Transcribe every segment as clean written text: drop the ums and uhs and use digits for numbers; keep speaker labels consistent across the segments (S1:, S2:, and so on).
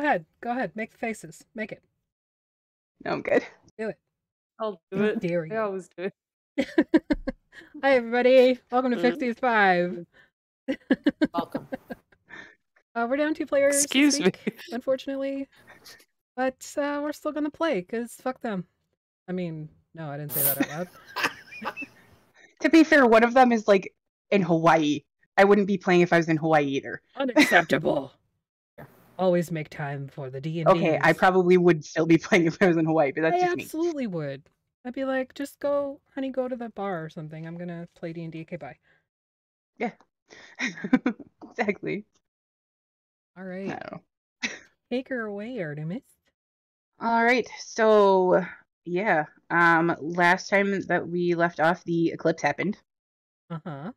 S1: ahead. Go ahead. Make the faces. Make it.
S2: No, I'm good.
S1: Do it.
S3: I'll do it.
S1: Dare you.
S3: I always do it.
S1: Hi, everybody. Welcome to Phixius 5.
S4: Welcome.
S1: We're down 2 players
S3: Excuse
S1: this week,
S3: me.
S1: unfortunately. But we're still going to play, because fuck them. I mean, no, I didn't say that out loud.
S2: To be fair, one of them is, like, in Hawaii. I wouldn't be playing if I was in Hawaii either.
S1: Unacceptable. Always make time for the D&D.
S2: Okay, I probably would still be playing if I was in Hawaii, but that's just me.
S1: I absolutely would. I'd be like, just go, honey, go to the bar or something. I'm gonna play D&D. Okay, bye.
S2: Yeah. Exactly.
S1: All right.
S2: I don't know.
S1: Take her away, Artemis.
S2: All right, so yeah, last time that we left off, the eclipse happened,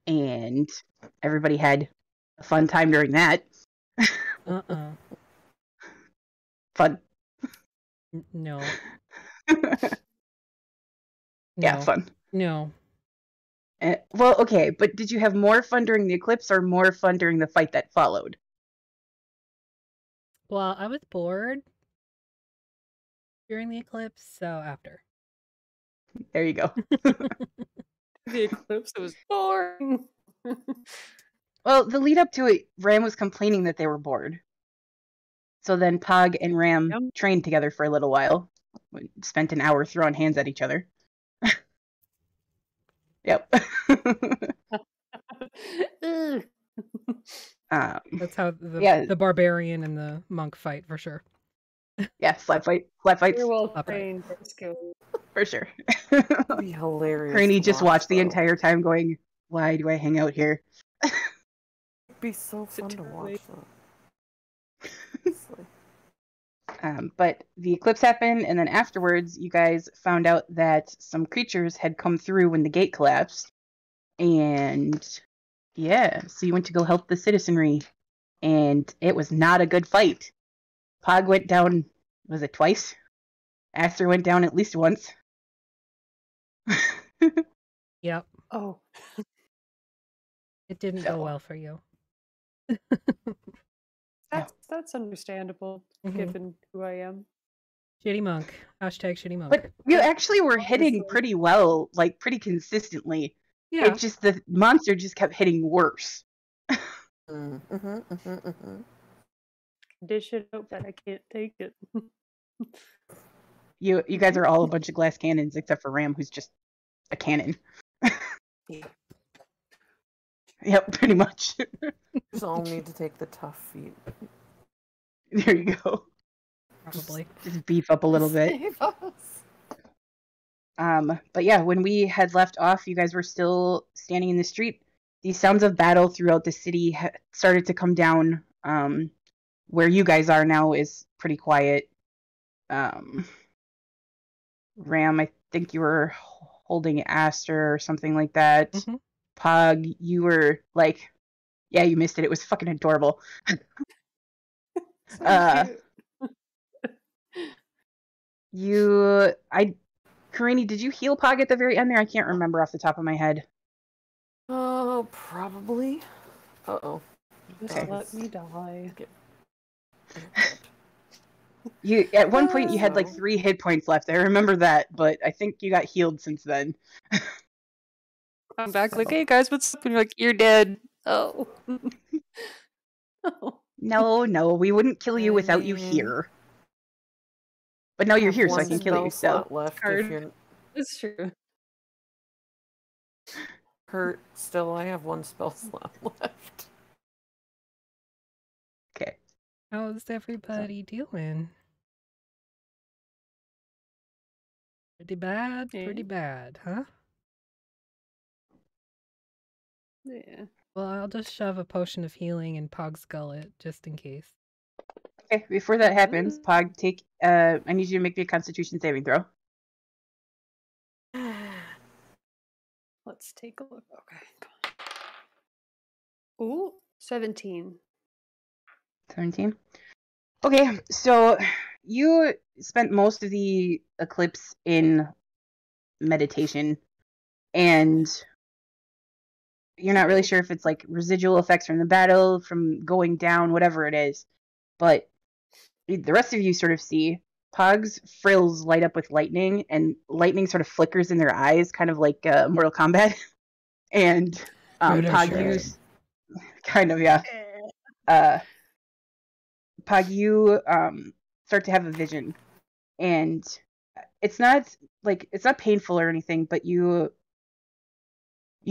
S2: and everybody had a fun time during that. Fun.
S1: No.
S2: Yeah, fun.
S1: No.
S2: Well, okay, but did you have more fun during the eclipse or more fun during the fight that followed?
S1: Well, I was bored during the eclipse, so after.
S2: There you go.
S3: The eclipse was boring.
S2: Well, the lead up to it, Ram was complaining that they were bored. So then Pog and Ram trained together for a little while. Spent an hour throwing hands at each other. Yep.
S1: That's how the barbarian and the monk fight, for sure.
S2: Yeah, slap fights.
S3: You're well trained for skill.
S2: For sure.
S4: That'd be hilarious.
S2: Craney just watched the entire time going, why do I hang out here?
S4: It'd be so fun to watch that.
S2: But the eclipse happened, and then afterwards, you guys found out that some creatures had come through when the gate collapsed. And yeah, so you went to go help the citizenry, and it was not a good fight. Pog went down, was it twice? Aster went down at least once.
S1: Yep.
S3: Oh.
S1: It didn't go well for you.
S3: That's understandable, given who I am.
S1: Shitty monk. Hashtag shitty monk.
S2: But you actually were hitting pretty well, like pretty consistently.
S1: Yeah.
S2: It just, the monster just kept hitting worse.
S3: Dish it out, but I can't take it.
S2: You guys are all a bunch of glass cannons, except for Ram, who's just a cannon. Yep, pretty much.
S4: Just all need to take the tough feet.
S2: There you go.
S1: Probably.
S2: Just beef up a little bit. But yeah, when we had left off, you guys were still standing in the street. The sounds of battle throughout the city started to come down. Where you guys are now is pretty quiet. Ram, I think you were holding Aster or something like that. Pog, you were like, yeah, you missed it. It was fucking adorable. Karini, did you heal Pog at the very end there? I can't remember off the top of my head.
S4: Oh, probably. Uh-oh.
S3: Just let me die.
S2: You at one point you had like 3 hit points left. I remember that, but I think you got healed since then.
S3: I'm back like, hey guys, what's up? And you're like, you're dead. Oh.
S2: No, we wouldn't kill you without you here. But now you're here, so I can kill you. So
S4: left
S3: It's true.
S4: Hurt. Still, I have 1 spell slot left.
S2: Okay.
S1: How's everybody doing? Pretty bad? Pretty bad, huh?
S3: Yeah.
S1: Well, I'll just shove a potion of healing in Pog's gullet, just in case.
S2: Okay, before that happens, Pog, I need you to make me a Constitution saving throw.
S3: Let's take a look. Okay. Ooh, 17.
S2: 17? Okay, so you spent most of the eclipse in meditation, and you're not really sure if it's like residual effects from the battle, from going down, whatever it is, but the rest of you sort of see Pog's frills light up with lightning, and lightning sort of flickers in their eyes, kind of like Mortal Kombat. And Pog, you kind of, yeah. Pog, you start to have a vision, and it's not painful or anything, but you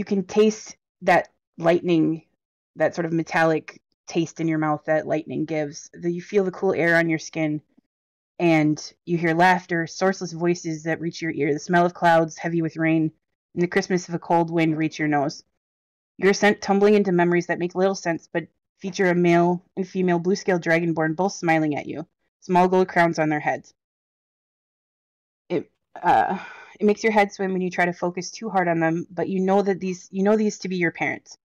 S2: can taste that lightning, that sort of metallic taste in your mouth that lightning gives. You feel the cool air on your skin, and you hear laughter, sourceless voices that reach your ear, the smell of clouds heavy with rain, and the crispness of a cold wind reach your nose. You're sent tumbling into memories that make little sense, but feature a male and female blue-scaled dragonborn both smiling at you, small gold crowns on their heads. It makes your head swim when you try to focus too hard on them, but you know these to be your parents.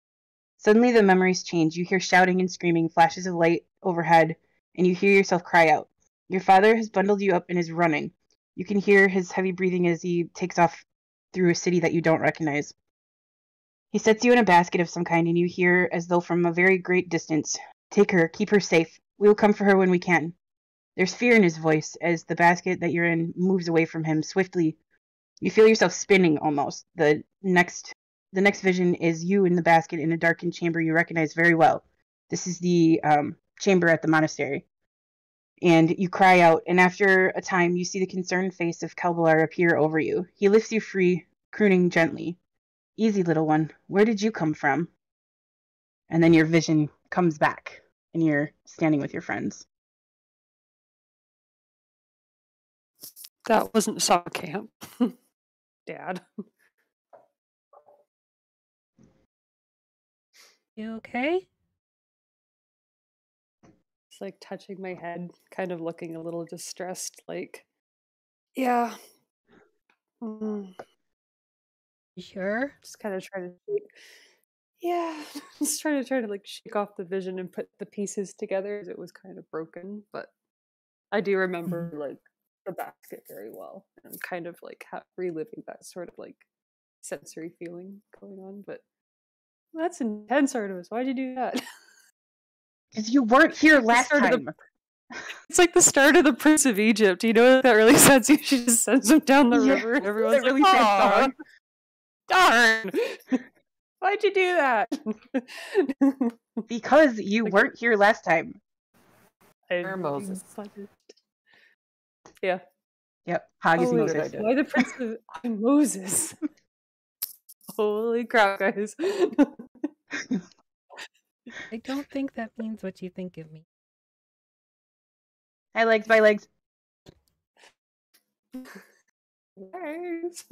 S2: Suddenly the memories change. You hear shouting and screaming, flashes of light overhead, and you hear yourself cry out. Your father has bundled you up and is running. You can hear his heavy breathing as he takes off through a city that you don't recognize. He sets you in a basket of some kind, and you hear, as though from a very great distance, "Take her, keep her safe. We will come for her when we can." There's fear in his voice as the basket that you're in moves away from him swiftly. You feel yourself spinning almost. The next vision is you in the basket in a darkened chamber you recognize very well. This is the chamber at the monastery. And you cry out, and after a time you see the concerned face of Kelbalar appear over you. He lifts you free, crooning gently. "Easy, little one. Where did you come from?" And then your vision comes back, and you're standing with your friends.
S3: That wasn't summer camp. Dad.
S1: You okay?
S3: It's like touching my head, kind of looking a little distressed, like, yeah.
S1: You sure?
S3: Just kind of trying to shake. Yeah, just trying to like shake off the vision and put the pieces together as it was kind of broken. But I do remember like the basket very well, and I'm kind of like reliving that sort of like sensory feeling going on. But that's intense, Artemis. Why'd you do that?
S2: Because you weren't here last time.
S3: It's like the start of the Prince of Egypt. You know that really sends you. She just sends him down the river, and everyone's really sad song. Darn! Why'd you do that?
S2: Because you weren't here last time.
S4: Or Moses.
S3: Yeah.
S2: Yep. Hog is Moses.
S3: Why the Prince of Moses? Holy crap, guys.
S1: I don't think that means what you think it means.
S2: Hi, legs, my legs.
S3: Thanks.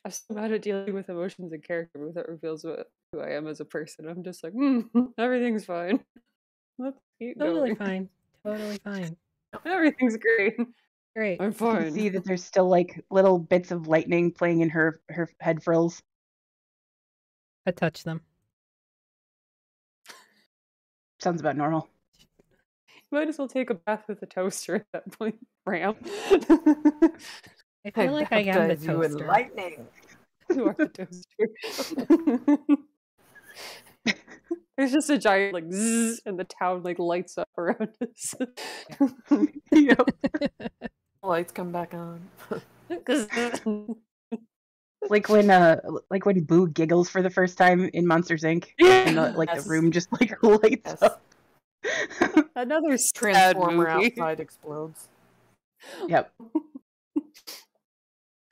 S3: I'm so bad at dealing with emotions and character, but that reveals who I am as a person. I'm just like, everything's fine. Let's keep
S1: Totally
S3: going.
S1: fine. Totally fine.
S3: Everything's great.
S1: Great.
S3: I'm
S2: You
S3: fine.
S2: can see that there's still like little bits of lightning playing in her head frills.
S1: I touch them.
S2: Sounds about normal.
S3: Might as well take a bath with a toaster at that point, Ram.
S1: I feel like I am the
S4: baptize you in
S1: toaster.
S4: lightning.
S3: You are the toaster. There's just a giant like zzz, and the town like lights up around us.
S2: Yep.
S4: Lights come back on.
S2: Like when Boo giggles for the first time in Monsters Inc. And the room just like lights up.
S3: Another sad
S4: Transformer
S3: movie.
S4: outside explodes.
S2: Yep.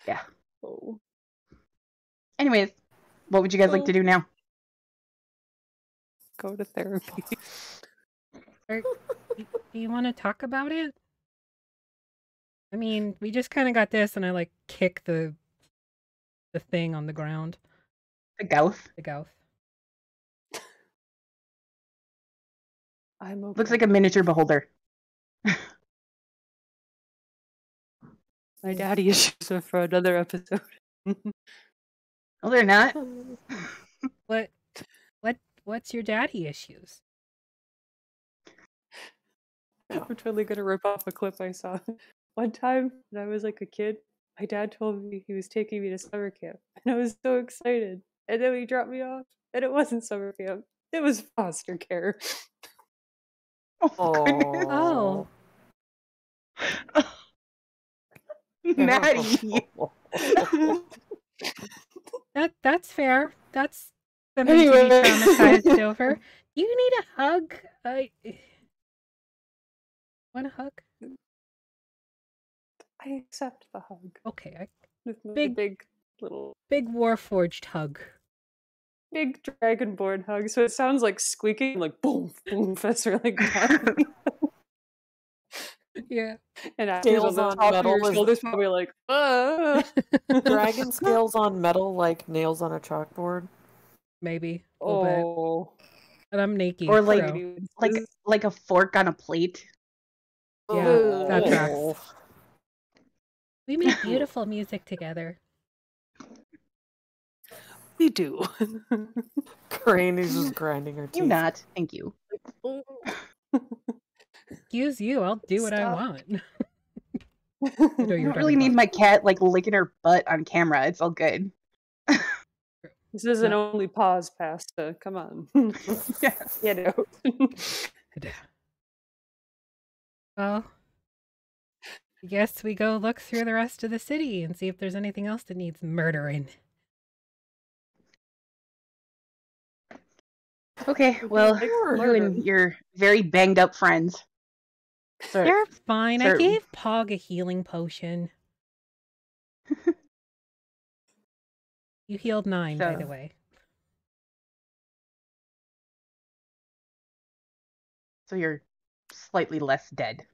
S2: Yeah.
S3: Oh.
S2: Anyways, what would you guys like to do now?
S3: Go to therapy.
S1: Do you want to talk about it? I mean, we just kind of got this, and I like kick the thing on the ground.
S2: The Gouth.
S1: The Gouth.
S3: I'm okay.
S2: Looks like a miniature beholder.
S3: My daddy issues are for another episode.
S2: Oh, they're not.
S1: What's your daddy issues?
S3: I'm totally gonna rip off a clip I saw. One time when I was like a kid, my dad told me he was taking me to summer camp, and I was so excited. And then he dropped me off, and it wasn't summer camp. It was foster care.
S2: goodness.
S1: Oh.
S2: Maddie.
S1: That's fair. That's something to be
S3: Anyway.
S1: traumatized over. You need a hug? Want a hug?
S3: I accept the hug.
S1: Okay,
S3: With my
S1: Big-
S3: big little
S1: big Warforged hug.
S3: big dragonborn hug. So it sounds like squeaking, like boom, boom. That's really loud.
S1: Yeah.
S3: And Ashley's on
S4: Scales
S3: the
S4: on
S3: top of
S4: metal
S3: your
S4: is-
S3: shoulders, probably like,
S4: Dragon scales on metal like nails on a chalkboard.
S1: Maybe a little bit.
S3: Oh,
S1: And I'm naked.
S2: Or like-
S1: so-
S2: Like a fork on a plate.
S1: Yeah, that
S4: Oh.
S1: tracks. We make beautiful music together.
S3: we do.
S4: Crane is just grinding her teeth.
S2: You not. Thank you.
S1: Excuse you, I'll do what I
S3: Stop.
S1: want. I know
S2: I
S1: you're
S2: don't
S1: talking
S2: really need
S1: about.
S2: my cat like licking her butt on camera. It's all good.
S3: This isn't only pause pasta. Come on.
S2: Yeah.
S3: Get out.
S1: Well, I guess we go look through the rest of the city and see if there's anything else that needs murdering.
S2: Okay, well,
S3: Like
S2: you
S3: murder.
S2: and your very banged up friends. Sorry.
S1: You're fine. I
S2: Sir-
S1: gave Pog a healing potion. You healed 9, by
S2: So-
S1: the way.
S2: So you're slightly less dead.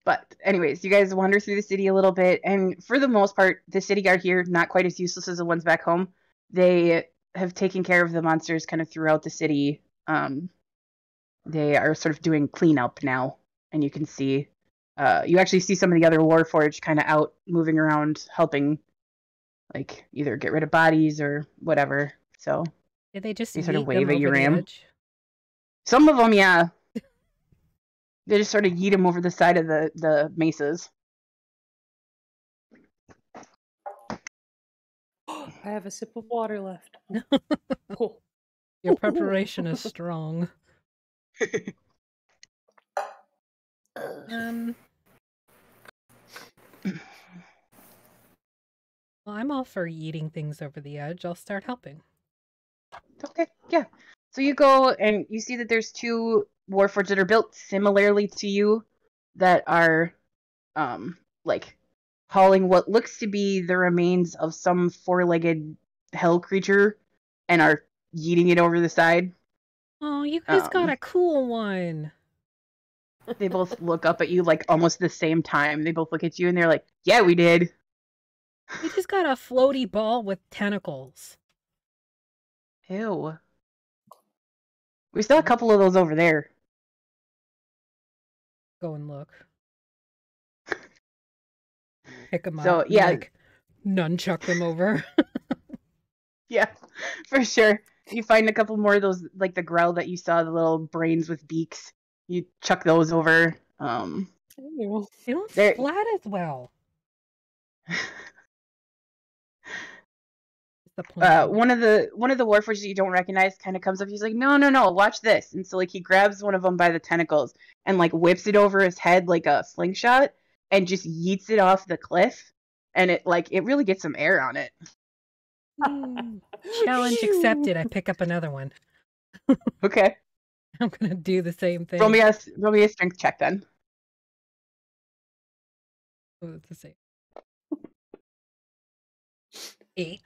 S2: But anyways, you guys wander through the city a little bit, and for the most part, the city guard here, not quite as useless as the ones back home. They have taken care of the monsters kind of throughout the city. They are sort of doing cleanup now, and you can see, you actually see some of the other Warforged kind of out moving around, helping, like, either get rid of bodies or whatever. So
S1: Did they just
S2: They sort of
S1: yeet
S2: wave
S1: them
S2: at you,
S1: over the
S2: Ram.
S1: edge?
S2: some of them, yeah, they just sort of yeet them over the side of the mesas.
S3: I have a sip of water left. Cool.
S1: Your preparation is strong. Well, I'm all for yeeting things over the edge. I'll start helping.
S2: Okay, yeah. So you go and you see that there's 2 Warforged that are built similarly to you that are, like, hauling what looks to be the remains of some 4-legged hell creature and are yeeting it over the side.
S1: Oh, you guys got
S2: Um,
S1: a cool one.
S2: They both look up at you, like, almost the same time. They both look at you and they're like, yeah, we did.
S1: We just got a floaty ball with tentacles.
S2: Ew. We still have a couple of those over there.
S1: Go and look. Pick them
S2: So,
S1: up. and,
S2: yeah.
S1: like, nunchuck them over.
S2: Yeah, for sure. You find a couple more of those, like the growl that you saw, the little brains with beaks. You chuck those over.
S3: Ew.
S1: They don't
S2: There-
S1: splat as well. It's the plan.
S2: one of the Warforged that you don't recognize kind of comes up. He's like, no, watch this. And so like he grabs one of them by the tentacles and like whips it over his head like a slingshot and just yeets it off the cliff. And it really gets some air on it.
S1: Challenge accepted. I pick up another one.
S2: Okay,
S1: I'm gonna do the same thing.
S2: roll me a strength check then.
S1: Oh, it's the same. 8.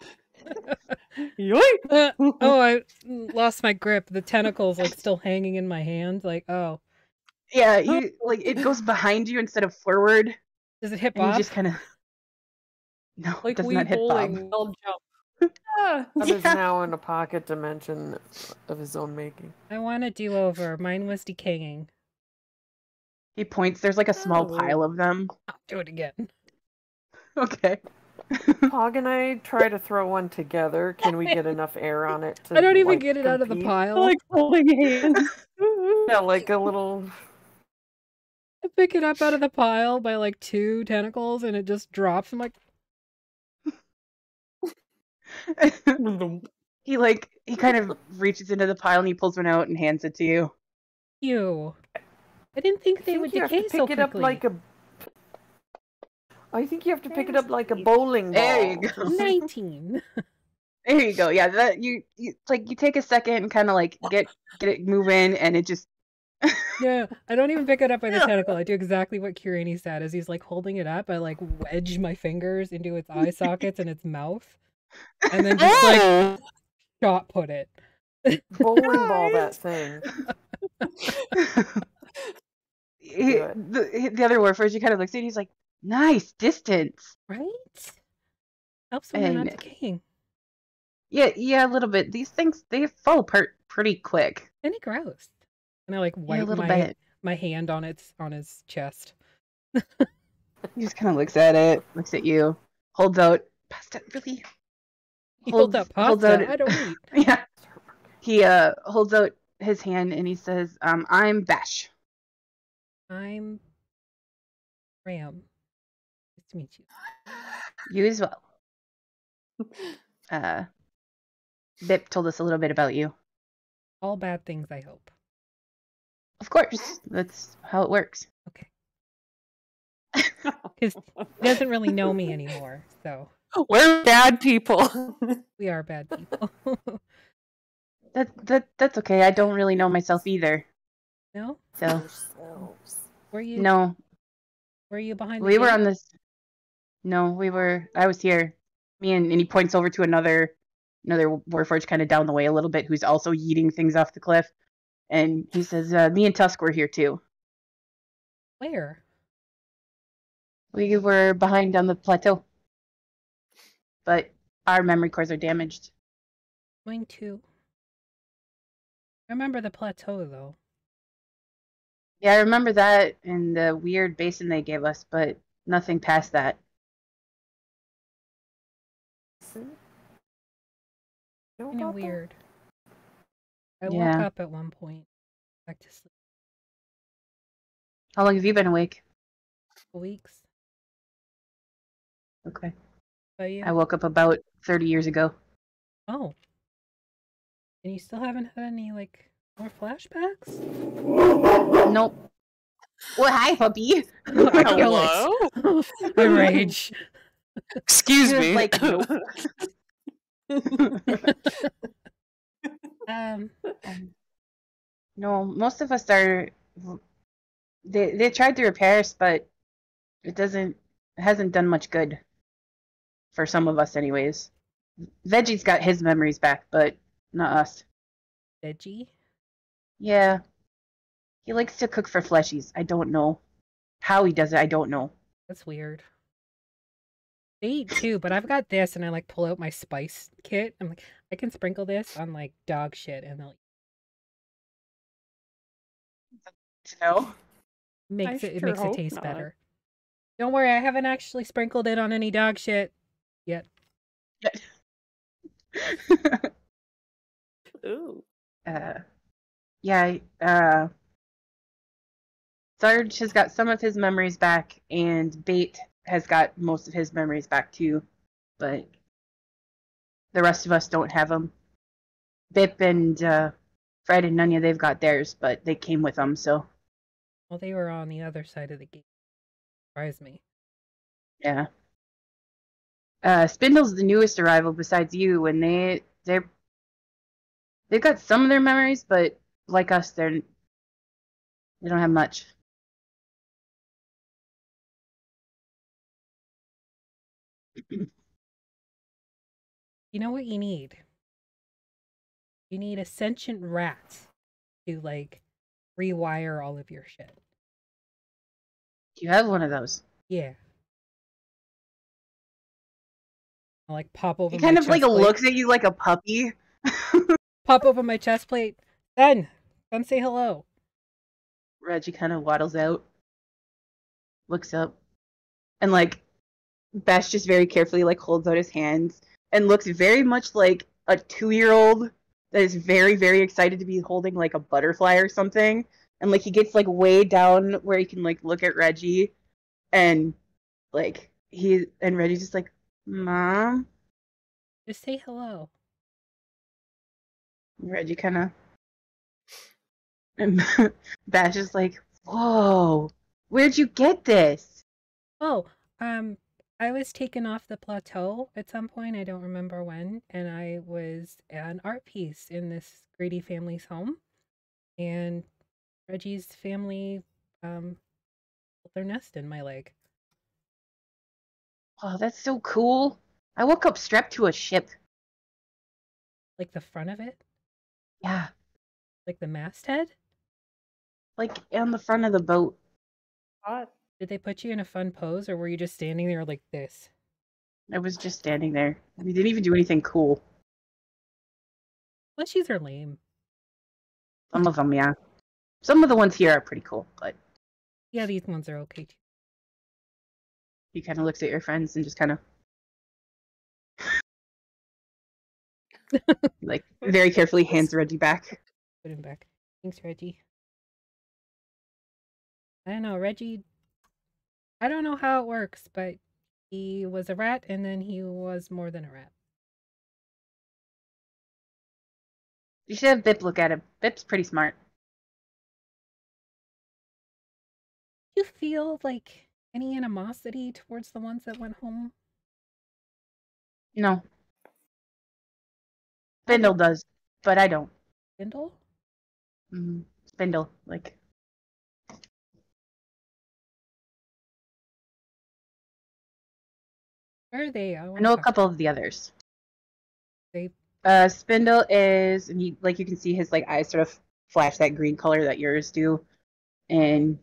S3: Yoink!
S1: Oh, I lost my grip. The tentacles like still hanging in my hand. Like, oh,
S2: Yeah, you like it goes behind you instead of forward,
S1: does it hit
S2: and you
S1: Bob?
S2: just kind of no, it
S3: Like
S2: does
S3: Wii
S2: not hit
S3: bowling,
S2: Bob.
S3: well jump. Ah.
S4: That is
S2: Yeah.
S4: now in a pocket dimension of his own making.
S1: I want to do over. Mine was decaying.
S2: He points. There's like a small
S3: Oh.
S2: pile of them.
S1: I'll do it again.
S2: Okay.
S4: Pog and I try to throw one together. Can we get enough air on it to
S1: I don't even
S4: like,
S1: get it out of the
S4: compete?
S3: I
S1: pile.
S3: like holding hands.
S4: Yeah, like a little.
S1: I pick it up out of the pile by like 2 tentacles, and it just drops. I'm like,
S2: he kind of reaches into the pile and he pulls one out and hands it to you.
S1: Ew. I didn't think they would decay so quickly.
S4: I think you have to pick it up like a bowling ball.
S2: There you go.
S1: 19.
S2: There you go. Yeah, that you take a second and kind of like get it moving, and it just.
S1: Yeah, I don't even pick it up by the tentacle. I do exactly what Kirani said. As he's like holding it up, I like wedge my fingers into its eye sockets and its mouth, and then just like shot put it.
S4: Bowling ball that thing.
S2: The other Warforged, he kind of looks at it, he's like, nice distance.
S1: Right? Helps when they're not decaying.
S2: Yeah, a little bit. These things, they fall apart pretty quick.
S1: And it grows. And I like wipe my hand on his chest.
S2: He just kind of looks at it, looks at you, holds out pasta. Really?
S1: He holds out pasta. I don't eat.
S2: Yeah. He holds out his hand and he says, "I'm Bash."
S1: I'm Ram. Nice to meet you.
S2: You as well. Bip told us a little bit about you.
S1: All bad things, I hope.
S2: Of course. That's how it works.
S1: Okay. Because he doesn't really know me anymore, so.
S3: We're bad people.
S1: We are bad people.
S2: That's okay. I don't really know myself either.
S1: No?
S2: So.
S1: Were you?
S2: No.
S1: Were you behind the
S2: We were
S1: gate?
S2: on this. No, I was here. Me and he points over to another Warforged kind of down the way a little bit who's also yeeting things off the cliff. And he says, me and Tusk were here too.
S1: Where?
S2: We were behind on the plateau. But our memory cores are damaged.
S1: Mine too. I remember the plateau though.
S2: Yeah, I remember that and the weird basin they gave us, but nothing past that.
S1: Kind of weird. I woke
S2: Yeah.
S1: up at one point. Back to sleep.
S2: How long have you been awake?
S1: 2 weeks.
S2: Okay.
S1: About you?
S2: I woke up about 30 years ago.
S1: Oh. And you still haven't had any, like, more flashbacks?
S2: Nope. Well, hi, puppy.
S3: Hello?
S1: I rage.
S3: Excuse me.
S2: Like, nope. No, most of us are. They tried to repair us, but it hasn't done much good. For some of us, anyways. Veggie's got his memories back, but not us.
S1: Veggie?
S2: Yeah. He likes to cook for fleshies. I don't know. How he does it, I don't know.
S1: That's weird. They eat too, but I've got this and I like pull out my spice kit. I'm like, I can sprinkle this on like dog shit and they'll
S2: No.
S1: it makes it taste better. Don't worry, I haven't actually sprinkled it on any dog shit yet.
S3: Ooh.
S2: Yeah, Sarge has got some of his memories back, and Bait has got most of his memories back too, but the rest of us don't have them. Bip and Fred and Nunya, they've got theirs, but they came with them, so.
S1: Well, they were on the other side of the gate. Surprised me.
S2: Yeah. Spindle's the newest arrival besides you, and they've got some of their memories, but like us, they don't have much.
S1: You know what you need? You need a sentient rat to like rewire all of your shit.
S2: Do you have one of those?
S1: Yeah. I'll like pop over
S2: He
S1: my
S2: kind of
S1: chest
S2: like
S1: plate.
S2: looks at you like a puppy.
S1: Pop over my chest plate. Then come say hello.
S2: Reggie kind of waddles out, looks up, and like Bash just very carefully like holds out his hands and looks very much like a 2-year-old that is very, very excited to be holding like a butterfly or something. And like he gets like way down where he can like look at Reggie, and like Reggie's just like, Mom.
S1: Just say hello.
S2: Reggie kind of. And Bash is like, whoa, where'd you get this?
S1: Oh, I was taken off the plateau at some point, I don't remember when, and I was an art piece in this greedy family's home. And Reggie's family built their nest in my leg.
S2: Oh, that's so cool. I woke up strapped to a ship.
S1: Like the front of it?
S2: Yeah,
S1: Like the masthead?
S2: like on the front of the boat.
S3: Hot.
S1: Did they put you in a fun pose, or were you just standing there like this?
S2: I was just standing there. We didn't even do anything cool.
S1: Plushies are lame.
S2: Some of them, yeah. Some of the ones here are pretty cool, but
S1: Yeah, these ones are okay too.
S2: he kind of looks at your friends and just kind of like very carefully hands Reggie back.
S1: Put him back. Thanks, Reggie. I don't know, Reggie. I don't know how it works, but he was a rat and then he was more than a rat.
S2: You should have Bip look at him. Bip's pretty smart.
S1: Do you feel like any animosity towards the ones that went home?
S2: No. Spindle does, but I don't.
S1: Spindle?
S2: Spindle, like.
S1: Where are they?
S2: I know a couple of the others.
S1: They
S2: Spindle is, and you can see his like eyes sort of flash that green color that yours do, and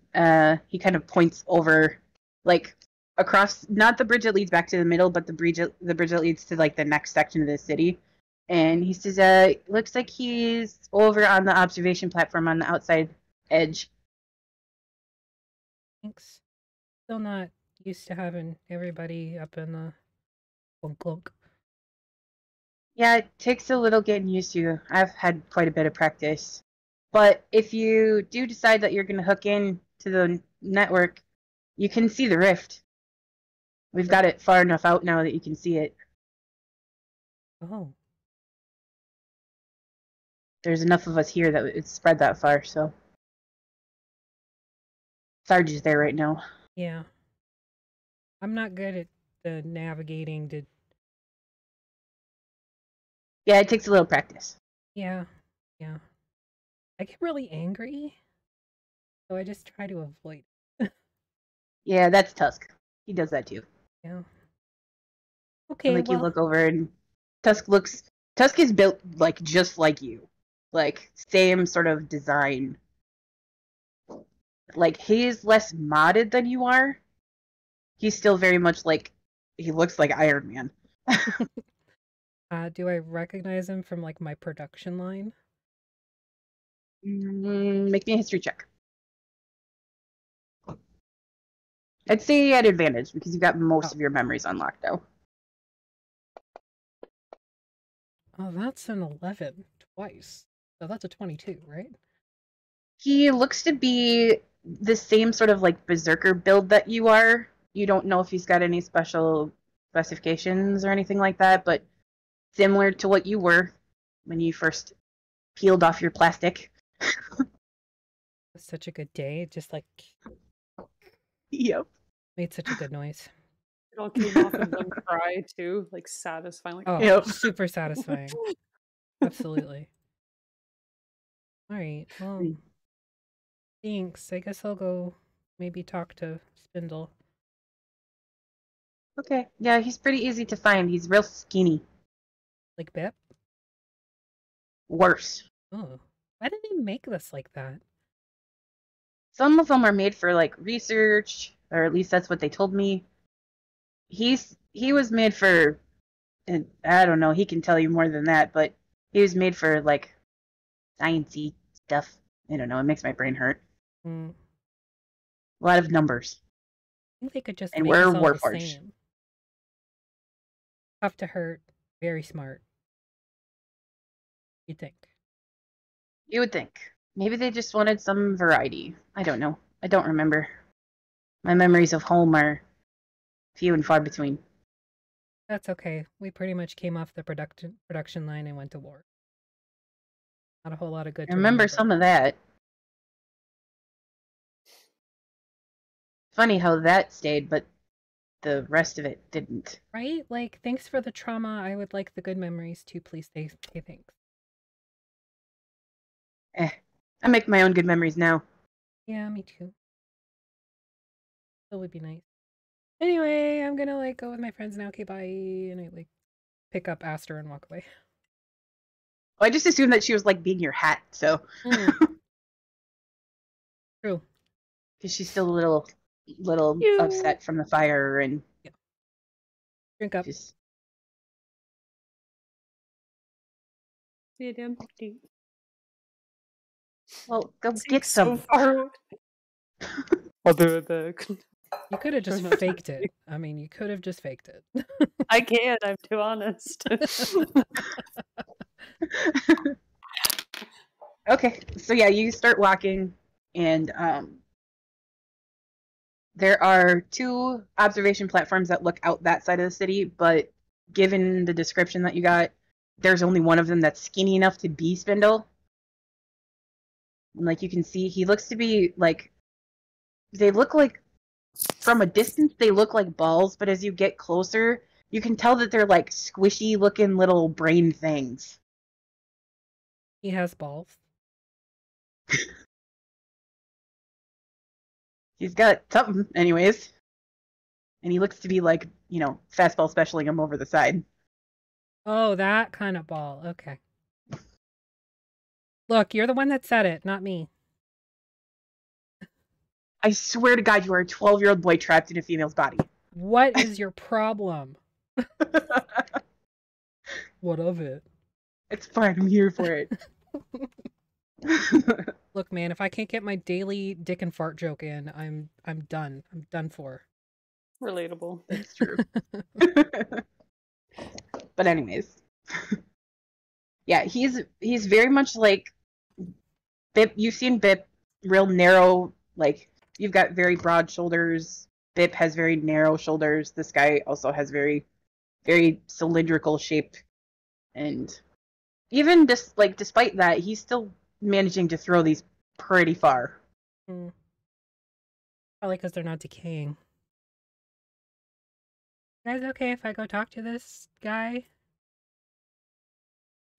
S2: he kind of points over, like across, not the bridge that leads back to the middle, but the bridge that leads to like the next section of the city, and he says, looks like he's over on the observation platform on the outside edge.
S1: Thanks. Still not used to having everybody up in the clunk.
S2: Yeah, it takes a little getting used to. I've had quite a bit of practice. But if you do decide that you're going to hook in to the network, you can see the rift. We've got it far enough out now that you can see it.
S1: Oh.
S2: There's enough of us here that it's spread that far, so. Sarge is there right now.
S1: Yeah. I'm not good at the navigating to.
S2: Yeah, it takes a little practice.
S1: Yeah. I get really angry, so I just try to avoid.
S2: Yeah, that's Tusk. He does that too.
S1: Yeah. Okay,
S2: Like,
S1: well,
S2: you look over and Tusk is built like just like you. Like, same sort of design. Like, he's less modded than you are. He's still very much like, he looks like Iron Man.
S1: do I recognize him from like my production line?
S2: Make me a history check. I'd say you had advantage because you got most of your memories unlocked now.
S1: Oh, that's an 11 twice. So that's a 22, right?
S2: He looks to be the same sort of like berserker build that you are. You don't know if he's got any special specifications or anything like that, but similar to what you were when you first peeled off your plastic.
S1: It was such a good day. It just like
S2: Yep.
S1: made such a good noise.
S3: It all came off in one cry too, like satisfying. Like,
S1: Oh,
S2: Yep.
S1: super satisfying. Absolutely. All right. Well, thanks. I guess I'll go maybe talk to Spindle.
S2: Okay. Yeah, he's pretty easy to find. He's real skinny.
S1: Like Bip?
S2: Worse.
S1: Oh. Why did they make this like that?
S2: Some of them are made for like research, or at least that's what they told me. He was made for, I don't know, he can tell you more than that, but he was made for like sciencey stuff. I don't know, it makes my brain hurt. A lot of numbers.
S1: I think they could just
S2: And
S1: make
S2: we're
S1: us all the
S2: Warforged.
S1: same. Tough to hurt, very smart. You think?
S2: You would think. Maybe they just wanted some variety. I don't know. I don't remember. My memories of home are few and far between.
S1: That's okay. We pretty much came off the production line and went to war. Not a whole lot of good
S2: I
S1: to
S2: remember some of that. Funny how that stayed, but the rest of it didn't.
S1: Right? Like, thanks for the trauma. I would like the good memories too. Please say thanks.
S2: I make my own good memories now.
S1: Yeah, me too. That would be nice. Anyway, I'm gonna like go with my friends now. Okay, bye. And I like pick up Aster and walk away.
S2: Well, I just assumed that she was like being your hat, so.
S1: True.
S2: Because she's still a little upset from the fire and.
S1: Yeah. Drink up.
S2: Just...
S3: It empty.
S2: Well, go get some.
S3: So far. I'll do it back.
S1: You could have just faked it. I mean, you could have just faked it.
S3: I can't, I'm too honest.
S2: Okay, so yeah, you start walking, and there are 2 observation platforms that look out that side of the city, but given the description that you got, there's only one of them that's skinny enough to be Spindle. And like you can see, he looks to be like, they look like, from a distance, they look like balls, but as you get closer, you can tell that they're like squishy looking little brain things.
S1: He has balls.
S2: He's got something, anyways. And he looks to be like, you know, fastball specialing him over the side.
S1: Oh, that kind of ball. Okay. Look, you're the one that said it, not me.
S2: I swear to God, you are a 12-year-old boy trapped in a female's body.
S1: What is your problem? What of it?
S2: It's fine. I'm here for it.
S1: Look, man, if I can't get my daily dick and fart joke in, I'm done. I'm done for.
S3: Relatable.
S2: That's true. But anyways. Yeah, he's very much like Bip. You've seen Bip, real narrow, like you've got very broad shoulders. Bip has very narrow shoulders. This guy also has very, very cylindrical shape. And even just like despite that, he's still managing to throw these pretty far.
S1: Probably because they're not decaying. You guys okay if I go talk to this guy?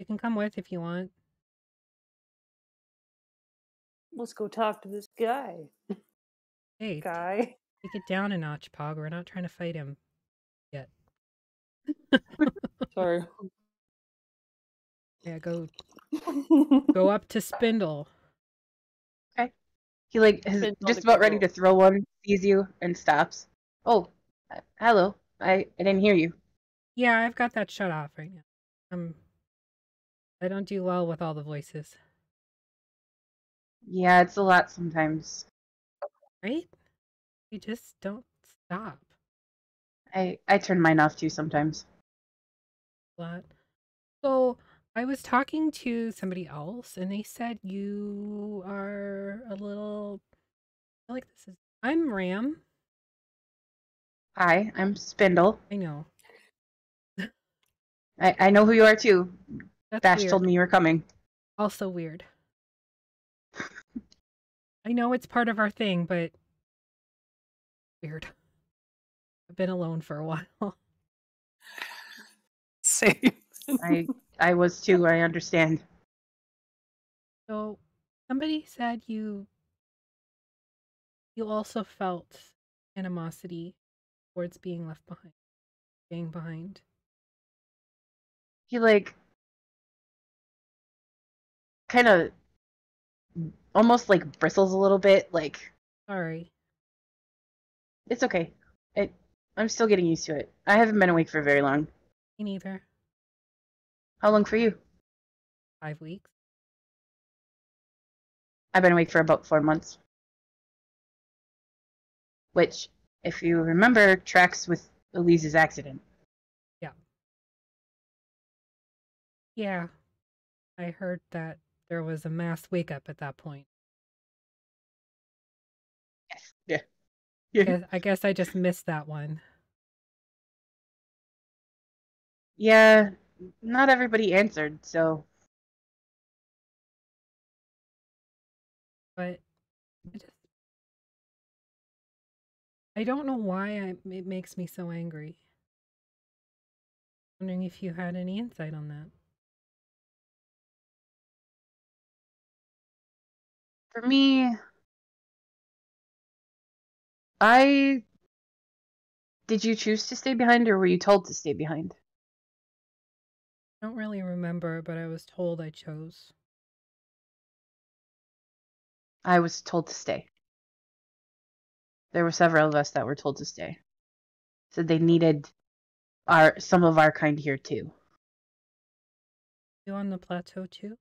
S1: You can come with if you want.
S3: Let's go talk to this guy.
S1: Hey,
S3: Guy.
S1: take it down a notch, Pog. We're not trying to fight him yet.
S3: Sorry.
S1: Yeah, go up to Spindle.
S2: Okay. He like is
S3: Spindle
S2: just
S3: the
S2: about ready
S3: girl.
S2: to throw one, sees you, and stops. Oh, hello. I didn't hear you.
S1: Yeah, I've got that shut off right now. I don't do well with all the voices.
S2: Yeah, it's a lot sometimes.
S1: Right? You just don't stop.
S2: I turn mine off too sometimes.
S1: A lot. So I was talking to somebody else, and they said you are a little. I feel like this is. I'm Ram.
S2: Hi, I'm Spindle.
S1: I know.
S2: I know who you are too.
S1: That's
S2: Bash
S1: weird.
S2: told me you were coming.
S1: Also weird. I know it's part of our thing, but weird. I've been alone for a while.
S3: Same.
S2: I was too, I understand.
S1: So somebody said you also felt animosity towards being left behind. Staying behind.
S2: He like kind of almost like bristles a little bit, like
S1: Sorry.
S2: it's okay. I'm still getting used to it. I haven't been awake for very long.
S1: Me neither.
S2: How long for you?
S1: 5 weeks.
S2: I've been awake for about 4 months. Which, if you remember, tracks with Eliz's accident.
S1: Yeah. I heard that there was a mass wake up at that point.
S2: Yes. Yeah.
S1: I guess I just missed that one.
S2: Yeah, not everybody answered, so
S1: but I don't know why it makes me so angry. Wondering if you had any insight on that.
S2: For me, did you choose to stay behind or were you told to stay behind?
S1: I don't really remember, but I was told I chose.
S2: I was told to stay. There were several of us that were told to stay. Said they needed some of our kind here too.
S1: You on the plateau too?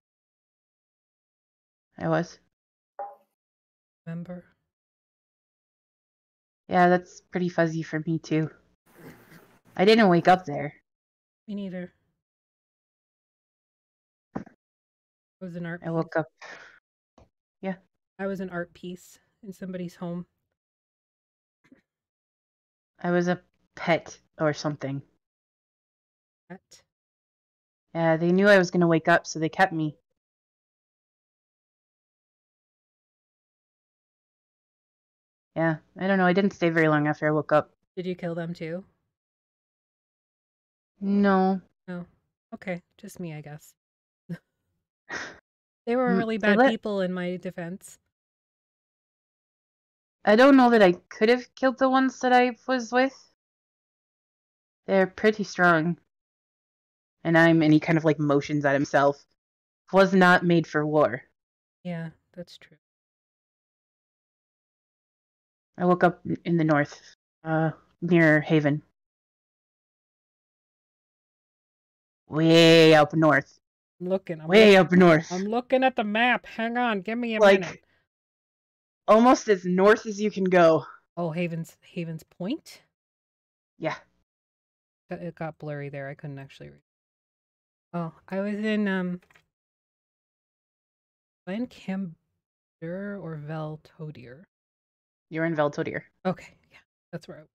S2: I was.
S1: Remember?
S2: Yeah, that's pretty fuzzy for me too. I didn't wake up there.
S1: Me neither. It was an art piece.
S2: I woke up. Yeah.
S1: I was an art piece in somebody's home.
S2: I was a pet or something.
S1: Pet?
S2: Yeah, they knew I was going to wake up, so they kept me. Yeah, I don't know. I didn't stay very long after I woke up.
S1: Did you kill them too?
S2: No.
S1: Oh, okay. Just me, I guess. They were really bad people in my defense.
S2: I don't know that I could have killed the ones that I was with. They're pretty strong. And he kind of like motions at himself. Was not made for war.
S1: Yeah, that's true.
S2: I woke up in the north, near Haven. Way up north.
S1: I'm looking.
S2: Way up north.
S1: I'm looking at the map. Hang on, give me a minute.
S2: Almost as north as you can go.
S1: Oh, Haven's Point?
S2: Yeah.
S1: It got blurry there. I couldn't actually read. Oh, I was in Camber or Veltodier.
S2: You're in Veltodier.
S1: Okay, yeah, that's where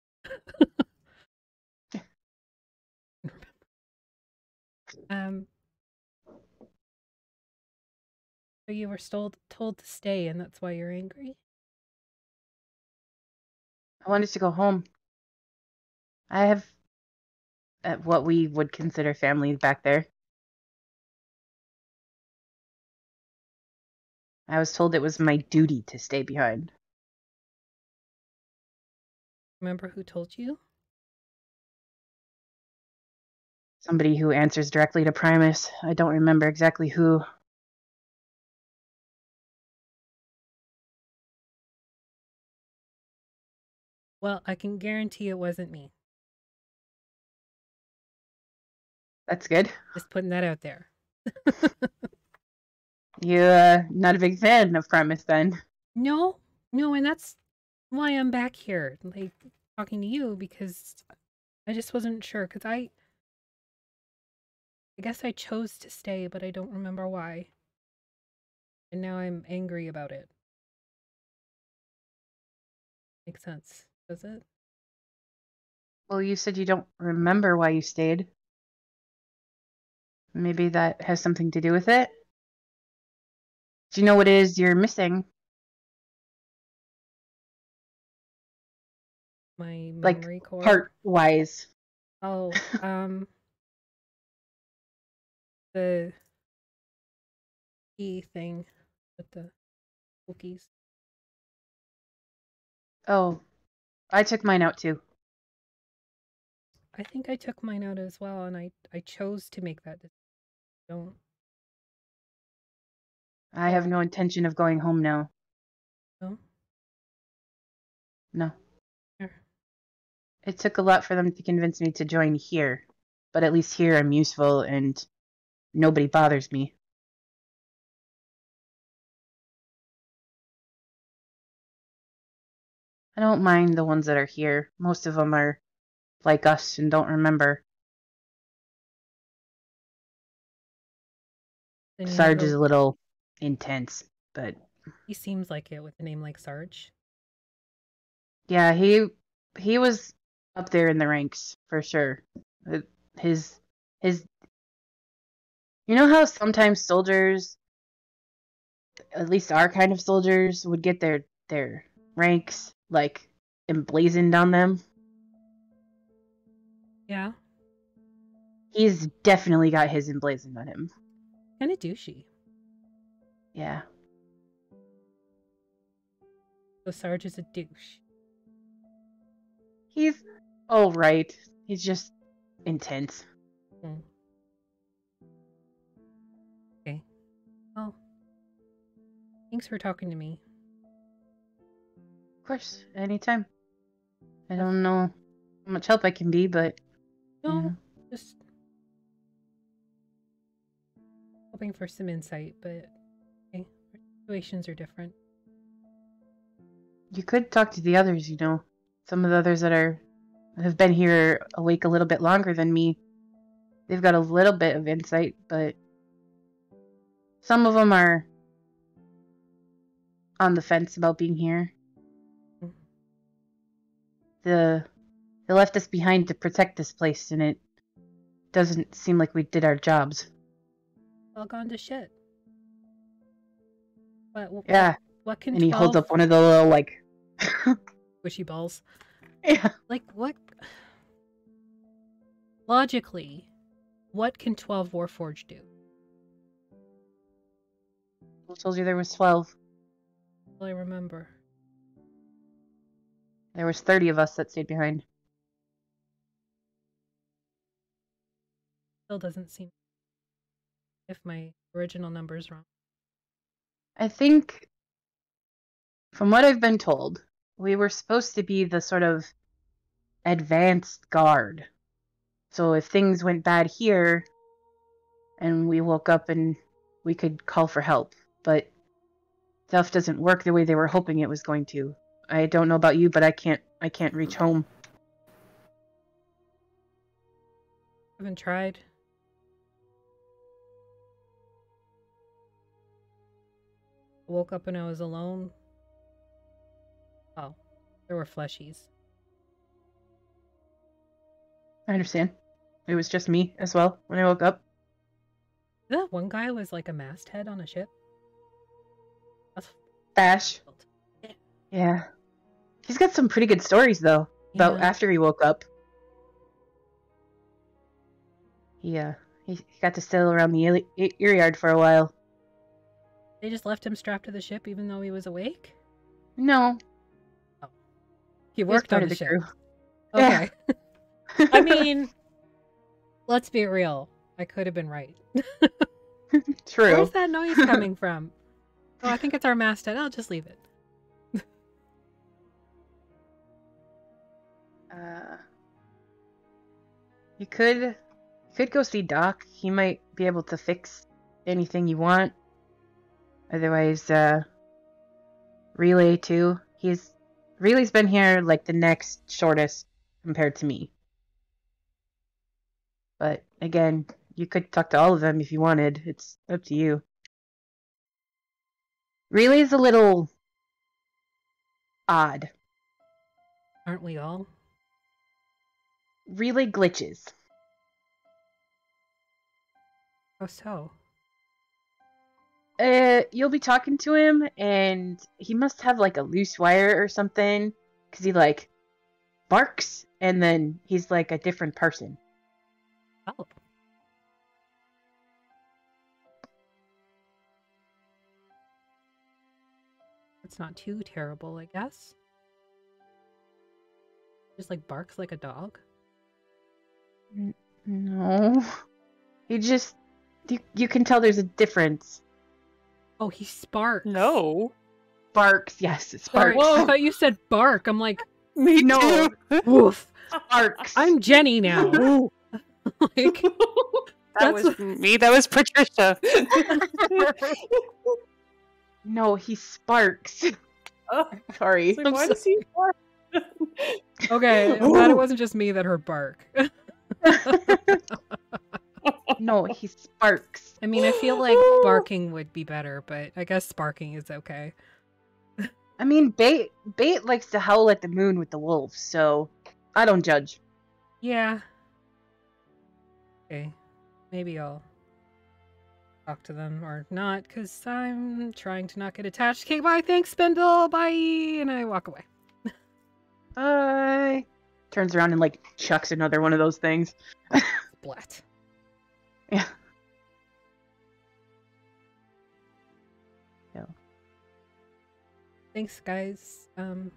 S1: So you were told to stay, and that's why you're angry?
S2: I wanted to go home. I have what we would consider family back there. I was told it was my duty to stay behind.
S1: Remember who told you?
S2: Somebody who answers directly to Primus. I don't remember exactly who.
S1: Well, I can guarantee it wasn't me.
S2: That's good.
S1: Just putting that out there.
S2: You're not a big fan of Primus then?
S1: No, and that's why I'm back here, like, talking to you, because I just wasn't sure, because I guess I chose to stay, but I don't remember why. And now I'm angry about it. Makes sense, does it?
S2: Well, you said you don't remember why you stayed. Maybe that has something to do with it? Do you know what it is you're missing?
S1: My memory core?
S2: Part-wise.
S1: Oh, the key thing with the cookies.
S2: Oh, I took mine out too.
S1: I think I took mine out as well, and I chose to make that decision.
S2: I have no intention of going home now.
S1: No?
S2: No.
S1: Sure.
S2: It took a lot for them to convince me to join here, but at least here I'm useful and nobody bothers me. I don't mind the ones that are here. Most of them are like us and don't remember. Sarge is a little intense, but
S1: he seems like it with a name like Sarge.
S2: Yeah, he was up there in the ranks for sure. His you know how sometimes soldiers at least our kind of soldiers would get their ranks like emblazoned on them.
S1: Yeah.
S2: He's definitely got his emblazoned on him.
S1: Kind of douchey.
S2: Yeah.
S1: So Sarge is a douche.
S2: He's all right. He's just intense.
S1: Hmm. Okay. Well, thanks for talking to me.
S2: Of course, anytime. I don't know how much help I can be, but
S1: No,
S2: yeah.
S1: just hoping for some insight, but okay, situations are different.
S2: You could talk to the others, you know. Some of the others that have been here awake a little bit longer than me. They've got a little bit of insight, but some of them are on the fence about being here. They left us behind to protect this place, and it doesn't seem like we did our jobs.
S1: All gone to shit.
S2: Yeah.
S1: What can
S2: And he holds
S1: 12
S2: up one of the little, like...
S1: squishy balls?
S2: Yeah.
S1: Like, what? Logically, what can 12 Warforged do?
S2: I told you there was 12.
S1: Well, I remember.
S2: There was 30 of us that stayed behind.
S1: Still doesn't seem... if my original number's wrong.
S2: I think, from what I've been told, we were supposed to be the sort of advanced guard. So if things went bad here, and we woke up and we could call for help. But stuff doesn't work the way they were hoping it was going to. I don't know about you, but I can't reach home.
S1: Haven't tried. I woke up and I was alone. Oh, there were fleshies.
S2: I understand. It was just me as well when I woke up.
S1: That one guy was like a masthead on a ship. That's
S2: Bash. Yeah. He's got some pretty good stories, though, about
S1: Yeah.
S2: after he woke up. Yeah. He got to sail around the ear yard for a while.
S1: They just left him strapped to the ship even though he was awake?
S2: No.
S1: He
S2: He was
S1: worked
S2: part
S1: on
S2: of
S1: the ship.
S2: crew.
S1: Okay. I mean, let's be real. I could have been right.
S2: True.
S1: Where's that noise coming from? Oh, I think it's our masthead. I'll just leave it.
S2: You could go see Doc. He might be able to fix anything you want. Otherwise, Relay too. Relay's been here like the next shortest compared to me. But again, you could talk to all of them if you wanted. It's up to you. Relay's a little odd.
S1: Aren't we all?
S2: Relay glitches.
S1: Oh, so.
S2: You'll be talking to him, and he must have like a loose wire or something, because he like barks, and then he's like a different person.
S1: Oh. It's not too terrible, I guess. Just like barks like a dog.
S2: No. He just... You can tell there's a difference.
S1: Oh, he sparks.
S3: No.
S2: Barks, yes, it
S1: Sorry,
S2: sparks.
S1: I thought you said bark. I'm like,
S3: Me
S2: No.
S3: too.
S1: woof.
S2: Sparks.
S1: I'm Jenny now. Like,
S3: That
S1: that's
S3: was me. That was Patricia.
S2: No, he sparks.
S3: Oh,
S2: Sorry.
S3: like, why does he bark?
S1: okay. I'm glad it wasn't just me that heard bark.
S2: No, he sparks.
S1: I mean, I feel like barking would be better, but I guess sparking is okay.
S2: I mean, Bait likes to howl at the moon with the wolves, so I don't judge.
S1: Yeah. Okay. Maybe I'll talk to them or not, because I'm trying to not get attached. Okay, bye, thanks, Spindle, bye, and I walk away.
S2: Bye. Turns around and like chucks another one of those things.
S1: Splat.
S2: Yeah. Yeah.
S1: Thanks, guys. You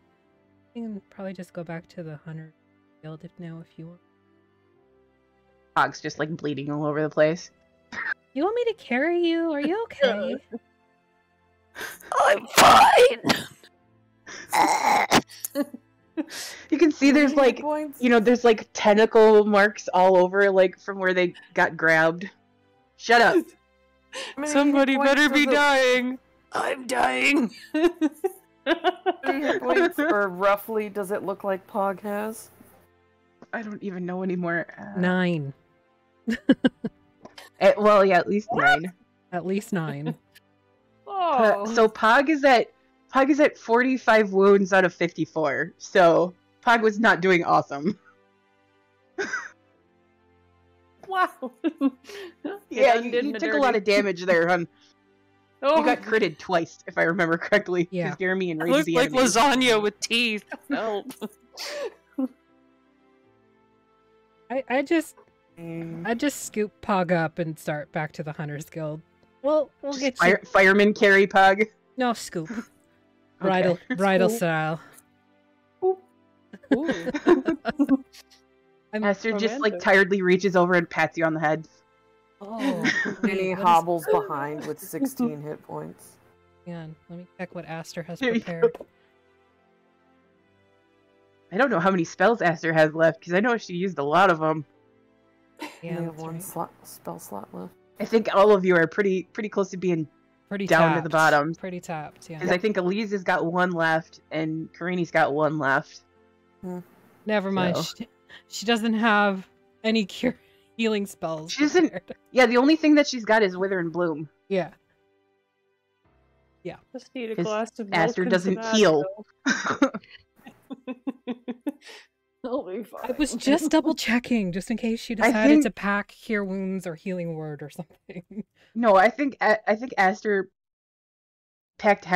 S1: can probably just go back to the Hunter Guild if you want.
S2: Hog's just like bleeding all over the place.
S1: You want me to carry you? Are you okay?
S4: I'm fine.
S2: You can see there's like, there's like tentacle marks all over, like from where they got grabbed. Shut up.
S4: Somebody better be dying. I'm dying. 3 hit points, or roughly, does it look like Pog has?
S2: I don't even know anymore.
S1: 9.
S2: Well, yeah, at least 9.
S1: At least 9.
S3: Oh.
S2: So Pog is at 45 wounds out of 54. So Pog was not doing awesome.
S3: Wow.
S2: Yeah, you took a lot of damage there, hon.
S3: Oh.
S2: You got critted twice, if I remember correctly.
S1: Yeah.
S2: Because Jeremy and
S4: Looks like lasagna with teeth. Help.
S1: I just scoop Pog up and start back to the Hunters Guild. We'll get you.
S2: Fireman carry Pog.
S1: No, scoop.
S2: Okay.
S1: Bridal style.
S3: Ooh.
S2: Esther just like tiredly reaches over and pats you on the head.
S1: Oh.
S4: And he hobbles behind with 16 hit points.
S1: Hang on, let me check what Aster has
S2: There you
S1: prepared.
S2: I don't know how many spells Esther has left, because I know she used a lot of them.
S1: Yeah,
S4: We have
S1: that's
S4: one
S1: right.
S4: spell slot left.
S2: I think all of you are pretty close to being
S1: Pretty
S2: down
S1: tapped.
S2: to the bottom.
S1: Pretty tapped, yeah.
S2: Because I think Eliz has got 1 left, and Karini's got 1 left.
S1: Never mind.
S2: So.
S1: She doesn't have any healing spells.
S2: She doesn't.
S1: prepared.
S2: Yeah, the only thing that she's got is Wither and Bloom.
S1: Yeah.
S3: Just need a
S2: 'Cause
S3: glass of milk
S2: Aster
S3: and
S2: doesn't
S3: some
S2: heal.
S3: Advil. I'll be fine.
S1: I was just double checking, just in case she decided
S2: think-
S1: to pack Cure Wounds or Healing Word or something.
S2: No, I think Aster packed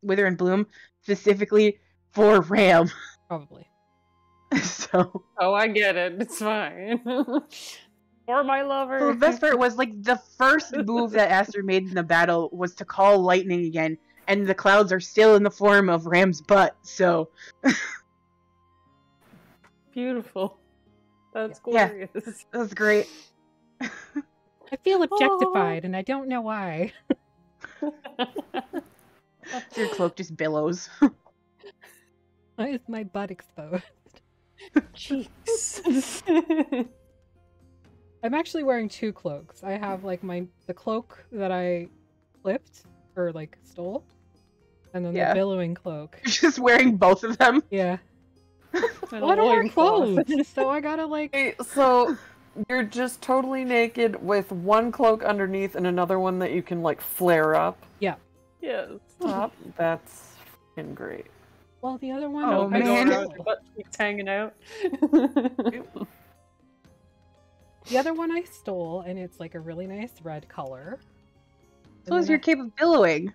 S2: Wither and Bloom specifically for Ram.
S1: Probably.
S2: So.
S3: Oh, I get it. It's fine. Or my lover.
S2: So the best part was like the first move that Aster made in the battle was to call lightning again, and the clouds are still in the form of Ram's butt. So.
S3: Beautiful. That's
S2: Yeah.
S3: glorious.
S2: That was great.
S1: I feel objectified, and I don't know why.
S2: Your cloak just billows.
S1: Why is my butt exposed?
S3: Jeez.
S1: I'm actually wearing 2 cloaks. I have like the cloak that I flipped or like stole, and then
S2: Yeah.
S1: the billowing cloak.
S2: You're just wearing both of them.
S1: Yeah.
S3: And
S1: Well, I don't wear
S3: loincloth.
S1: clothes, so I gotta like.
S4: Hey, so you're just totally naked with 1 cloak underneath and another one that you can like flare up
S1: Yeah.
S3: Yes.
S4: top. That's fucking great.
S1: Well, the other one.
S2: Oh,
S1: I
S2: man.
S1: stole.
S3: Your butt cheeks hanging out.
S1: The other one I stole, and it's like a really nice red color.
S2: So is your cape of billowing.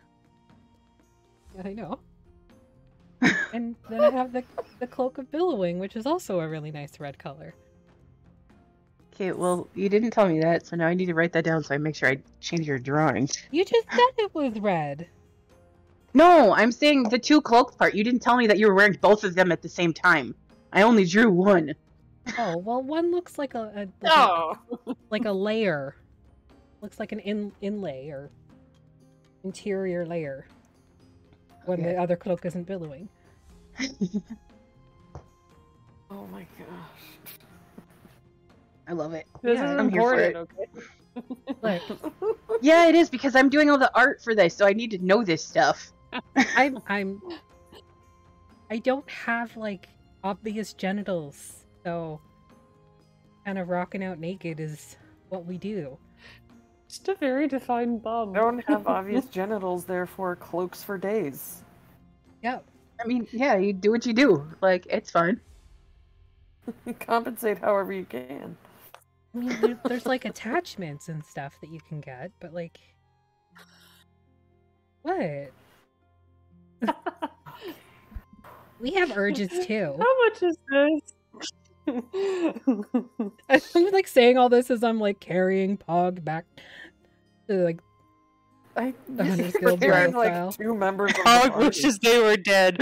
S1: I know. And then I have the cloak of billowing, which is also a really nice red color.
S2: Okay, well, you didn't tell me that, so now I need to write that down so I make sure I change your drawing.
S1: You just said it was red.
S2: No, I'm saying the 2 cloak part. You didn't tell me that you were wearing both of them at the same time. I only drew 1.
S1: Oh well, one looks like like a layer. Looks like an inlay or interior layer. When
S2: Okay.
S1: the other cloak isn't billowing.
S4: Oh my gosh.
S2: I love it.
S3: This
S1: Yeah,
S3: is
S2: I'm here for
S3: important,
S2: it.
S3: okay?
S1: Like
S2: Yeah, it is because I'm doing all the art for this, so I need to know this stuff.
S1: I don't have like obvious genitals, so kind of rocking out naked is what we do.
S3: Just a very defined bum.
S4: Don't have obvious genitals, therefore cloaks for days.
S1: Yeah.
S2: I mean, yeah, you do what you do. Like, it's fine.
S4: Compensate however you can.
S1: I mean, there's like attachments and stuff that you can get, but like, what? We have urges too.
S3: How much is this?
S1: I'm like saying all this as I'm like carrying Pog back to like
S4: I
S1: the Hunter's Guild
S4: prepared
S1: style.
S4: like 2 members of the
S5: Pog
S4: party.
S5: wishes they were dead.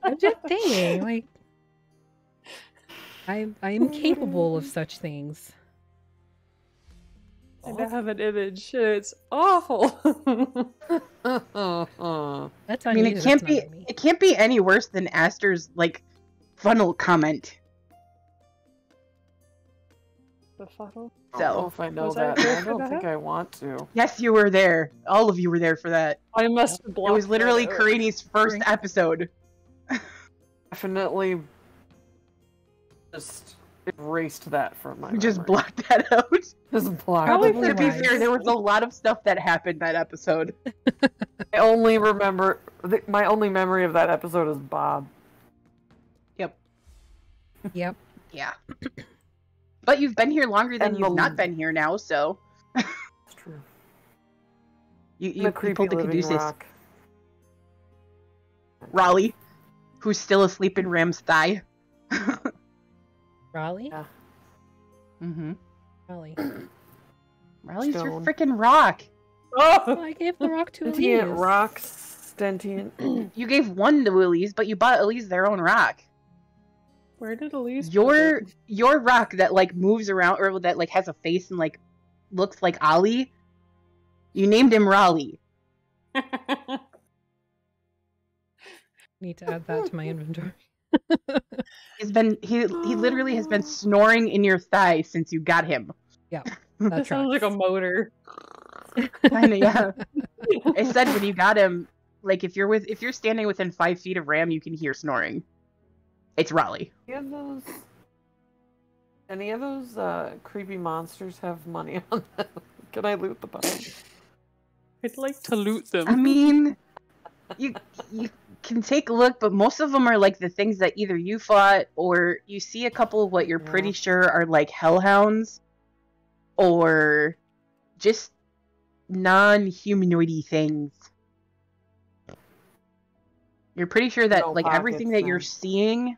S1: I'm just saying, like, I'm capable of such things.
S3: And I have an image. And it's awful.
S1: That's
S2: I
S1: on
S2: mean,
S1: you.
S2: it can't
S1: that's
S2: be.
S1: not on me.
S2: It can't be any worse than Aster's like funnel comment.
S3: The funnel.
S4: I don't know if I know
S3: Was I
S4: that.
S3: there
S4: I
S3: for
S4: don't
S3: that?
S4: think I want to.
S2: Yes, you were there. All of you were there for that.
S3: I must have
S2: It
S3: blocked
S2: was literally
S3: that out.
S2: Karini's first episode.
S4: Definitely just erased that from my
S2: You just
S4: memory.
S2: blocked that out.
S4: Just blocked
S1: Probably
S4: it.
S2: To be
S1: wise.
S2: fair, there was a lot of stuff that happened that episode.
S4: I only remember my only memory of that episode is Bob.
S2: Yep.
S1: Yep.
S2: Yeah. But you've been here longer than
S4: And
S2: you've
S4: the-
S2: not been here now, so
S4: It's true.
S2: you
S4: creepy
S2: pulled the
S4: living
S2: caduceus.
S4: rock.
S2: Raleigh, who's still asleep in Ram's thigh.
S1: Raleigh?
S4: Yeah.
S2: Mm-hmm.
S1: Raleigh.
S2: Raleigh's your
S4: Stone.
S2: freaking rock.
S1: Oh, I gave the rock to
S4: Sentient
S1: Eliz.
S4: rocks. Sentient.
S2: You gave one to Eliz, but you bought Eliz their own rock.
S3: Where did Eliz?
S2: Your rock that like moves around or that like has a face and like looks like Ollie. You named him Raleigh.
S1: Need to add that to my inventory.
S2: He literally has been snoring in your thigh since you got him.
S1: That
S3: That sounds like a motor.
S2: Kinda, yeah. It said when you got him, like if you're standing within 5 feet of Ram, you can hear snoring. It's Raleigh.
S4: Any of those creepy monsters have money on them? Can I loot the body?
S3: I'd like to loot them.
S2: I mean, you can take a look, but most of them are like the things that either you fought or you see a couple of what you're pretty sure are like hellhounds or just non-humanoidy things. You're pretty sure that
S4: No
S2: like everything
S4: pockets,
S2: that you're
S4: then.
S2: seeing,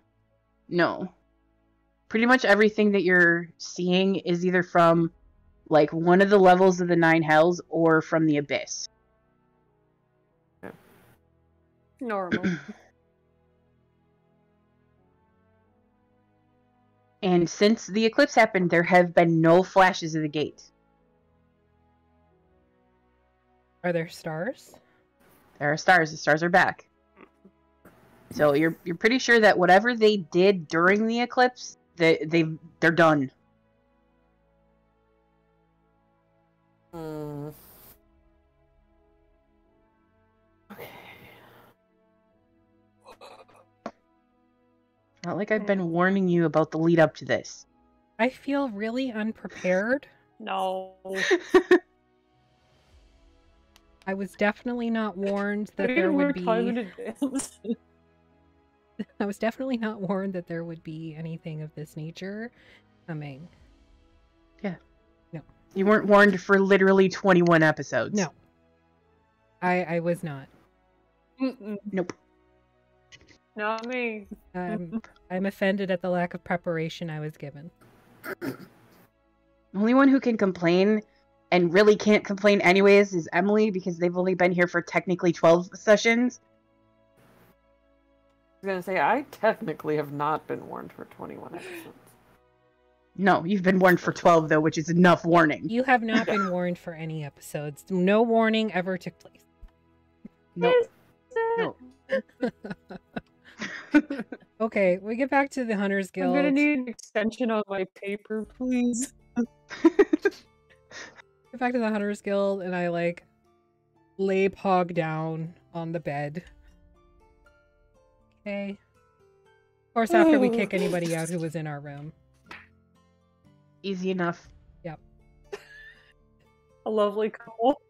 S2: no. Pretty much everything that you're seeing is either from like one of the levels of the 9 hells or from the abyss.
S3: Normal.
S2: And since the eclipse happened, there have been no flashes of the gate.
S1: Are there stars?
S2: There are stars. The stars are back. So you're pretty sure that whatever they did during the eclipse, they're done.
S4: Hmm. Okay.
S2: Not like I've been warning you about the lead up to this.
S1: I feel really unprepared.
S3: No.
S1: I was definitely not warned that
S3: We
S1: there
S3: need more
S1: would
S3: time in
S1: be.
S3: advance.
S1: I was definitely not warned that there would be anything of this nature coming.
S2: You weren't warned for literally 21 episodes.
S1: No, I was not.
S3: Mm-mm.
S2: Nope.
S3: Not me.
S1: I'm offended at the lack of preparation I was given.
S2: The only one who can complain, and really can't complain anyways, is Emily, because they've only been here for technically 12 sessions.
S4: I was gonna say, I technically have not been warned for 21 episodes.
S2: No, you've been warned for 12, though, which is enough warning.
S1: You have not been warned for any episodes. No warning ever took place.
S2: Nope. No.
S1: Okay, we get back to the Hunters
S3: I'm
S1: Guild.
S3: gonna need an extension on my paper, please.
S1: Get back to the Hunters Guild, and I like lay Pog down on the bed. Okay. Of course, after we kick anybody out who was in our room.
S2: Easy enough.
S3: A lovely couple.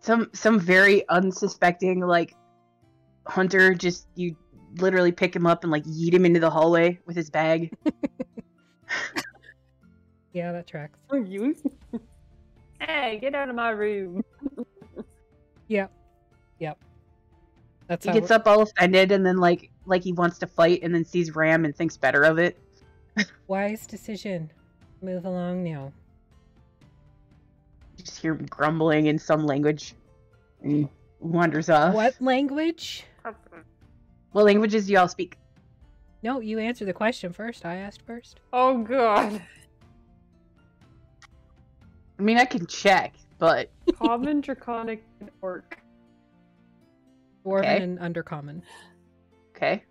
S2: Some very unsuspecting, like, hunter, just, you literally pick him up and, like, yeet him into the hallway with his bag.
S1: Yeah, that tracks.
S3: Oh, you? Hey, get out of my room.
S1: Yep. That's
S2: He
S1: how
S2: gets up all offended and then like he wants to fight and then sees Ram and thinks better of it.
S1: Wise decision. Move along now.
S2: You just hear him grumbling in some language and he wanders off.
S1: What language?
S2: What languages do y'all speak?
S1: No, you answer the question first. I asked first.
S3: Oh god.
S2: I mean, I can check, but
S3: Common, Draconic, and Orc.
S1: Dwarven
S2: Okay.
S1: and Undercommon.
S2: okay.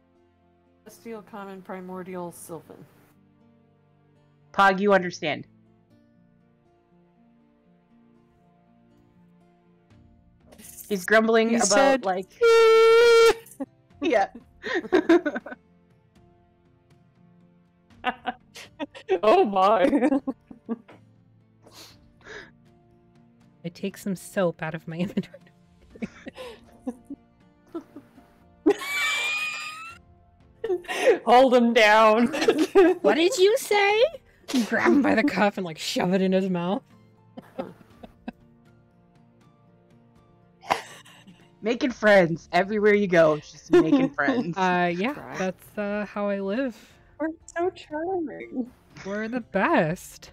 S4: Celestial, Common, Primordial, Sylvan.
S2: Pog, you understand. He's grumbling
S4: He
S2: about
S4: said,
S2: like yeah.
S3: Oh my.
S1: I take some soap out of my inventory.
S3: Hold him down.
S1: What did you say? Grab him by the cuff and like shove it in his mouth.
S2: Making friends everywhere you go. Just making friends.
S1: Yeah,
S4: Try.
S1: that's how I live.
S3: We're so charming.
S1: We're the best.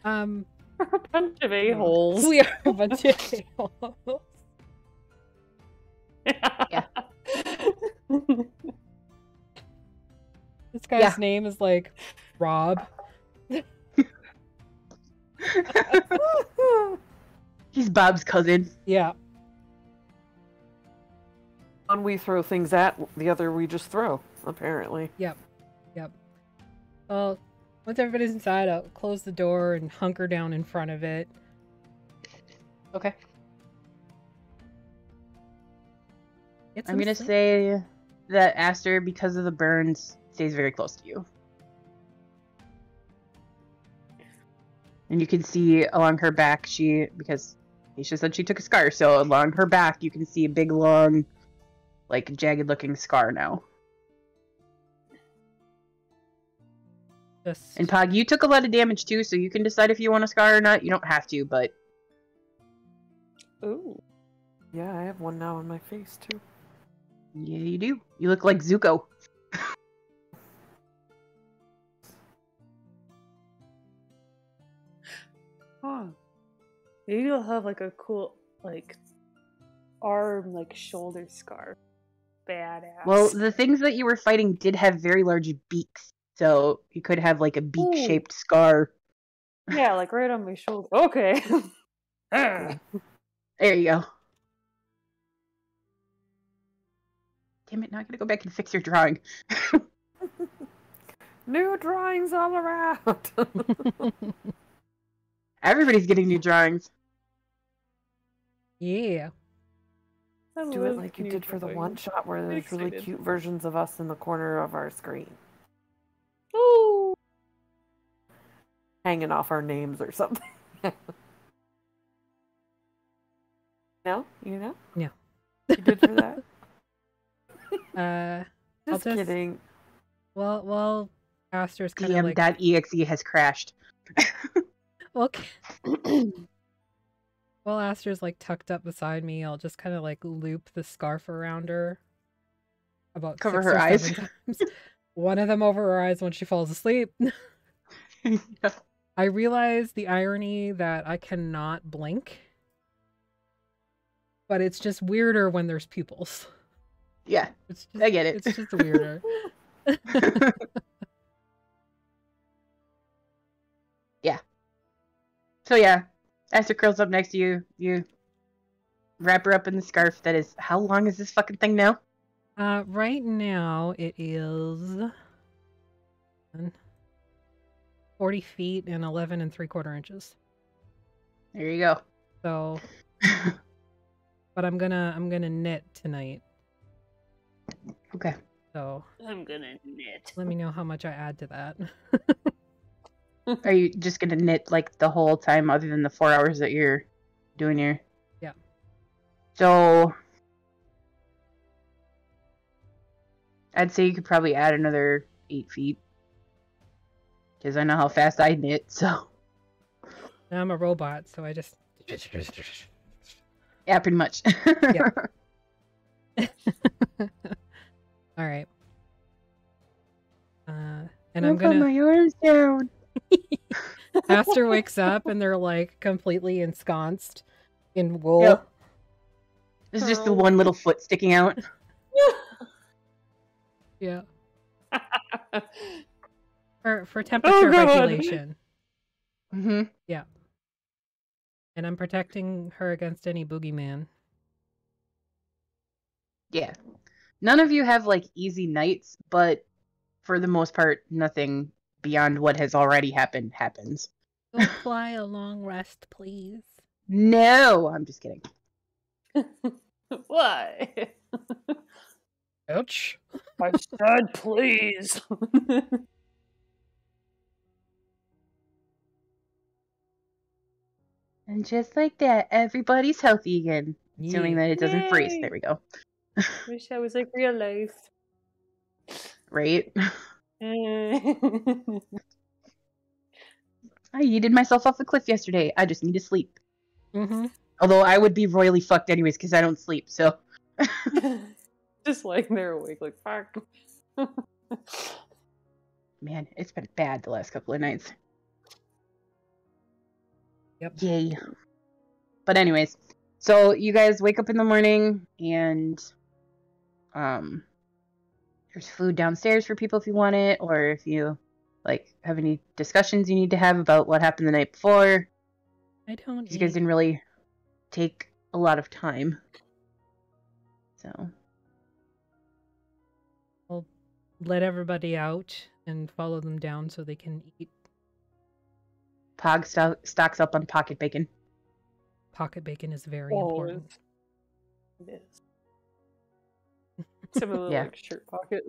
S1: Oh, man.
S3: We're a bunch of a-holes.
S1: We are a bunch of a-holes.
S2: Yeah.
S1: This guy's name is like Rob.
S2: He's Bob's cousin.
S1: Yeah.
S4: One we throw things at, the other we just throw, apparently.
S1: Yep. Well, once everybody's inside, I'll close the door and hunker down in front of it.
S2: Okay.
S1: Get
S2: I'm
S1: some
S2: gonna
S1: sleep.
S2: say that Aster, because of the burns, stays very close to you. And you can see along her back, because Nisha said she took a scar, so along her back you can see a big, long, like, jagged-looking scar now.
S1: Just
S2: And Pog, you took a lot of damage too, so you can decide if you want a scar or not. You don't have to, but
S3: Ooh.
S4: Yeah, I have one now on my face, too.
S2: yeah, you do. You look like Zuko.
S3: Huh. Maybe you'll have like a cool like arm, like shoulder scar. Badass.
S2: Well, the things that you were fighting did have very large beaks, so you could have like a beak-shaped scar.
S3: yeah, like right on my shoulder. Okay.
S2: There you go. Damn it, now I gotta go back and fix your drawing.
S4: New drawings all around!
S2: Everybody's getting new drawings.
S1: yeah.
S3: I
S4: Do it
S3: love
S4: like you
S3: new
S4: did for the
S3: drawings.
S4: one shot where there's really
S3: Excited.
S4: cute versions of us in the corner of our screen.
S3: Ooh.
S4: Hanging off our names or something. No? You know?
S1: No.
S4: You did for that?
S1: I'll
S4: Just kidding.
S1: Well, Aster's kind of like
S2: DM.exe has crashed.
S1: okay. While Aster's like tucked up beside me, I'll just kind of like loop the scarf around her. About
S2: Cover
S1: 6
S2: her
S1: or
S2: eyes.
S1: 7 times. One of them over her eyes when she falls asleep. I realize the irony that I cannot blink. But it's just weirder when there's pupils.
S2: Yeah,
S1: It's just,
S2: I get it.
S1: It's just weirder.
S2: Yeah. So yeah, Aster curls up next to you. You wrap her up in the scarf that is... How long is this fucking thing now?
S1: Right now it is 40 feet and 11 3/4 inches.
S2: There you go.
S1: So, but I'm gonna knit tonight.
S2: Okay.
S1: So
S3: I'm gonna knit.
S1: let me know how much I add to that.
S2: Are you just gonna knit like the whole time other than the 4 hours that you're doing your...
S1: Yeah.
S2: So I'd say you could probably add another 8 feet. Because I know how fast I knit, so...
S1: I'm a robot, so I just...
S2: Yeah, pretty much.
S1: Alright. And
S2: I'll
S1: I'm gonna...
S2: put my arms down.
S1: Aster wakes up and they're like completely ensconced in wool.
S2: Yep. There's just the one little foot sticking out.
S1: Yeah. For temperature regulation.
S2: Mm-hmm.
S1: Yeah. And I'm protecting her against any boogeyman.
S2: Yeah. None of you have like easy nights, but for the most part, nothing beyond what has already happened happens.
S1: Don't fly a long rest, please.
S2: No, I'm just kidding.
S3: Why?
S1: Ouch.
S3: I said please.
S2: And just like that, everybody's healthy again. Assuming that it doesn't freeze.
S3: Yay.
S2: There we go.
S3: Wish I was like real life.
S2: Right? I yeeted myself off a cliff yesterday. I just need to sleep.
S1: Mm-hmm.
S2: Although I would be royally fucked anyways because I don't sleep, so...
S3: Just like they're awake, like fuck.
S2: Man, it's been bad the last couple of nights.
S1: Yep.
S2: Yay. But anyways, so you guys wake up in the morning and there's food downstairs for people if you want it, or if you like have any discussions you need to have about what happened the night before.
S1: I don't.
S2: You guys didn't really take a lot of time. So
S1: I'll let everybody out and follow them down so they can eat.
S2: Pog stocks up on pocket bacon.
S1: Pocket bacon is very important.
S3: It is. Similar
S2: Yeah.
S3: like shirt pocket.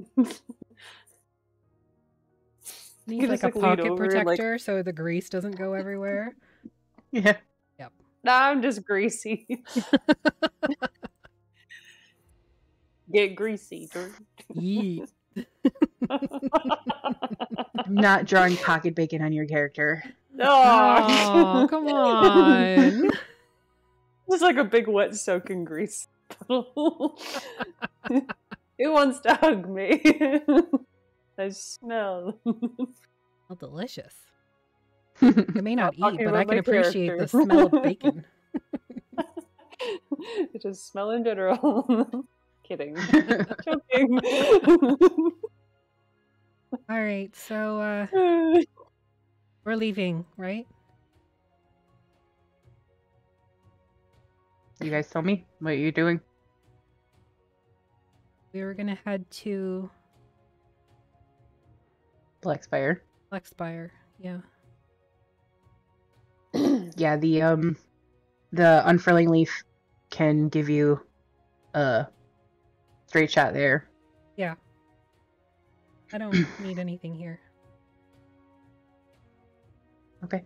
S1: Needs like a pocket protector so the grease doesn't go everywhere.
S2: Yeah.
S1: Yep.
S3: Nah, I'm just greasy. Get greasy, dude.
S1: Yeet.
S2: I'm not drawing pocket bacon on your character.
S1: Oh, come on.
S3: It's like a big wet soaking grease puddle. Who wants to hug me? I smell.
S1: Well, delicious. I may not eat, but I can appreciate the smell of bacon.
S3: It just smell in general. Kidding. Joking.
S1: Alright, so we're leaving, right?
S2: You guys tell me what you're doing.
S1: We were gonna head to
S2: Blackspire.
S1: Blackspire, yeah.
S2: Yeah, the unfurling leaf can give you a straight shot there.
S1: Yeah. I don't need anything here.
S2: Okay.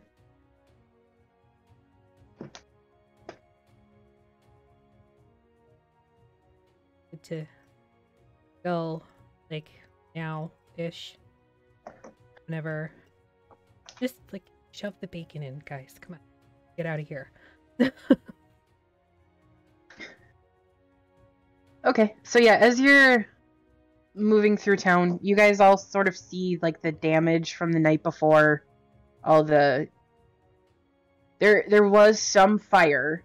S1: Good to go, like, now-ish. Whenever. Just, like, shove the bacon in, guys. Come on. Get out of here.
S2: Okay, so yeah, as you're moving through town, you guys all sort of see, like, the damage from the night before. All the... There was some fire,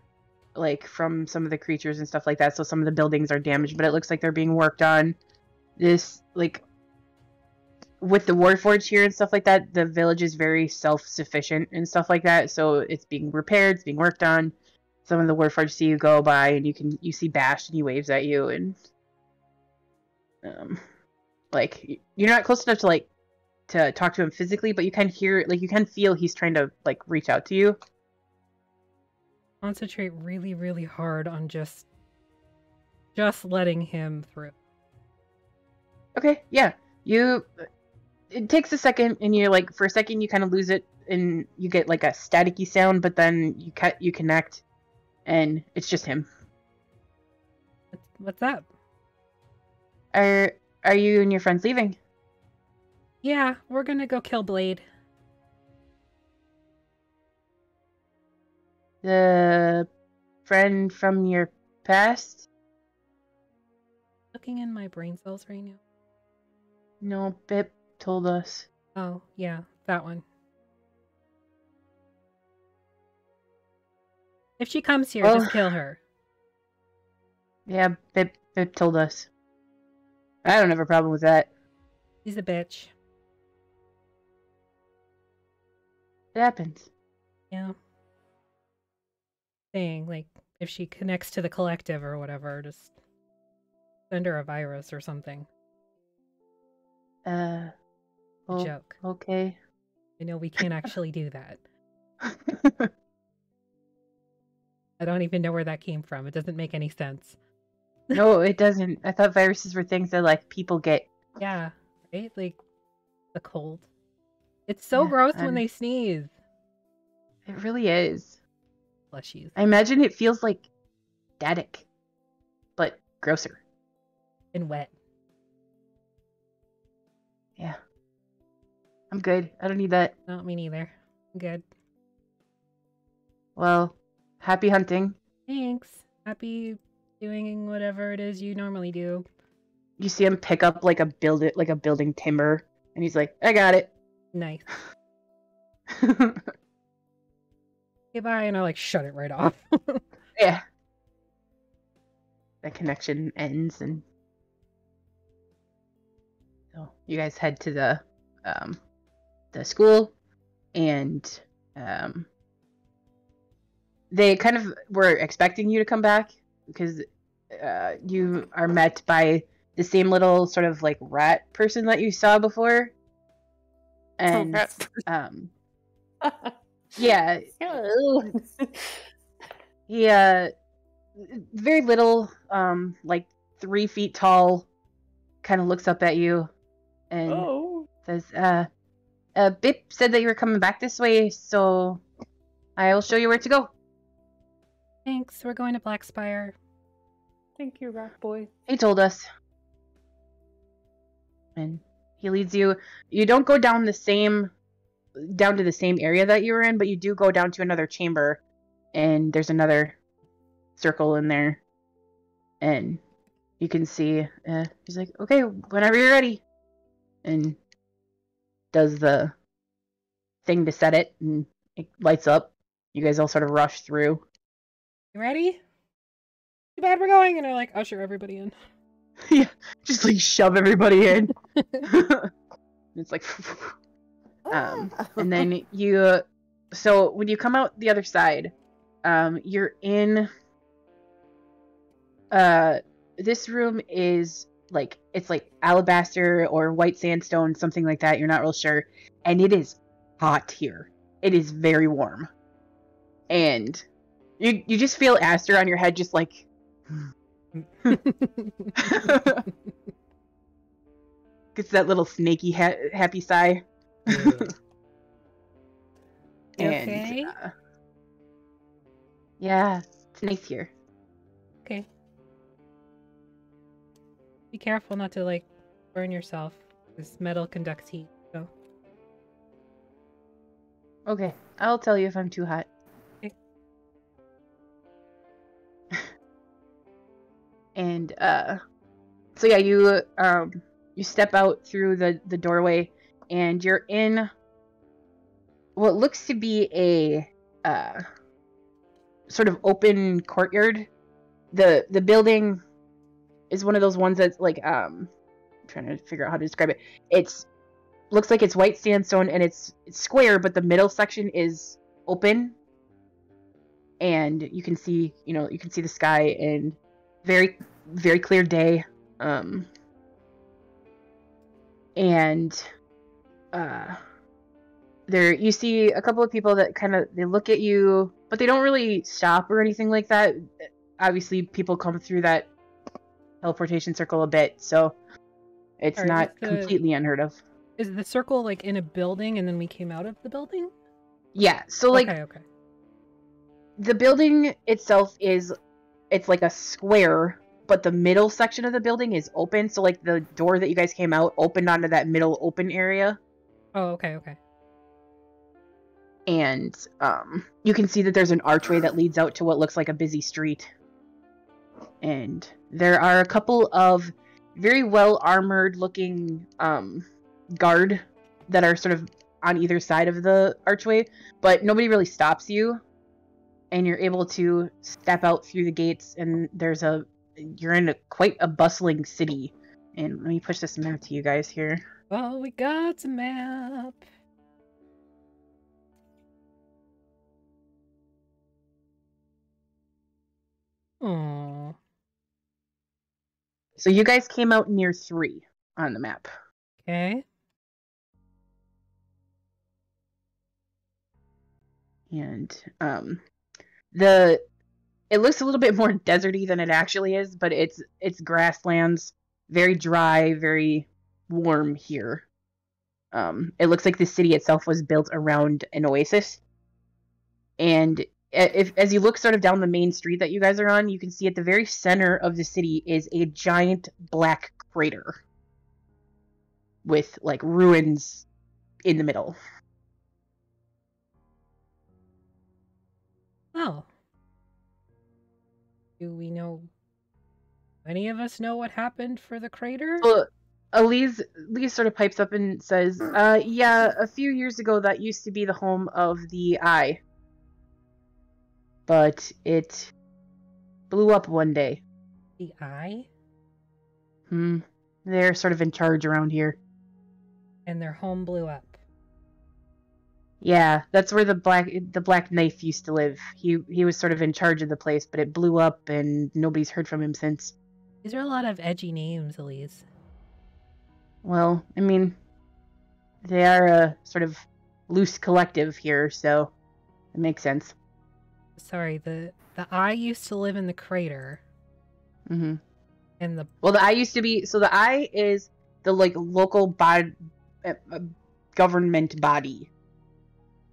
S2: like, from some of the creatures and stuff like that, so some of the buildings are damaged, but it looks like they're being worked on. This, like... With the Warforged here and stuff like that, the village is very self-sufficient and stuff like that, so it's being repaired, it's being worked on. Some of the Warforged see you go by, and you see Bashed, and he waves at you, and like you're not close enough to like to talk to him physically, but you can hear, like you can feel he's trying to like reach out to you.
S1: Concentrate really, really hard on just letting him through.
S2: Okay, yeah, it takes a second, and you're like, for a second you kind of lose it, and you get like a staticky sound, but then you connect. And it's just him.
S1: What's up?
S2: Are are you and your friends leaving?
S1: Yeah, we're gonna go kill Blade.
S2: The friend from your past?
S1: Looking in my brain cells right now.
S2: No, Bip told us.
S1: Oh, yeah, that one. If she comes here, just kill her.
S2: Yeah, Bip told us. I don't have a problem with that.
S1: She's a bitch.
S2: It happens.
S1: Yeah. Saying, like, if she connects to the collective or whatever, just send her a virus or something. A joke.
S2: Okay.
S1: I know we can't actually do that. I don't even know where that came from. It doesn't make any sense.
S2: No, it doesn't. I thought viruses were things that, like, people get.
S1: Yeah, right? Like, the cold. It's so gross when they sneeze.
S2: It really is.
S1: Bless you.
S2: I imagine it feels like static, but grosser.
S1: And wet.
S2: Yeah. I'm good. I don't need that.
S1: No, me neither. I'm good.
S2: Well, happy hunting.
S1: Thanks. Happy doing whatever it is you normally do.
S2: You see him pick up like a building timber, and he's like, "I got it."
S1: Nice. Okay, bye, and I like shut it right off.
S2: Yeah. That connection ends, and so you guys head to the school, and they kind of were expecting you to come back because you are met by the same little sort of like rat person that you saw before, and yeah, he very little, like 3 feet tall, kind of looks up at you and says, Bip said that you were coming back this way, so I'll show you where to go.
S1: Thanks, we're going to Blackspire.
S3: Thank you, rat boy.
S2: He told us. And he leads you. You don't go down to the same area that you were in, but you do go down to another chamber, and there's another circle in there, and you can see he's like, "Okay, whenever you're ready," and does the thing to set it, and it lights up. You guys all sort of rush through.
S1: You ready? Too bad we're going, and I like usher everybody in.
S2: Yeah, just like shove everybody in. It's like and then so when you come out the other side, you're in this room is like, it's like alabaster or white sandstone, something like that, you're not real sure, and it is hot here. It is very warm, and you just feel Aster on your head, just like gets that little snaky happy sigh. And
S1: okay.
S2: Yeah, it's nice here.
S1: Okay. Be careful not to like burn yourself. This metal conducts heat. So.
S2: Okay, I'll tell you if I'm too hot.
S1: Okay.
S2: And so yeah, you step out through the doorway, and you're in what looks to be a sort of open courtyard. The building is one of those ones that's like I'm trying to figure out how to describe it. It's looks like it's white sandstone, and it's square, but the middle section is open, and you can see the sky, and very, very clear day. And there you see a couple of people that they look at you, but they don't really stop or anything like that. Obviously, people come through that teleportation circle a bit, so it's not completely unheard of.
S1: Is the circle like in a building and then we came out of the building?
S2: Yeah, so like the building itself it's like a square, but the middle section of the building is open. So like the door that you guys came out opened onto that middle open area.
S1: Oh, okay.
S2: And you can see that there's an archway that leads out to what looks like a busy street. And there are a couple of very well armored looking guard that are sort of on either side of the archway, but nobody really stops you. And you're able to step out through the gates, and you're in quite a bustling city. And let me push this map to you guys here.
S1: Well, we got a map. Oh.
S2: So you guys came out near 3 on the map.
S1: Okay.
S2: And it looks a little bit more deserty than it actually is, but it's grasslands, very dry, very warm here. It looks like the city itself was built around an oasis. And as you look sort of down the main street that you guys are on, you can see at the very center of the city is a giant black crater with like ruins in the middle.
S1: Oh. Do we know? Any of us know what happened for the crater?
S2: Well, Eliz sort of pipes up and says, yeah, a few years ago that used to be the home of the Eye. But it blew up one day.
S1: The Eye?
S2: They're sort of in charge around here.
S1: And their home blew up.
S2: Yeah, that's where the Black Knife used to live. He was sort of in charge of the place, but it blew up and nobody's heard from him since.
S1: These are a lot of edgy names, Eliz.
S2: Well, I mean, they are a sort of loose collective here, so it makes sense.
S1: Sorry, the Eye used to live in the crater.
S2: Mm-hmm.
S1: And
S2: the Eye used to be... So the Eye is the, like, local government body.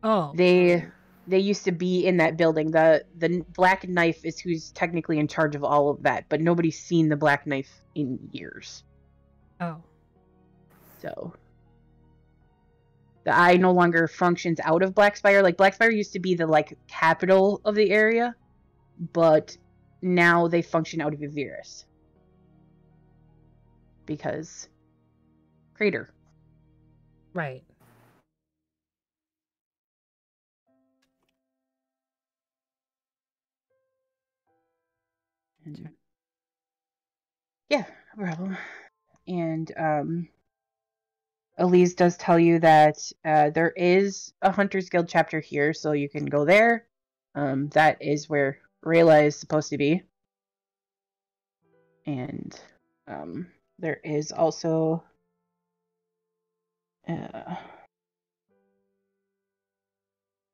S1: Oh.
S2: They used to be in that building. The Black Knife is who's technically in charge of all of that, but nobody's seen the Black Knife in years.
S1: Oh.
S2: So the Eye no longer functions out of Blackspire. Like, Blackspire used to be the, like, capital of the area, but now they function out of Avirus. Because crater.
S1: Right.
S2: Yeah, no problem. And Eliz does tell you that there is a Hunters Guild chapter here, so you can go there. That is where Rayla is supposed to be. And there is also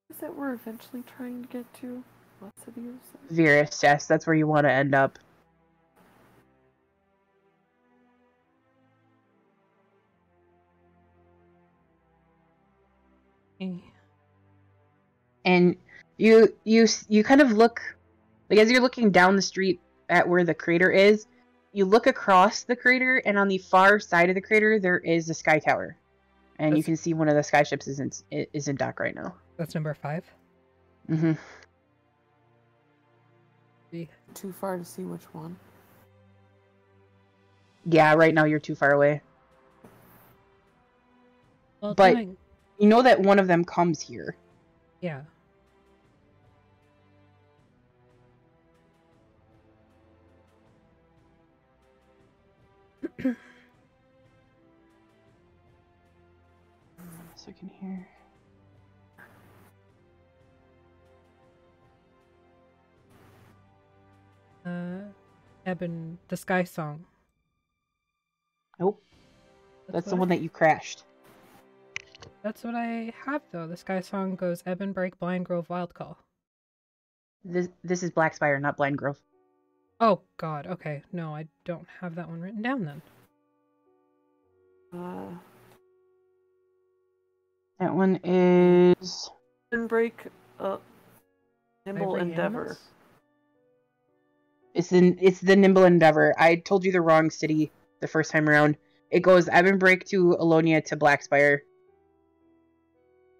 S4: Is that we're eventually trying to get to? What city is that?
S2: Virus, yes, that's where you want to end up. And you kind of look, like, as you're looking down the street at where the crater is, you look across the crater, and on the far side of the crater there is a sky tower, and you can see one of the sky ships is in dock right now.
S1: That's number 5.
S2: Mm-hmm.
S4: Too far to see which one.
S2: Yeah, right now you're too far away.
S1: Well,
S2: but you know that one of them comes here.
S1: Yeah.
S2: Second here.
S1: Ebon, the Sky Song.
S2: Nope. That's the one that you crashed.
S1: That's what I have, though. The Sky Song goes Ebon Break, Blind Grove, Wild Call.
S2: This is Blackspire, not Blind Grove.
S1: Oh, God. Okay. No, I don't have that one written down, then.
S2: That one is...
S4: Break, Nimble Endeavor.
S2: It's the Nimble Endeavor. I told you the wrong city the first time around. It goes Evanbrake to Alonia to Blackspire.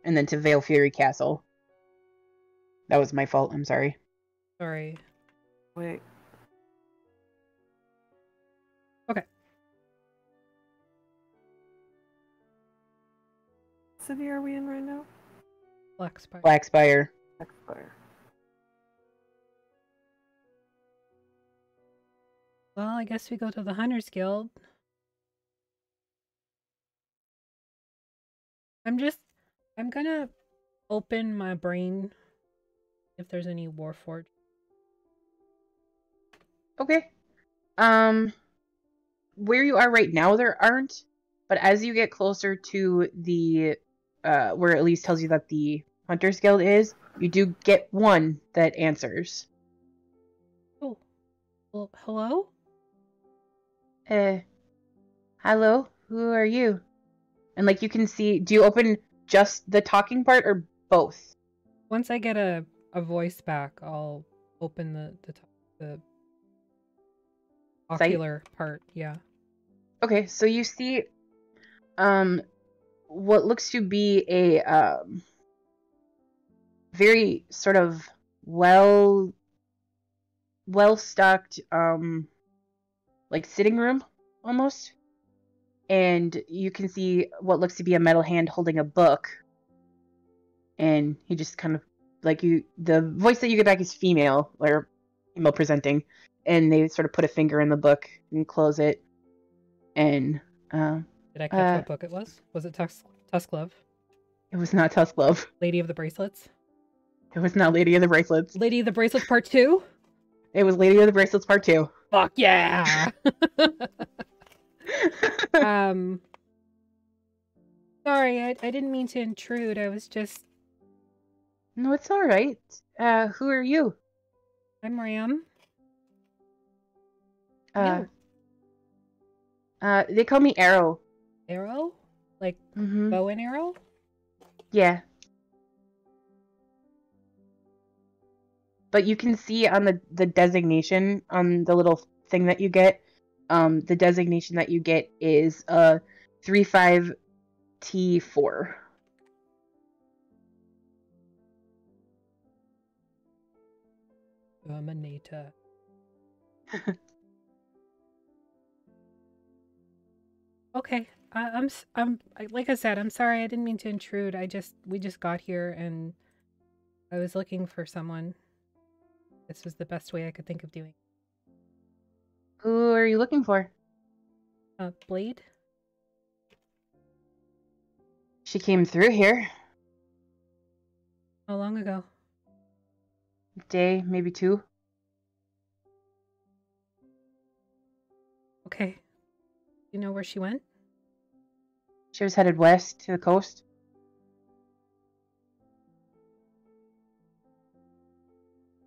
S2: And then to Vale Fury Castle. That was my fault. I'm sorry.
S1: Sorry.
S4: Wait.
S1: Okay.
S4: What city are we in right now?
S1: Blackspire.
S2: Blackspire.
S4: Blackspire.
S1: Well, I guess we go to the Hunters Guild. I'm gonna open my brain if there's any Warforged.
S2: Okay. Where you are right now, there aren't. But as you get closer to the, where it at least tells you that the Hunters Guild is, you do get one that answers.
S1: Oh. Well, hello?
S2: Hello? Who are you? And like you can see, do you open just the talking part or both?
S1: Once I get a voice back, I'll open the ocular part, yeah.
S2: Okay, so you see what looks to be a very sort of well stocked like sitting room almost. And you can see what looks to be a metal hand holding a book. And he just kind of like the voice that you get back is female or female presenting, and they sort of put a finger in the book and close it. And
S1: did I catch what book it was? Was it Tusklove?
S2: It was not Tusklove.
S1: Lady of the Bracelets?
S2: It was not Lady of the Bracelets.
S1: Lady of the Bracelets Part 2?
S2: It was Lady of the Bracelets Part 2.
S1: Fuck yeah! Sorry, I didn't mean to intrude. I was just...
S2: No, it's alright. Who are you?
S1: I'm Ram.
S2: They call me Arrow.
S1: Arrow? Like
S2: Mm-hmm.
S1: bow and arrow?
S2: Yeah. But you can see on the designation, on the little thing that you get, the designation that you get is 35T4.
S1: Dominator. Okay, I'm like I said, I'm sorry. I didn't mean to intrude. We just got here and I was looking for someone. This was the best way I could think of doing.
S2: Who are you looking for?
S1: Blade?
S2: She came through here.
S1: How long ago?
S2: Day, maybe 2.
S1: Okay. You know where she went?
S2: She was headed west to the coast.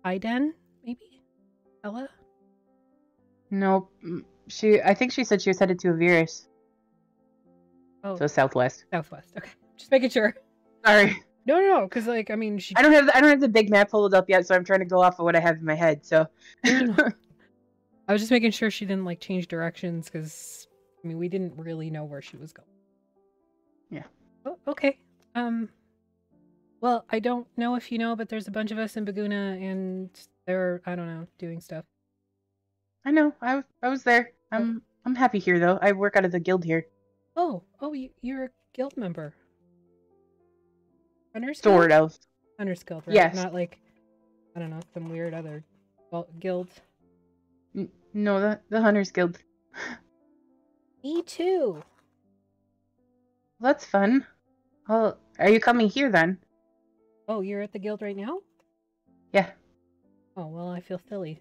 S1: Iden, maybe? Ella?
S2: No, I think she said she was headed to Avirus.
S1: Oh,
S2: So southwest.
S1: southwest. Okay, just making sure.
S2: Sorry.
S1: No, because like I mean, she.
S2: I don't have the big map pulled up yet, so I'm trying to go off of what I have in my head. So.
S1: I was just making sure she didn't like change directions because I mean we didn't really know where she was going.
S2: Yeah.
S1: Oh, okay. Well, I don't know if you know, but there's a bunch of us in Baguna, and they're I don't know doing stuff.
S2: I know. I was there. I'm happy here though. I work out of the guild here.
S1: Oh, you're a guild member. Hunter's
S2: Sort
S1: Guild?
S2: of.
S1: Hunter's Guild, right?
S2: Yes.
S1: Not like I don't know some weird other guild.
S2: No, the Hunters Guild.
S1: Me too.
S2: Well, that's fun. Well, are you coming here then?
S1: Oh, you're at the guild right now?
S2: Yeah.
S1: Oh well, I feel silly.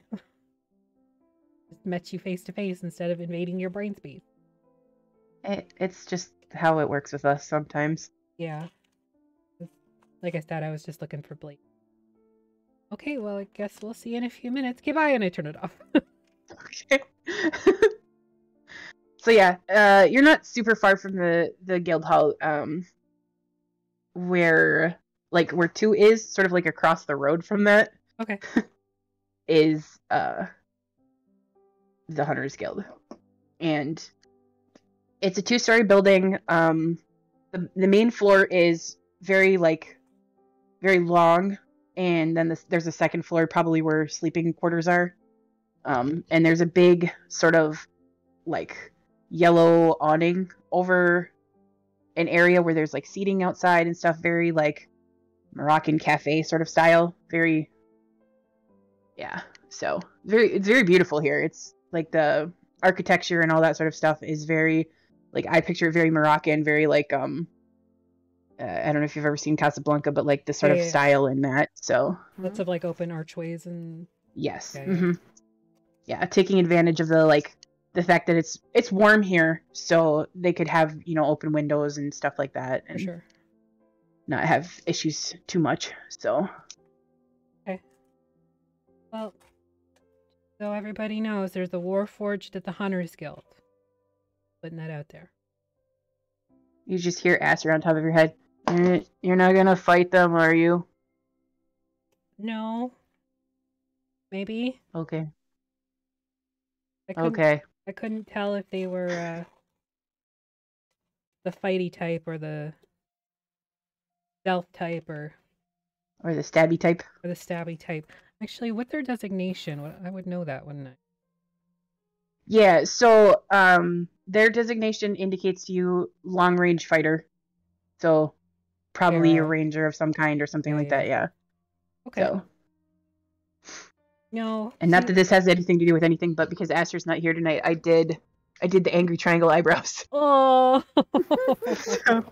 S1: Just met you face to face instead of invading your brain space.
S2: It's just how it works with us sometimes.
S1: Yeah. Like I said, I was just looking for Blake. Okay, well, I guess we'll see you in a few minutes. Okay, bye, and I turn it off.
S2: Okay. So yeah, you're not super far from the guild hall, where 2 is, sort of like across the road from that.
S1: Okay.
S2: Is the Hunters Guild. And it's a 2-story building. The main floor is very long, and then there's a second floor, probably where sleeping quarters are. And there's a big sort of like yellow awning over an area where there's like seating outside and stuff, very like Moroccan cafe sort of style. Very, yeah. So it's very beautiful here. It's like the architecture and all that sort of stuff is very, like, I picture it very Moroccan, very like I don't know if you've ever seen Casablanca, but like the sort of style in that. So
S1: lots of like open archways and
S2: yes, yeah, taking advantage of the fact that it's warm here, so they could have, you know, open windows and stuff like that, and
S1: for sure
S2: not have issues too much. So
S1: okay, well, so everybody knows there's a Warforged at the Hunters Guild. Putting that out there.
S2: You just hear Aster on top of your head. You're not gonna fight them, are you?
S1: No. Maybe.
S2: Okay.
S1: I couldn't tell if they were the fighty type or the stealth type or
S2: the stabby type.
S1: Or the stabby type. Actually, what's their designation? I would know that, wouldn't I?
S2: Yeah, so their designation indicates to you long-range fighter. So probably a ranger of some kind or something like that, yeah.
S1: Okay.
S2: So.
S1: No.
S2: And not that this has anything to do with anything, but because Aster's not here tonight, I did the angry triangle eyebrows.
S1: Oh. So.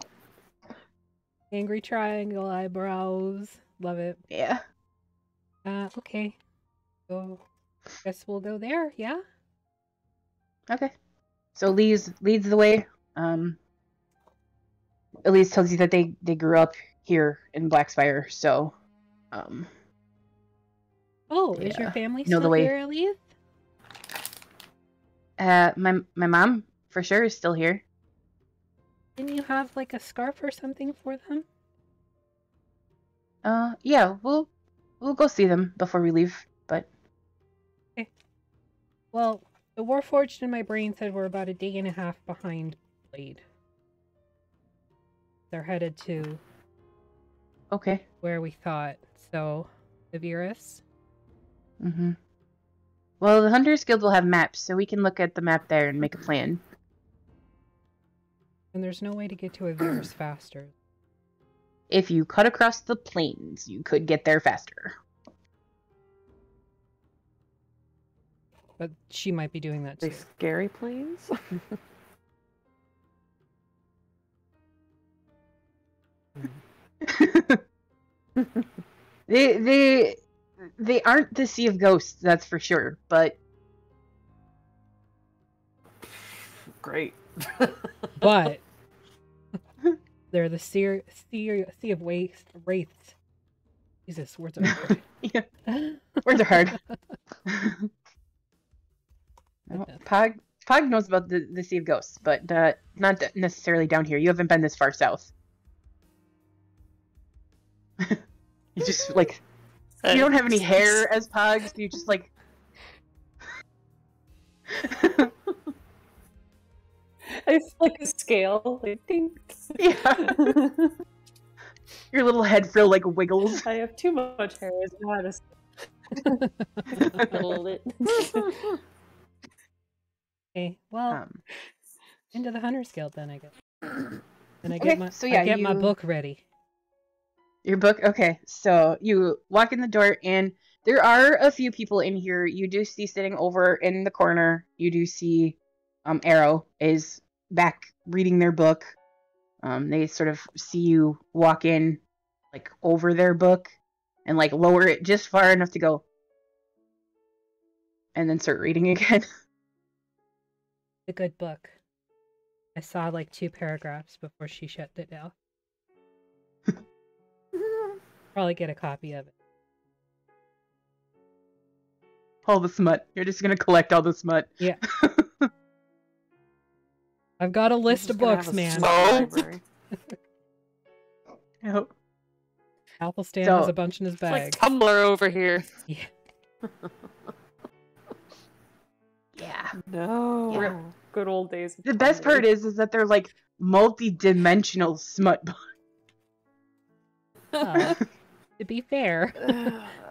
S1: Angry triangle eyebrows. Love it.
S2: Yeah.
S1: Okay. So guess we'll go there, yeah?
S2: Okay. So Eliz leads the way. Eliz tells you that they grew up here in Blackspire, so
S1: is your family still here, Eliz?
S2: My mom for sure is still here.
S1: Didn't you have like a scarf or something for them?
S2: Yeah, we'll go see them before we leave, but
S1: okay. Well, the Warforged in my brain said we're about a day and a half behind Blade. They're headed to where we thought. So, the Virus.
S2: Mm-hmm. Well, the Hunters Guild will have maps, so we can look at the map there and make a plan.
S1: And there's no way to get to a Virus faster.
S2: If you cut across the plains, you could get there faster.
S1: But she might be doing that too.
S4: The scary plains?
S2: They aren't the Sea of Ghosts, that's for sure, but
S4: great.
S1: But they're the sea of wraiths. Jesus, words are hard.
S2: Yeah. Words are hard. Pog knows about the Sea of Ghosts, but not necessarily down here. You haven't been this far south. You just like you don't have any hair as Pog, so you just like
S3: It's like a scale, like ding.
S2: Yeah. Your little head frill like wiggles.
S3: I have too much hair. It's not a hold it.
S1: Okay, well, into the Hunters Guild then, I guess. And I get my book ready.
S2: Your book? Okay, so you walk in the door, and there are a few people in here. You do see sitting over in the corner, you do see Arrow is back reading their book. They sort of see you walk in, like, over their book, and, like, lower it just far enough to go, and then start reading again.
S1: A good book. I saw, like, 2 paragraphs before she shut it down. Probably get a copy of it.
S2: All the smut. You're just gonna collect all the smut.
S1: Yeah. I've got a list of books, man.
S2: Yep.
S1: Athelstan has a bunch in his bag.
S4: Like Tumblr over here.
S1: Yeah.
S2: Yeah.
S4: No.
S3: Good old days. Of
S2: The best part is that they're like multi-dimensional smut bots.
S1: Well, to be fair,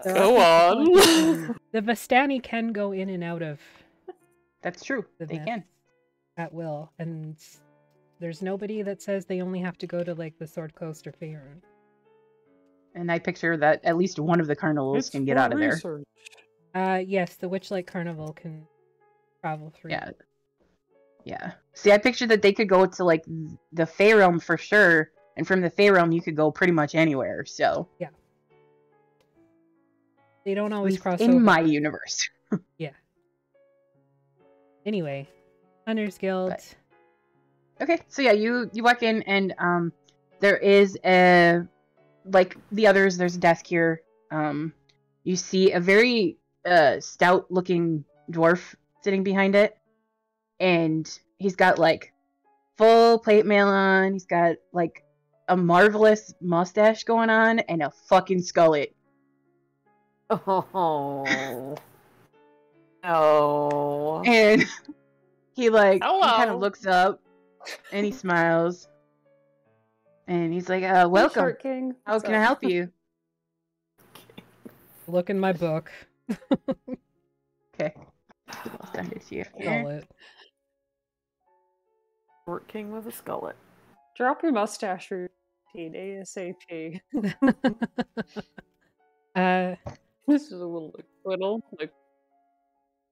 S4: Go on.
S1: the Vistani can go in and out of
S2: That's true.
S1: the
S2: They
S1: mist
S2: can.
S1: at will, and there's nobody that says they only have to go to like the Sword Coast or Faerun.
S2: And I picture that at least one of the carnivals can get out of there.
S1: Yes, the Witchlight Carnival can travel through.
S2: Yeah. Yeah. See, I picture that they could go to like the Fey Realm for sure, and from the Fey Realm you could go pretty much anywhere. So
S1: They don't
S2: at
S1: always
S2: least
S1: cross
S2: in
S1: over.
S2: my universe.
S1: Yeah. Anyway, Hunters Guild.
S2: But- Okay, so yeah, you walk in and there is a, like the others, there's a desk here. You see a very stout looking dwarf sitting behind it, and he's got like full plate mail on. He's got like a marvelous mustache going on and a fucking skullet.
S4: Oh. No.
S2: And he like
S3: Hello.
S2: he kind of looks up and he smiles. And he's like, welcome.
S3: Shark King.
S2: How
S3: What's
S2: can I
S3: up?
S2: help you?
S1: Look in my book.
S2: Okay. I'll send it to you.
S1: Call it.
S4: Short king with a skullet.
S3: Drop your mustache routine ASAP. This is a little like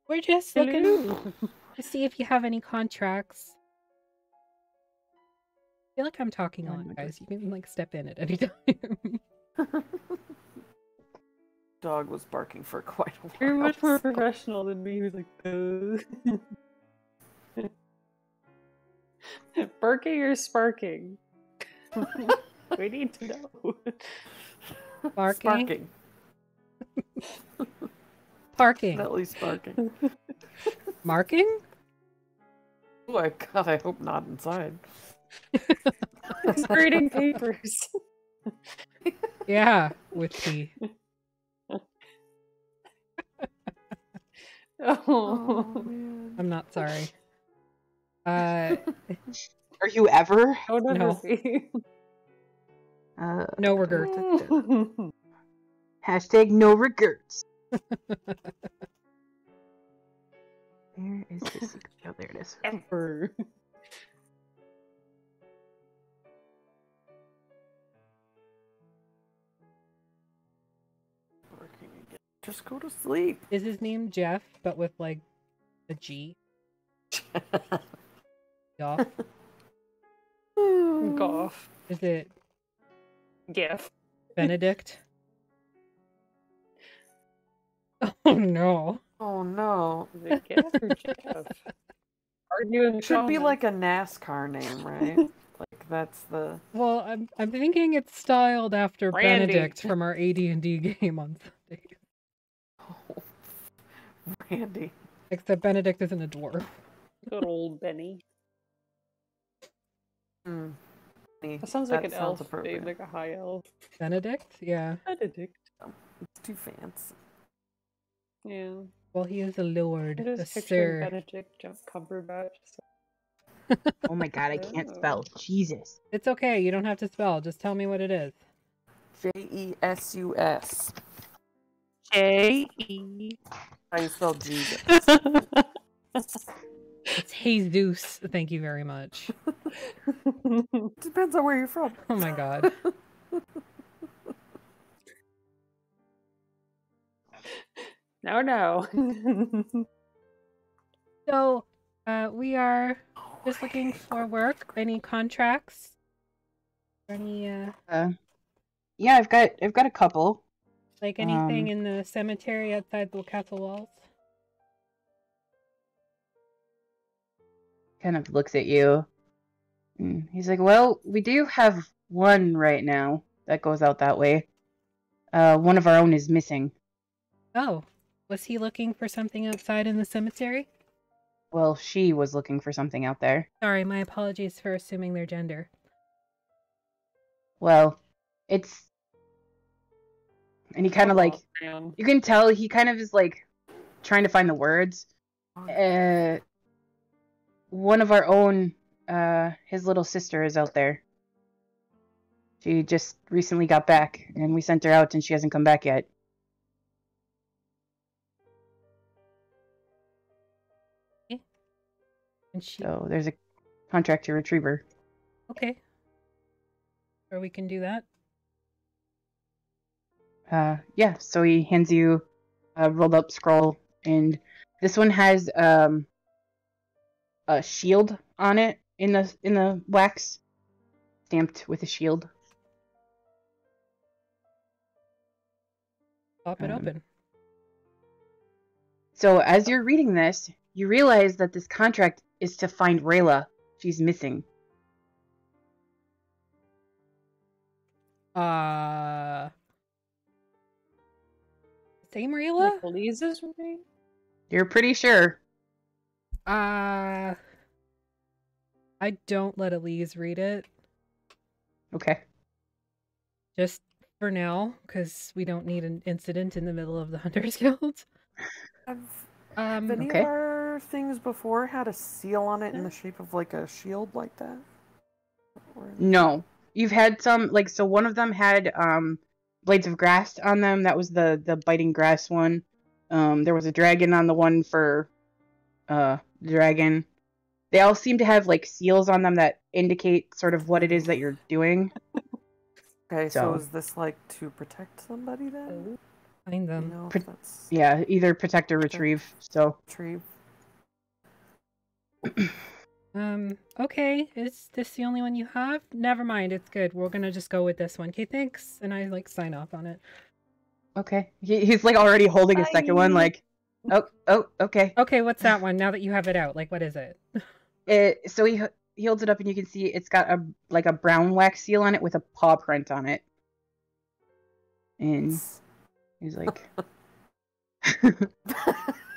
S1: We're just looking
S3: hello.
S1: to see if you have any contracts. I feel like I'm talking a lot, guys. You can like step in at any time.
S4: Dog was barking for quite a while.
S3: You're much more
S4: so-
S3: professional than me. He was like, barking or sparking? We need to know.
S1: Barking?
S4: Sparking.
S1: Parking.
S4: At least sparking.
S1: Marking?
S4: Oh, God, I hope not inside.
S3: He's grading papers.
S1: Yeah, witchy.
S3: Oh,
S4: man.
S1: I'm not sorry.
S2: Are you ever?
S3: I'll never
S1: No.
S3: be.
S1: No regret.
S2: Hashtag no regrets. Where is the secret? Oh, there it is.
S3: Ever.
S4: Barking again. Just go to sleep.
S1: Is his name Jeff, but with like a G? Goff?
S3: Goff.
S1: Is it
S3: Gif.
S1: Benedict? Oh no.
S4: Oh no.
S3: Is it Gif or Jeff? Arguing
S4: It should be
S3: comments.
S4: like a NASCAR name, right? Like that's the.
S1: Well, I'm thinking it's styled after
S3: Randy.
S1: Benedict from our AD&D game on Sunday.
S4: Oh, Randy.
S1: Except Benedict isn't a dwarf.
S3: Good old Benny.
S4: Hmm.
S3: That sounds like an
S4: sounds
S3: elf
S4: appropriate.
S3: name, like a high elf.
S1: Benedict? Yeah.
S3: Benedict.
S4: It's too fancy.
S3: Yeah.
S1: Well, he is a lord,
S3: I'm
S1: a
S3: just picturing
S1: sir.
S3: Benedict Cumberbatch.
S2: Oh my god, I can't spell. Jesus.
S1: It's okay. You don't have to spell. Just tell me what it is.
S4: Jesus.
S3: J-E.
S4: How you spell Jesus?
S1: It's Jesus. Thank you very much.
S4: Depends on where you're from.
S1: Oh my god.
S3: No.
S1: So, we are just looking for work. Any contracts? Any,
S2: Yeah, I've got a couple.
S1: like anything in the cemetery outside the castle walls?
S2: Kind of looks at you. And he's like, well, we do have one right now that goes out that way. One of our own is missing.
S1: Oh, was he looking for something outside in the cemetery?
S2: Well, she was looking for something out there.
S1: Sorry, my apologies for assuming their gender.
S2: Well, it's... And he kind of like...
S3: Man.
S2: You can tell he kind of is like trying to find the words. One of our own, his little sister is out there. She just recently got back, and we sent her out, and she hasn't come back yet.
S1: And she...
S2: So there's a contract to retrieve her.
S1: Okay. Or we can do that.
S2: Yeah, so he hands you a rolled up scroll, and this one has a shield on it in the wax, stamped with a shield.
S1: Pop it open.
S2: So as you're reading this, you realize that this contract is to find Rayla. She's missing.
S1: Same Rayla?
S3: Like Eliz's name?
S2: You're pretty sure.
S1: I don't let Eliz read it.
S2: Okay.
S1: Just for now, because we don't need an incident in the middle of the Hunters Guild.
S4: Have any of our things before had a seal on it in the shape of like a shield like that?
S2: No. You've had some, like, so one of them had blades of grass on them. That was the biting grass one. There was a dragon on the one for dragon. They all seem to have like seals on them that indicate sort of what it is that you're doing.
S4: Okay, so is this like to protect somebody then?
S1: Find them.
S4: You know,
S2: yeah, either protect or retrieve. So
S4: retrieve.
S1: Okay, is this the only one you have? Never mind, it's good. We're gonna just go with this one. Okay, thanks. And I like sign off on it.
S2: Okay. He's like already holding a second one, like, oh, okay.
S1: Okay, what's that one? Now that you have it out, like, what is it?
S2: So he holds it up, and you can see it's got a brown wax seal on it with a paw print on it. And he's like,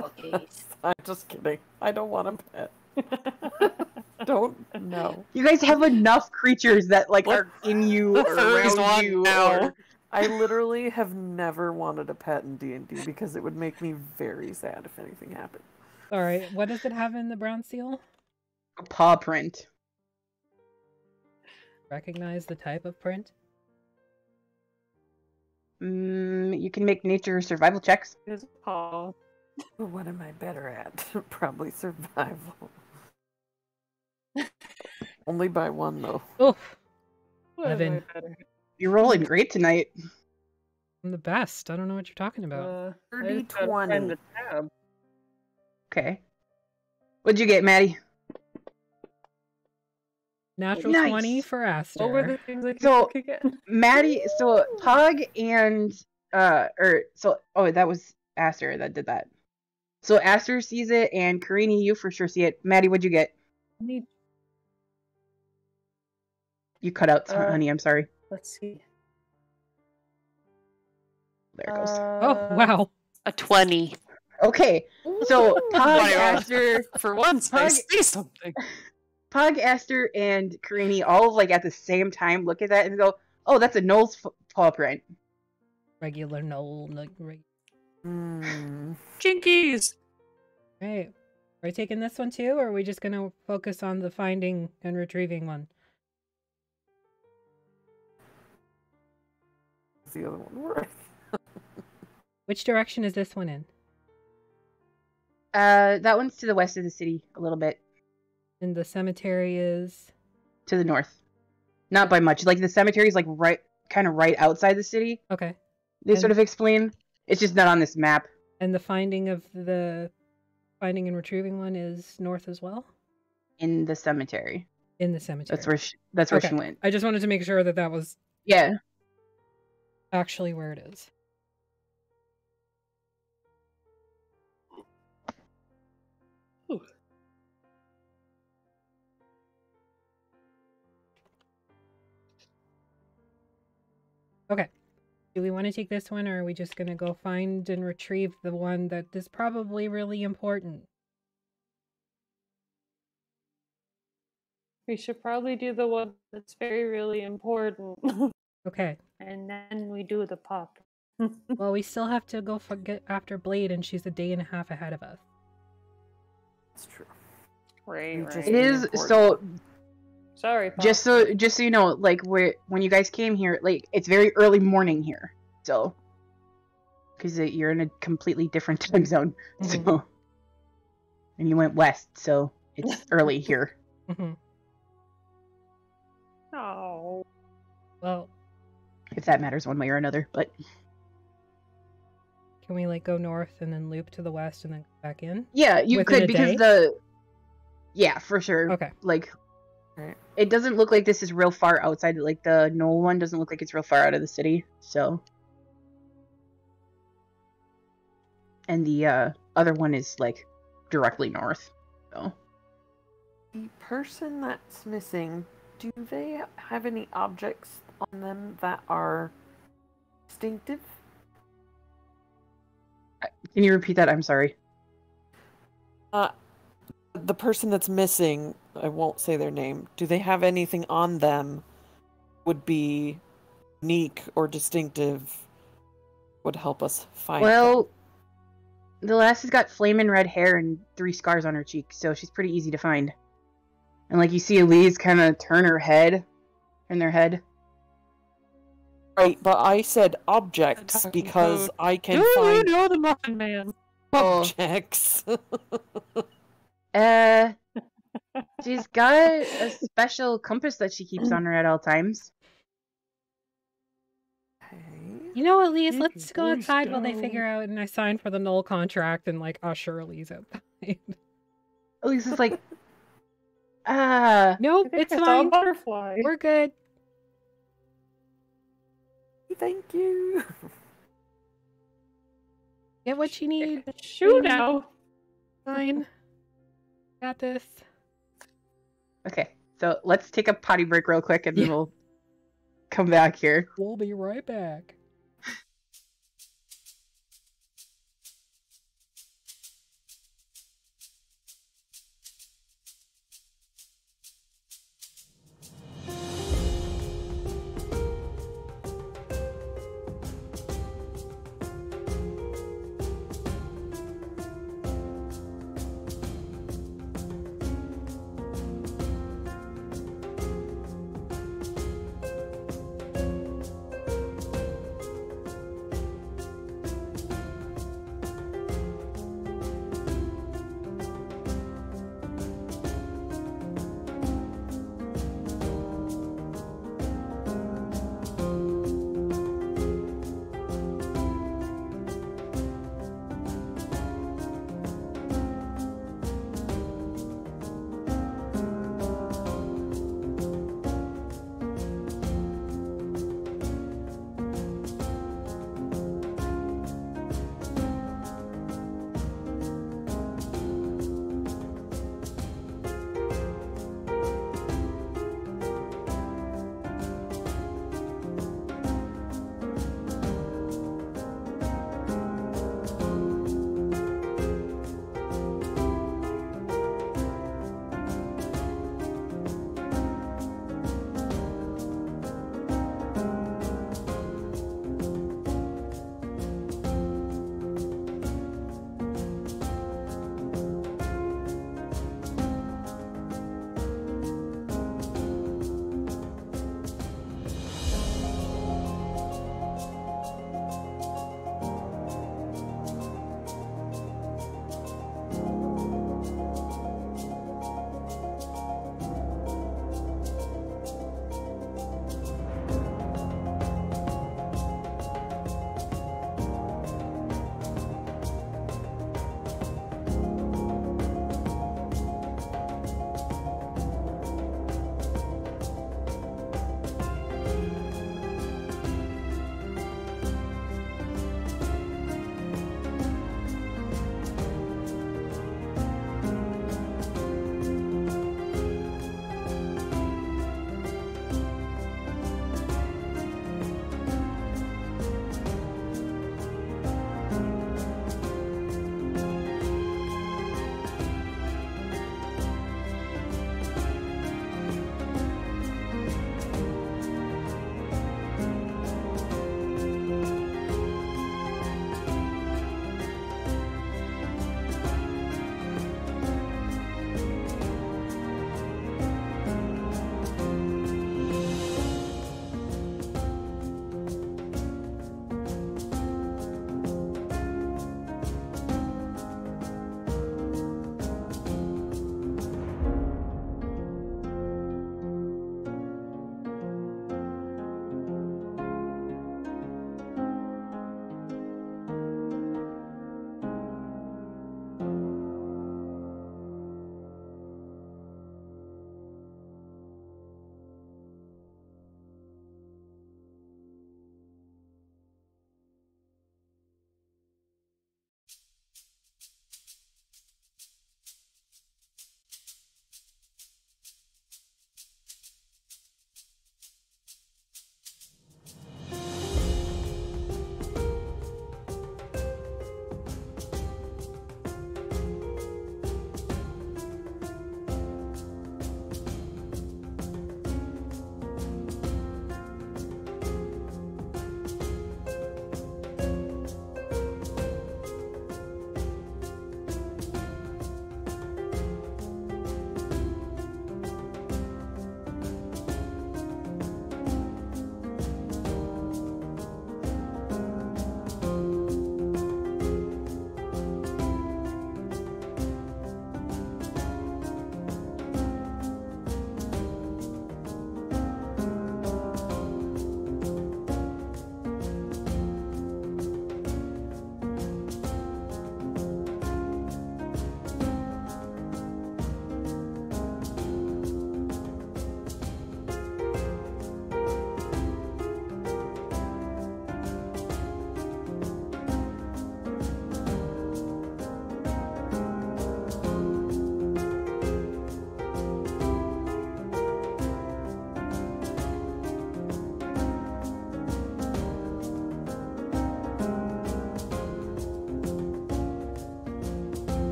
S3: Okay.
S4: I'm just kidding. I don't want a pet. No.
S2: You guys have enough creatures that like are in you or around you. Or...
S4: I literally have never wanted a pet in D&D because it would make me very sad if anything happened.
S1: All right, what does it have in the brown seal?
S2: A paw print.
S1: Recognize the type of print?
S2: You can make nature survival checks.
S3: His paw.
S4: What am I better at? Probably survival. Only by one though.
S1: Oh,
S3: What am I
S1: 11.
S3: better at?
S2: You're rolling great tonight.
S1: I'm the best. I don't know what you're talking about.
S4: 30, 20.
S3: The tab.
S2: Okay. What'd you get, Maddie?
S1: Natural
S2: Nice.
S1: 20 for Aster.
S3: What were the things I
S2: So-
S3: could get?
S2: Maddie, so Pog and that was Aster that did that. So Aster sees it, and Karini, you for sure see it. Maddie, what'd you get? You cut out, honey. I'm sorry.
S3: Let's see.
S2: There it goes.
S1: Oh, wow.
S5: A 20.
S2: Okay, so Pog, Aster,
S5: For once, I
S2: Pug-
S5: see something.
S2: Pug, Aster, and Karini all like at the same time look at that and go, "Oh, that's a Gnolls paw print."
S1: Regular Gnoll.
S5: Jinkies!
S1: Right. Are we taking this one too, or are we just going to focus on the finding and retrieving one?
S4: What's the other one worth?
S1: Which direction is this one in?
S2: That one's to the west of the city a little bit.
S1: And the cemetery is...
S2: To the north. Not by much. Like the cemetery is like right outside the city.
S1: Okay.
S2: They sort of explain. It's just not on this map.
S1: And the finding and retrieving one is north as well?
S2: In the cemetery.
S1: In the cemetery.
S2: That's where she went.
S1: I just wanted to make sure that was
S2: Yeah.
S1: actually where it is.
S3: Ooh.
S1: Okay. Do we want to take this one, or are we just going to go find and retrieve the one that is probably really important?
S3: We should probably do the one that's really important.
S1: Okay.
S3: And then we do the pop.
S1: Well, we still have to go get after Blade, and she's a day and a half ahead of us.
S4: It's true.
S3: Right,
S4: You
S3: right.
S4: just-
S2: It is
S4: important.
S2: so.
S3: Sorry, Pop.
S2: Just so you know, like when you guys came here, like it's very early morning here, so because you're in a completely different time zone,
S1: Mhm.
S2: so and you went west, so it's early here.
S1: Mhm.
S3: Oh.
S1: Well,
S2: If that matters one way or another, but
S1: can we like go north and then loop to the west and then go back in?
S2: yeah, you
S1: Within a
S2: could because
S1: day?
S2: yeah, for sure.
S1: Okay.
S2: Like
S4: Right.
S2: it doesn't look like this is real far outside. Like the Gnoll one doesn't look like it's real far out of the city, so. And the other one is like directly north. So
S4: The person that's missing, do they have any objects on them that are distinctive?
S2: can you repeat that? I'm sorry.
S4: The person that's missing, I won't say their name, do they have anything on them would be unique or distinctive, would help us find them?
S2: Well, the lass has got flaming red hair and 3 scars on her cheek, so she's pretty easy to find. And like you see Eliz kind of turn her head in their head.
S4: Right, but I said objects
S5: Talking
S4: because
S5: about-
S4: I can
S5: Do you
S4: find
S5: know the Muffin Man?
S2: Oh.
S4: objects.
S2: She's got a special compass that she keeps on her at all times.
S1: You know what, Eliz?
S5: Keep
S1: Let's
S5: your
S1: go
S5: voice
S1: outside while they
S5: down.
S1: figure out and I sign for the Gnoll contract and like usher Eliz outside.
S2: Eliz is like,
S1: Nope,
S3: I think
S1: it's
S3: I saw a
S1: fine.
S3: butterfly.
S1: We're good.
S4: Thank you.
S1: Get what you need.
S3: Shoot now.
S1: Fine. Got this.
S2: okay, so let's take a potty break real quick and then
S1: Yeah.
S2: we'll come back here.
S1: We'll be right back.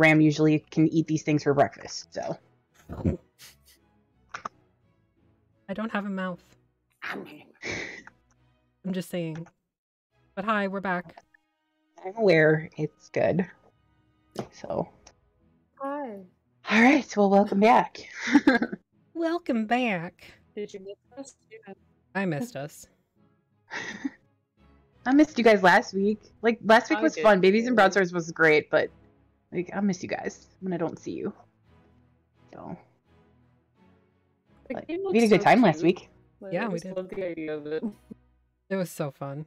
S2: Ram usually can eat these things for breakfast, so.
S1: I don't have a mouth. I'm just saying. But hi, we're back.
S2: I'm aware it's good. So.
S3: Hi.
S2: All right, well, welcome back.
S1: Welcome back.
S3: Did you miss us? Yeah.
S1: I missed us.
S2: I missed you guys last week. Like, last week
S3: I
S2: was
S3: did
S2: fun. Babies and
S3: too.
S2: Broadswords was great, but, like, I miss you guys when I don't see you. So.
S3: The
S2: But
S3: game
S2: we had a
S3: looks
S2: good
S3: so
S2: time last
S3: cute.
S2: week.
S3: Like,
S1: Yeah,
S3: I
S1: we
S3: just
S1: did.
S3: love the idea of it.
S1: It was so fun.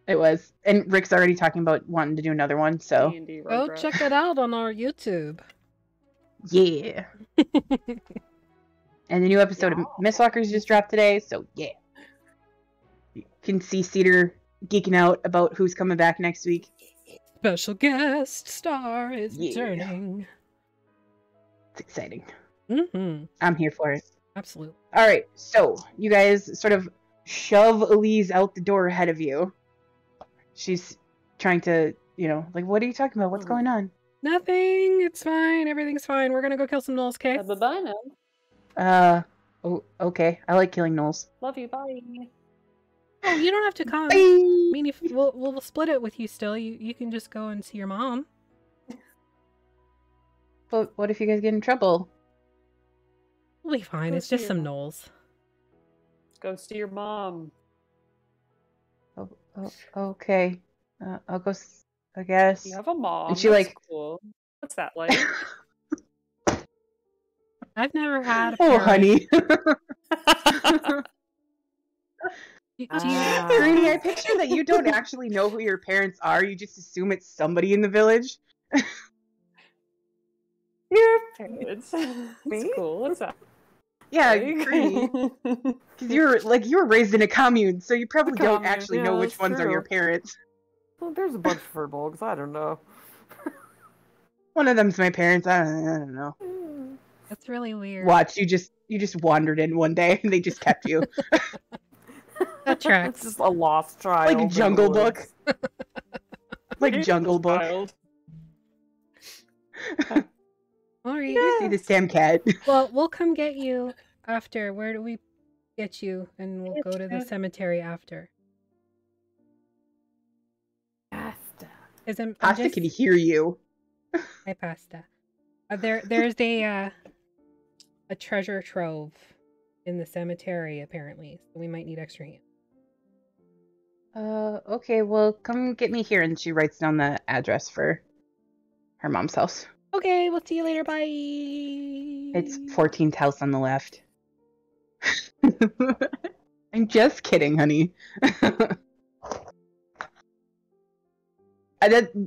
S2: It was. And Rick's already talking about wanting to do another one, so.
S3: D&D
S1: Go
S3: Rugrat.
S1: check it out on our YouTube.
S2: Yeah. And the new episode of Mistwalkers just dropped today, so yeah. You can see Cedar geeking out about who's coming back next week.
S1: Special guest star is
S2: Yeah.
S1: returning.
S2: It's exciting.
S1: Mm-hmm.
S2: I'm here for it.
S1: Absolutely.
S2: All right, so you guys sort of shove Eliz out the door ahead of you. She's trying to, like, what are you talking about? What's going on?
S1: Nothing. It's fine. Everything's fine. We're gonna go kill some Gnolls, okay?
S3: Bye-bye now.
S2: Oh, okay. I like killing Gnolls.
S3: Love you, bye.
S1: Oh, you don't have to come.
S2: Bye!
S1: I mean, if we'll split it with you still. You can just go and see your mom.
S2: But what if you guys get in trouble?
S1: We'll be fine.
S3: Go
S1: It's
S3: see
S1: just
S3: your
S1: some
S3: mom.
S1: Gnolls.
S3: Go see your mom.
S2: Oh, okay. I'll go, I guess.
S3: You have a mom.
S2: And she,
S3: That's
S2: like-
S3: cool. What's that like?
S1: I've never had a
S2: Oh,
S1: parent.
S2: honey.
S1: Do you-
S2: Greenie, I picture that you don't actually know who your parents are. You just assume it's somebody in the village.
S3: Your parents. That's
S4: Me?
S3: cool. What's that
S2: Yeah,
S3: like?
S2: Greenie. Because you were raised in a commune, so you probably don't
S4: commune,
S2: actually
S4: yeah,
S2: know which
S4: that's
S2: ones are your
S4: true.
S2: parents.
S4: Well, there's a bunch of furbolgs. I don't know.
S2: One of them's my parents. I don't know.
S1: That's really weird.
S2: Watch, you just wandered in one day and they just kept you.
S1: That tracks.
S4: It's just a lost child.
S2: Like
S4: in the
S2: Jungle Book.
S4: woods.
S2: Like Jungle Book.
S3: Child.
S1: All right.
S2: You see this damn cat.
S1: Well, we'll come get you after. Where do we get you? And we'll go to the cemetery after.
S4: Pasta.
S1: I'm
S2: Pasta
S1: just...
S2: can hear you.
S1: Hi, Pasta. There's a treasure trove in the cemetery, apparently. So we might need extra hands.
S2: Okay, well, come get me here. And she writes down the address for her mom's house.
S1: Okay, we'll see you later. Bye.
S2: It's 14th house on the left. I'm just kidding, honey.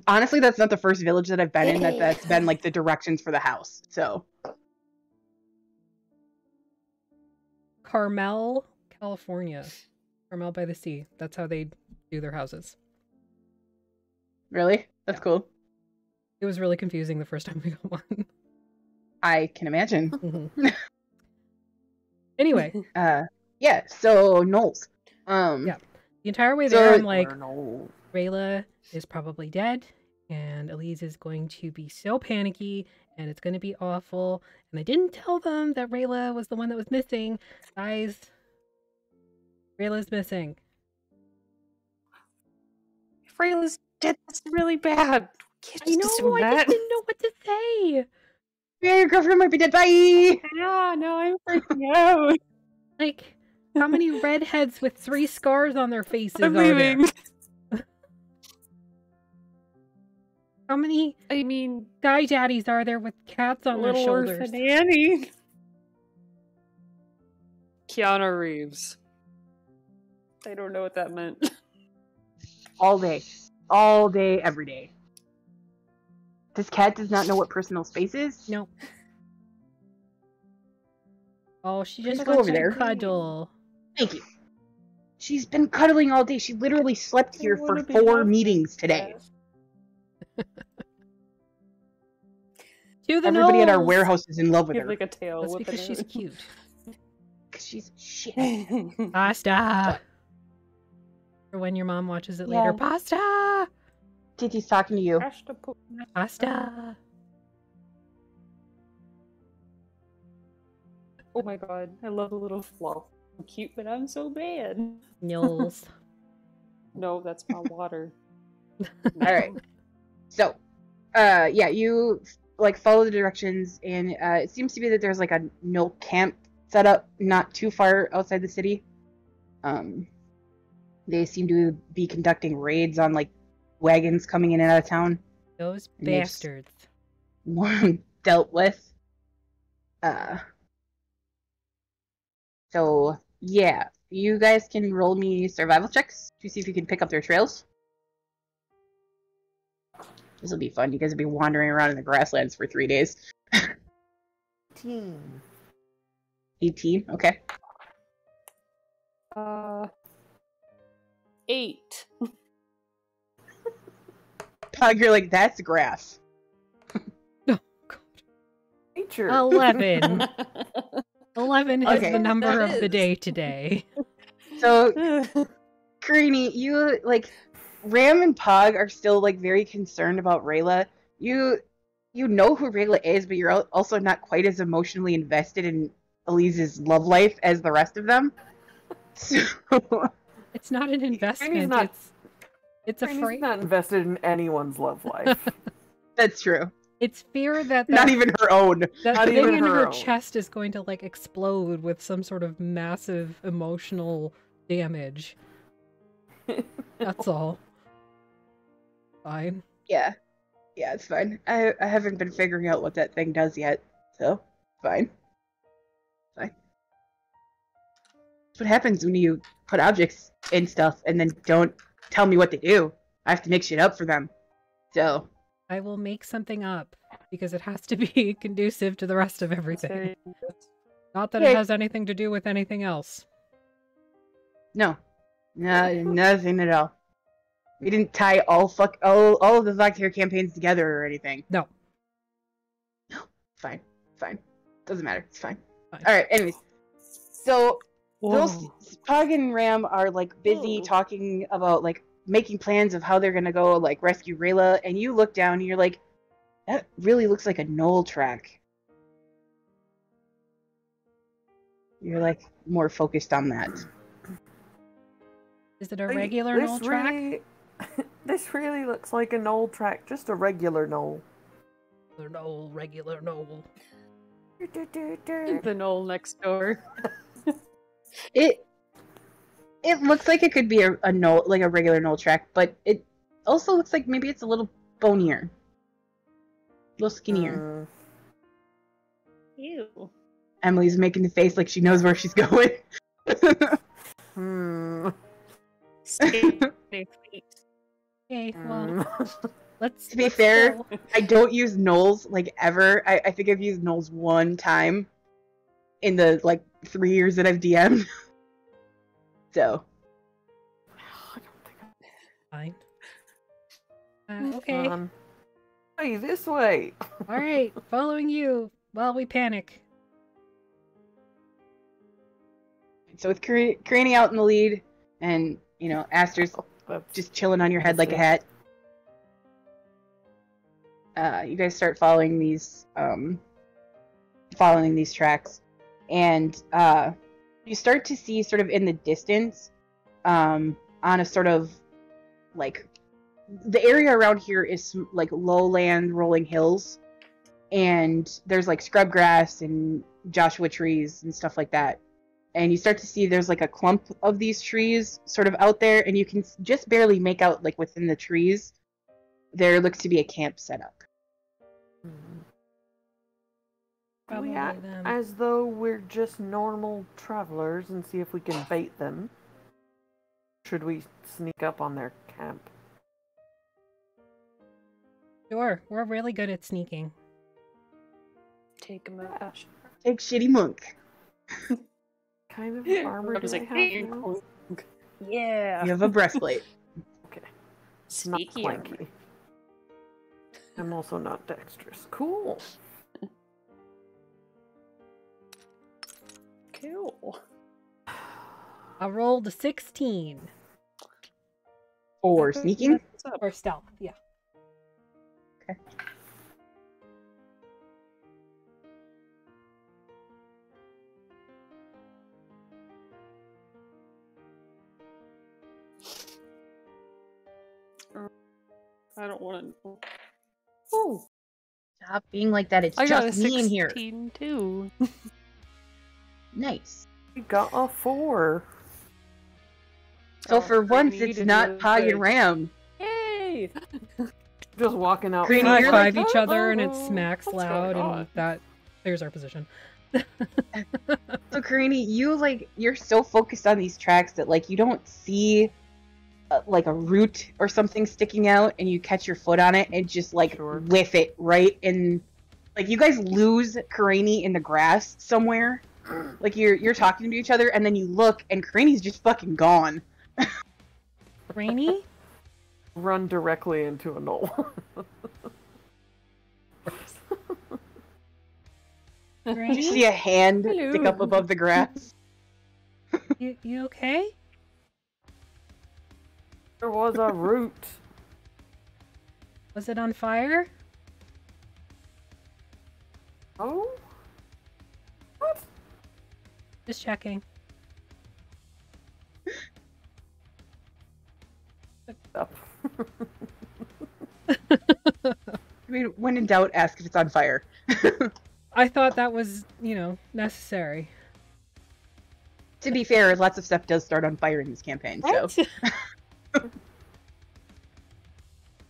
S2: Honestly, that's not the first village that I've been in that's been like the directions for the house. So
S1: Carmel, California. Carmel by the sea. That's how they do their houses.
S2: really, that's cool.
S1: It was really confusing the first time we got one.
S2: I can imagine.
S1: Mhm. Anyway,
S2: Yeah. So Gnolls.
S1: Yeah. the entire way
S2: So-
S1: there, I'm like,
S4: No.
S1: Rayla is probably dead, and Eliz is going to be so panicky, and it's going to be awful. And I didn't tell them that Rayla was the one that was missing. Guys, Rayla's missing.
S5: If Rayla's dead, that's really bad. Can't
S1: I
S5: just
S1: know,
S5: assume
S1: I
S5: that.
S1: just didn't know what to say.
S2: Yeah, your girlfriend might be dead. Bye.
S3: Yeah, no, I'm freaking out.
S1: Like, how many redheads with 3 scars on their faces
S5: I'm
S1: are there?
S5: leaving.
S1: How many
S3: I mean,
S1: guy daddies are there with cats on their
S3: Little
S1: shoulders?
S3: Orphan Annie. Keanu Reeves. I don't know what that meant.
S2: All day, every day. This cat does not know what personal space is.
S1: No. Oh, she
S2: Please
S1: just
S2: go
S1: wants
S2: over
S1: to
S2: there.
S1: cuddle.
S2: Thank you. She's been cuddling all day. She literally slept
S3: I
S2: here for
S3: wanna be
S2: 4
S3: loved.
S2: meetings today.
S1: To the
S2: Everybody at our
S1: Gnolls!
S2: warehouse is in love with
S3: Give
S2: her.
S3: like a tail.
S1: That's
S3: whipping
S1: because she's
S3: out.
S1: cute.
S2: Because she's shit.
S1: Pasta! For when your mom watches it later.
S2: Yeah.
S1: Pasta!
S2: Titi's talking to you.
S3: Hashtag put-
S1: Pasta!
S3: Oh my god, I love a little fluff. I'm cute, but I'm so bad.
S1: Gnolls.
S2: No,
S3: that's my water.
S2: All right. So, yeah, you like follow the directions, and it seems to be that there's like a Gnoll camp set up not too far outside the city. They seem to be conducting raids on like wagons coming in and out of town.
S1: Those
S2: And they've
S1: bastards.
S2: dealt with. So yeah, you guys can roll me survival checks to see if you can pick up their trails. This will be fun. You guys will be wandering around in the grasslands for 3 days.
S4: 18.
S2: 18? Okay.
S3: 8.
S2: Pog, you're like, that's grass.
S1: Oh, God.
S4: Nature.
S1: 11. 11 is
S2: Okay.
S1: the number
S3: That
S1: of the
S3: is.
S1: day today.
S2: So, Greenie, you, like, Ram and Pog are still, like, very concerned about Rayla. You know who Rayla is, but you're also not quite as emotionally invested in Eliz's love life as the rest of them. So...
S1: It's not an investment.
S4: not-
S1: It's a
S4: Trini's
S1: freight.
S4: not invested in anyone's love life.
S2: That's true.
S1: It's fear that
S2: Not even her own.
S1: that
S4: not
S1: thing
S4: even
S1: in
S4: her
S1: her
S4: own.
S1: chest is going to like explode with some sort of massive emotional damage. That's all. Fine.
S2: Yeah. Yeah, it's fine. I haven't been figuring out what that thing does yet, so fine. Fine. That's what happens when you put objects in stuff and then don't tell me what they do. I have to make shit up for them. So,
S1: I will make something up because it has to be conducive to the rest of
S3: That's
S1: everything.
S3: very good.
S1: Not that
S2: Okay.
S1: it has anything to do with anything else.
S2: no. Nothing at all. We didn't tie all of the Volunteer campaigns together or anything.
S1: No.
S2: Fine. Doesn't matter. It's fine.
S1: Fine.
S2: Alright, anyways. So, those
S3: Whoa.
S2: Pog and Ram are like busy
S3: Whoa.
S2: talking about like making plans of how they're gonna go like rescue Rayla, and you look down and you're like, that really looks like a Gnoll track. You're like more focused on that.
S1: Is it a
S4: Wait,
S1: regular Gnoll track?
S4: really, this really looks like a Gnoll track, just a regular Gnoll.
S1: Regular Gnoll.
S3: The Gnoll next door.
S2: It looks like it could be a Gnoll, like a regular Gnoll track, but it also looks like maybe it's a little bonier, a little skinnier.
S3: Ew.
S2: Emily's making the face like she knows where she's going.
S3: Stay feet.
S1: Okay, well, let's.
S2: To be
S1: let's
S2: fair,
S1: go.
S2: I don't use Gnolls like ever. I think I've used Gnolls one time in the like 3 years that I've DM'd. So
S1: Fine. Okay.
S4: Hey, this way.
S1: All right, following you while we panic.
S2: with Cranny out in the lead, and you know Aster's
S4: That's
S2: just chilling on your head like a
S4: That's
S2: hat. You guys start following these tracks, and you start to see sort of in the distance, on a sort of like the area around here is like lowland rolling hills, and there's like scrub grass and Joshua trees and stuff like that. And you start to see there's like a clump of these trees sort of out there, and you can just barely make out like within the trees there looks to be a camp set up.
S1: Probably
S4: We act
S1: them.
S4: as though we're just normal travelers and see if we can bait them. Should we sneak up on their camp?
S1: Sure, we're really good at sneaking.
S3: Take him out.
S2: Take shitty monk.
S4: Kind of
S3: I
S4: armor
S3: was
S4: do I
S3: like,
S4: have
S3: "Hey,
S4: now?
S3: yeah.
S2: You have a breastplate.
S4: Okay. It's not
S3: Sneaky armor.
S4: clanky. I'm also not dexterous. Cool.
S3: Cool.
S1: I rolled a 16
S2: For sneaking?
S3: What's up?
S1: for stealth. Yeah.
S3: I don't want to know. Oh,
S2: Stop being like that. It's
S5: I got a
S2: just me in here.
S5: 16 too.
S2: Nice.
S4: We got a 4.
S2: So
S3: Oh,
S2: for once,
S3: Greeny
S2: it's
S3: did
S2: not
S3: really
S2: Pog
S3: good.
S2: and Ram.
S3: Yay!
S4: Just walking out.
S2: Greeny,
S1: We
S2: you're
S1: high-five
S2: like,
S1: each other and it smacks
S3: what's
S1: loud,
S3: going
S1: and
S3: on?
S1: that clears our position.
S2: So Karini, you're so focused on these tracks that like you don't see like a root or something sticking out, and you catch your foot on it and just like
S4: Sure.
S2: whiff it right in. Like you guys lose Karini in the grass somewhere. Like you're talking to each other, and then you look, and Karini's just fucking gone.
S1: Rainy?
S4: Run directly into a knoll.
S2: You
S1: Rainy?
S2: see a hand stick up
S3: Hello.
S2: above the grass.
S1: You okay?
S4: There was a root.
S1: Was it on fire?
S4: Oh? What?
S1: Just checking.
S4: Up.
S2: I mean, when in doubt, ask if it's on fire.
S1: I thought that was, necessary.
S2: To be fair, lots of stuff does start on fire in this campaign, so.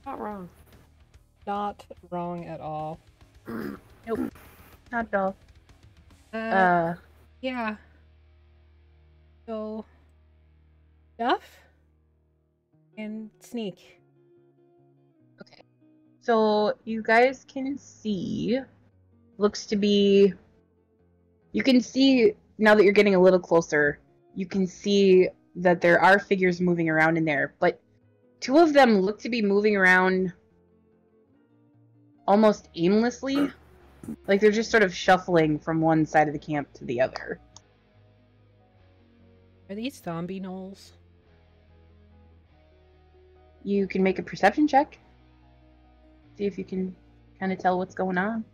S4: Not wrong.
S1: Not wrong at all.
S2: Nope. Not at all.
S1: Yeah. So, Duff and Sneak.
S2: Okay. So you guys can see, looks to be, you can see, now that you're getting a little closer, you can see that there are figures moving around in there, but 2 of them look to be moving around almost aimlessly. Like they're just sort of shuffling from one side of the camp to the other.
S1: Are these zombie gnolls?
S2: You can make a perception check. See if you can kind of tell what's going on.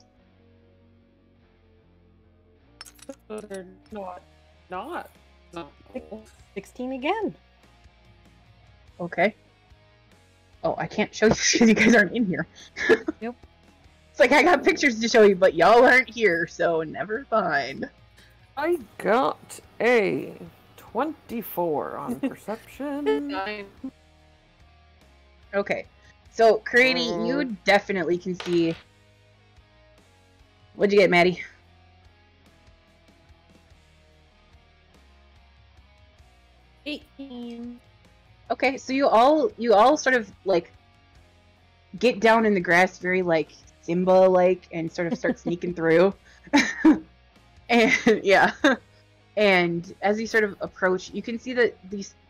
S3: They're not. No.
S1: 16 again.
S2: Okay. Oh, I can't show you because you guys aren't in here.
S1: Yep.
S2: It's like I got pictures to show you, but y'all aren't here, so never mind.
S4: I got a 24 on perception.
S3: 9.
S2: Okay. So, Grady, you definitely can see. What'd you get, Maddie? Okay, so you all sort of like get down in the grass very like Simba like and sort of start sneaking through. And yeah. And as you sort of approach, you can see that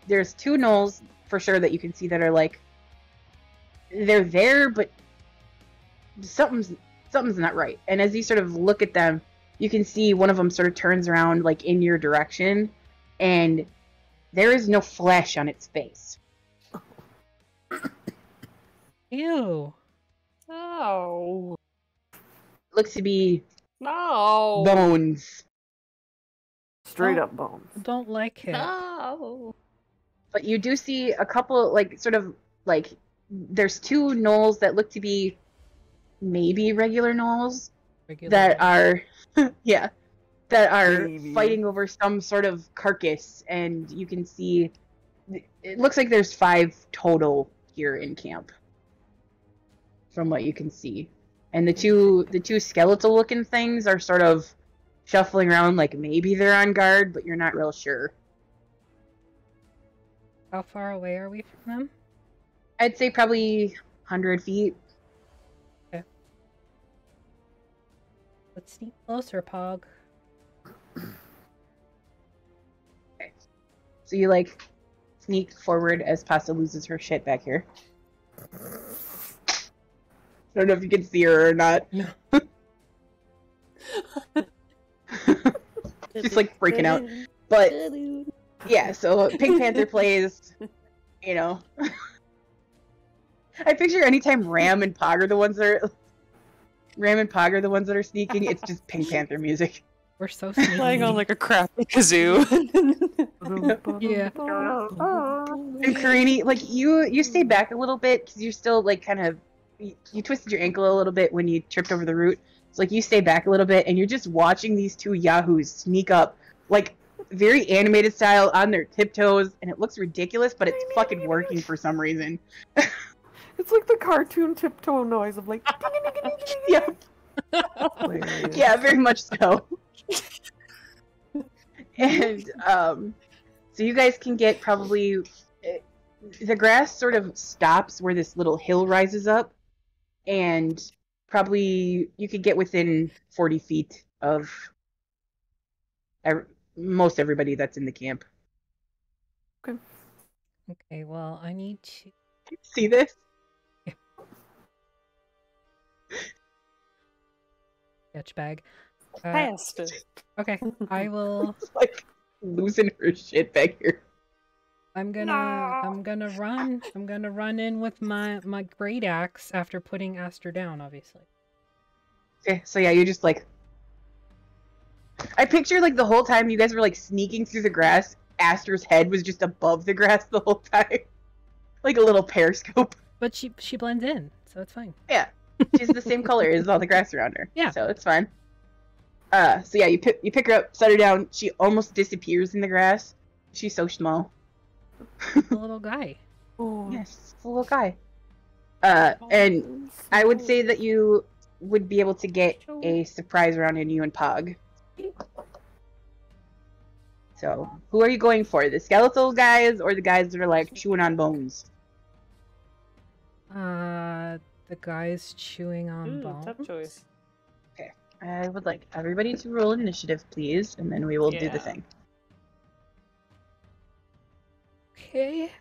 S2: there's 2 gnolls for sure that you can see that are like they're there, but something's not right. And as you sort of look at them, you can see one of them sort of turns around like in your direction, and there is no flesh on its face.
S1: Ew.
S3: No.
S2: Looks to be
S3: No.
S2: bones.
S4: Straight
S1: Oh.
S4: up bones.
S1: Don't like it.
S3: No.
S2: But you do see a couple, like, sort of, like, there's 2 gnolls that look to be maybe regular gnolls
S1: Regular.
S2: that are, yeah, that are
S4: Maybe.
S2: fighting over some sort of carcass, and you can see, it looks like there's 5 total here in camp, from what you can see. And the two skeletal-looking things are sort of shuffling around like maybe they're on guard, but you're not real sure.
S1: How far away are we from them?
S2: I'd say probably 100 feet.
S1: Let's sneak closer, Pog.
S2: Okay. So you, like, sneak forward as Pasta loses her shit back here. I don't know if you can see her or not.
S1: No.
S2: She's, like, freaking out. But, yeah, so Pink Panther plays, you know. I picture anytime Ram and Pog are the ones that are sneaking, it's just Pink Panther music.
S1: We're so sneaky.
S5: Playing on like a crappy kazoo.
S1: Yeah.
S2: And Karini, like you stay back a little bit because you're still like kind of you twisted your ankle a little bit when you tripped over the root. It's like you stay back a little bit and you're just watching these two yahoos sneak up, like very animated style on their tiptoes, and it looks ridiculous, but it's fucking working for some reason.
S4: It's like the cartoon tiptoe noise of like.
S2: Yeah. Yeah, very much so. And so you guys can get probably the grass sort of stops where this little hill rises up, and probably you could get within 40 feet of most everybody that's in the camp.
S1: Okay, well, I need to
S2: See this?
S1: sketch bag.
S3: Faster.
S1: Okay, I will.
S2: It's like losing her shit back here.
S1: I'm gonna run in with my great axe after putting Aster down, obviously.
S2: Okay, so yeah, you're just like. I picture like the whole time you guys were like sneaking through the grass, Aster's head was just above the grass the whole time, like a little periscope.
S1: But she blends in, so it's fine.
S2: Yeah, she's the same color as all the grass around her.
S1: Yeah,
S2: so it's fine. So yeah, you pick her up, set her down. She almost disappears in the grass. She's so small.
S1: The little guy.
S4: Oh.
S2: Yes, it's a little guy. And I would say that you would be able to get a surprise round in you and Pog. So, who are you going for? The skeletal guys or the guys that are like chewing on bones?
S1: The guy's chewing on bones.
S3: Tough choice.
S2: Okay, I would like everybody to roll initiative, please, and then we will do the thing.
S1: Okay.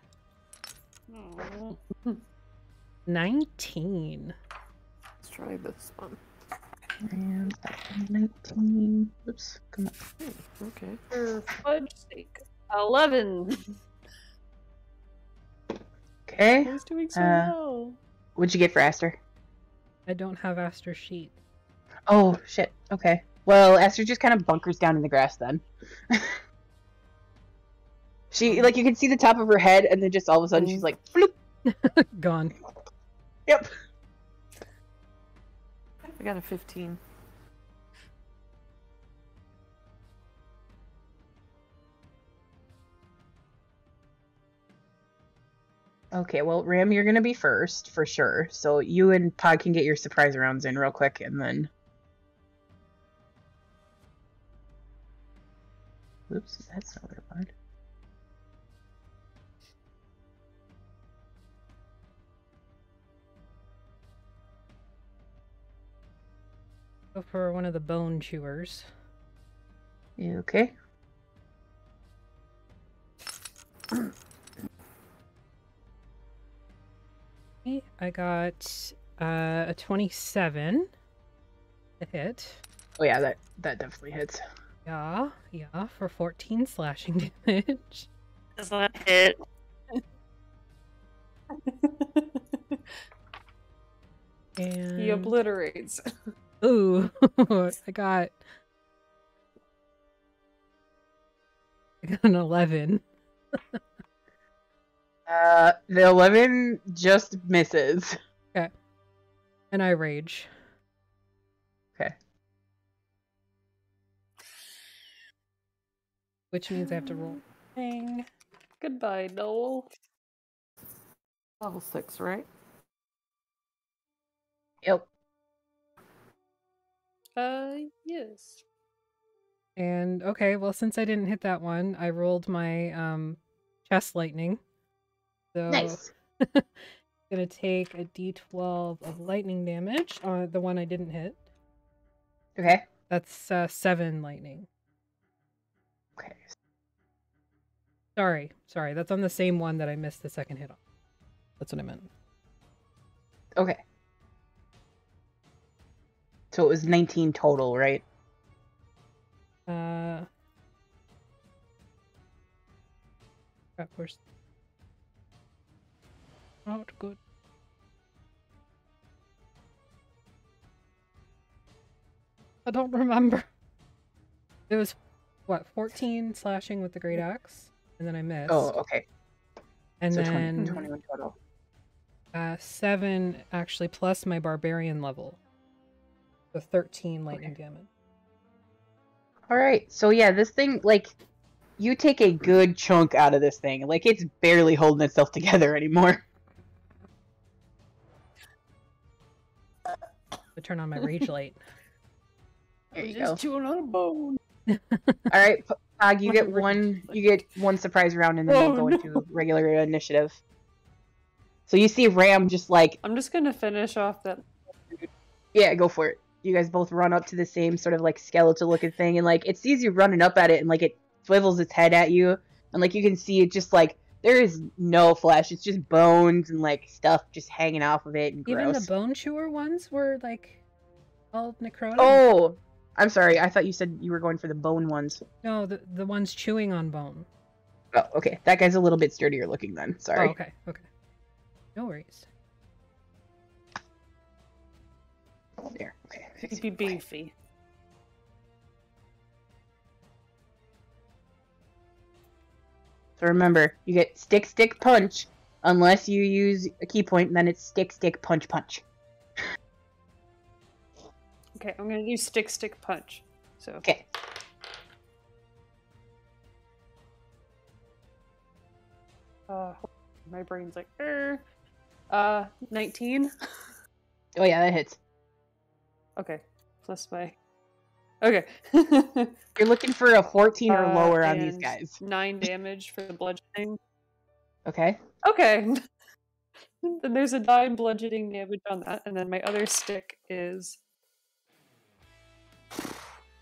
S3: Oh.
S1: 19.
S4: Let's try this one.
S2: And 19. Oops, come on.
S4: Okay.
S3: For fudge sake. 11.
S2: Okay.
S3: Who's doing so well?
S2: What'd you get for Aster?
S1: I don't have Aster's sheet.
S2: Oh, shit. Okay. Well, Aster just kind of bunkers down in the grass then. She, like, you can see the top of her head, and then just all of a sudden she's like, bloop.
S1: Gone.
S2: Yep.
S4: I got a 15.
S2: Okay, well, Ram, you're gonna be first, for sure. So you and Pod can get your surprise rounds in real quick, and then... Oops, that's not what I wanted.
S1: Go for one of the bone chewers.
S2: You okay?
S1: Okay, I got a 27 to hit.
S2: Oh yeah, that definitely hits.
S1: Yeah, for 14 slashing damage.
S5: Does that hit?
S1: And
S3: He obliterates.
S1: ooh, I got an 11.
S2: The 11 just misses.
S1: Okay. And I rage.
S2: Okay.
S1: Which means I have to roll a thing.
S3: Goodbye, Noel.
S4: Level 6, right?
S2: Yep.
S3: Yes.
S1: And okay, well, since I didn't hit that one, I rolled my chest lightning. So
S2: Nice.
S1: gonna take a d12 of lightning damage on the one I didn't hit.
S2: Okay.
S1: That's 7 lightning.
S2: Okay.
S1: Sorry, that's on the same one that I missed the second hit on. That's what I meant.
S2: Okay. So it was 19 total, right?
S1: Of course. Not good. I don't remember. It was, what, 14 slashing with the great axe? and then I missed.
S2: Oh, okay.
S1: And
S2: So
S1: then
S2: 21 total.
S1: 7 actually plus my barbarian level. So 13 lightning damage.
S2: All right. So yeah, this thing, like, you take a good chunk out of this thing. Like, it's barely holding itself together anymore.
S1: I turn on my rage light.
S2: There you
S3: Just
S2: go.
S3: chewing on a bone.
S2: All right, Pog, you get one surprise round, and then we'll go into regular initiative. So you see Ram just like,
S3: I'm just gonna finish off that.
S2: yeah, go for it. You guys both run up to the same sort of like skeletal looking thing, and like it sees you running up at it, and like it swivels its head at you, and like you can see it just like there is no flesh, it's just bones and like stuff just hanging off of it and gross.
S1: Even the bone chewer ones were like all necrotic.
S2: Oh, I'm sorry. I thought you said you were going for the bone ones.
S1: No, the ones chewing on bone.
S2: Oh, okay. That guy's a little bit sturdier looking then. Sorry.
S1: Oh, okay. No worries.
S2: There. Okay.
S3: It'd be beefy.
S2: So remember, you get stick, stick, punch, unless you use a key point, and then it's stick, stick, punch, punch.
S3: Okay, I'm gonna do stick, stick, punch. So
S2: Okay.
S3: my brain's like, 19.
S2: Oh yeah, that hits.
S3: Okay, plus my. Okay.
S2: You're looking for a 14 or lower on these
S3: and
S2: guys.
S3: 9 damage for the bludgeoning.
S2: Okay.
S3: Okay. Then there's a 9 bludgeoning damage on that, and then my other stick is.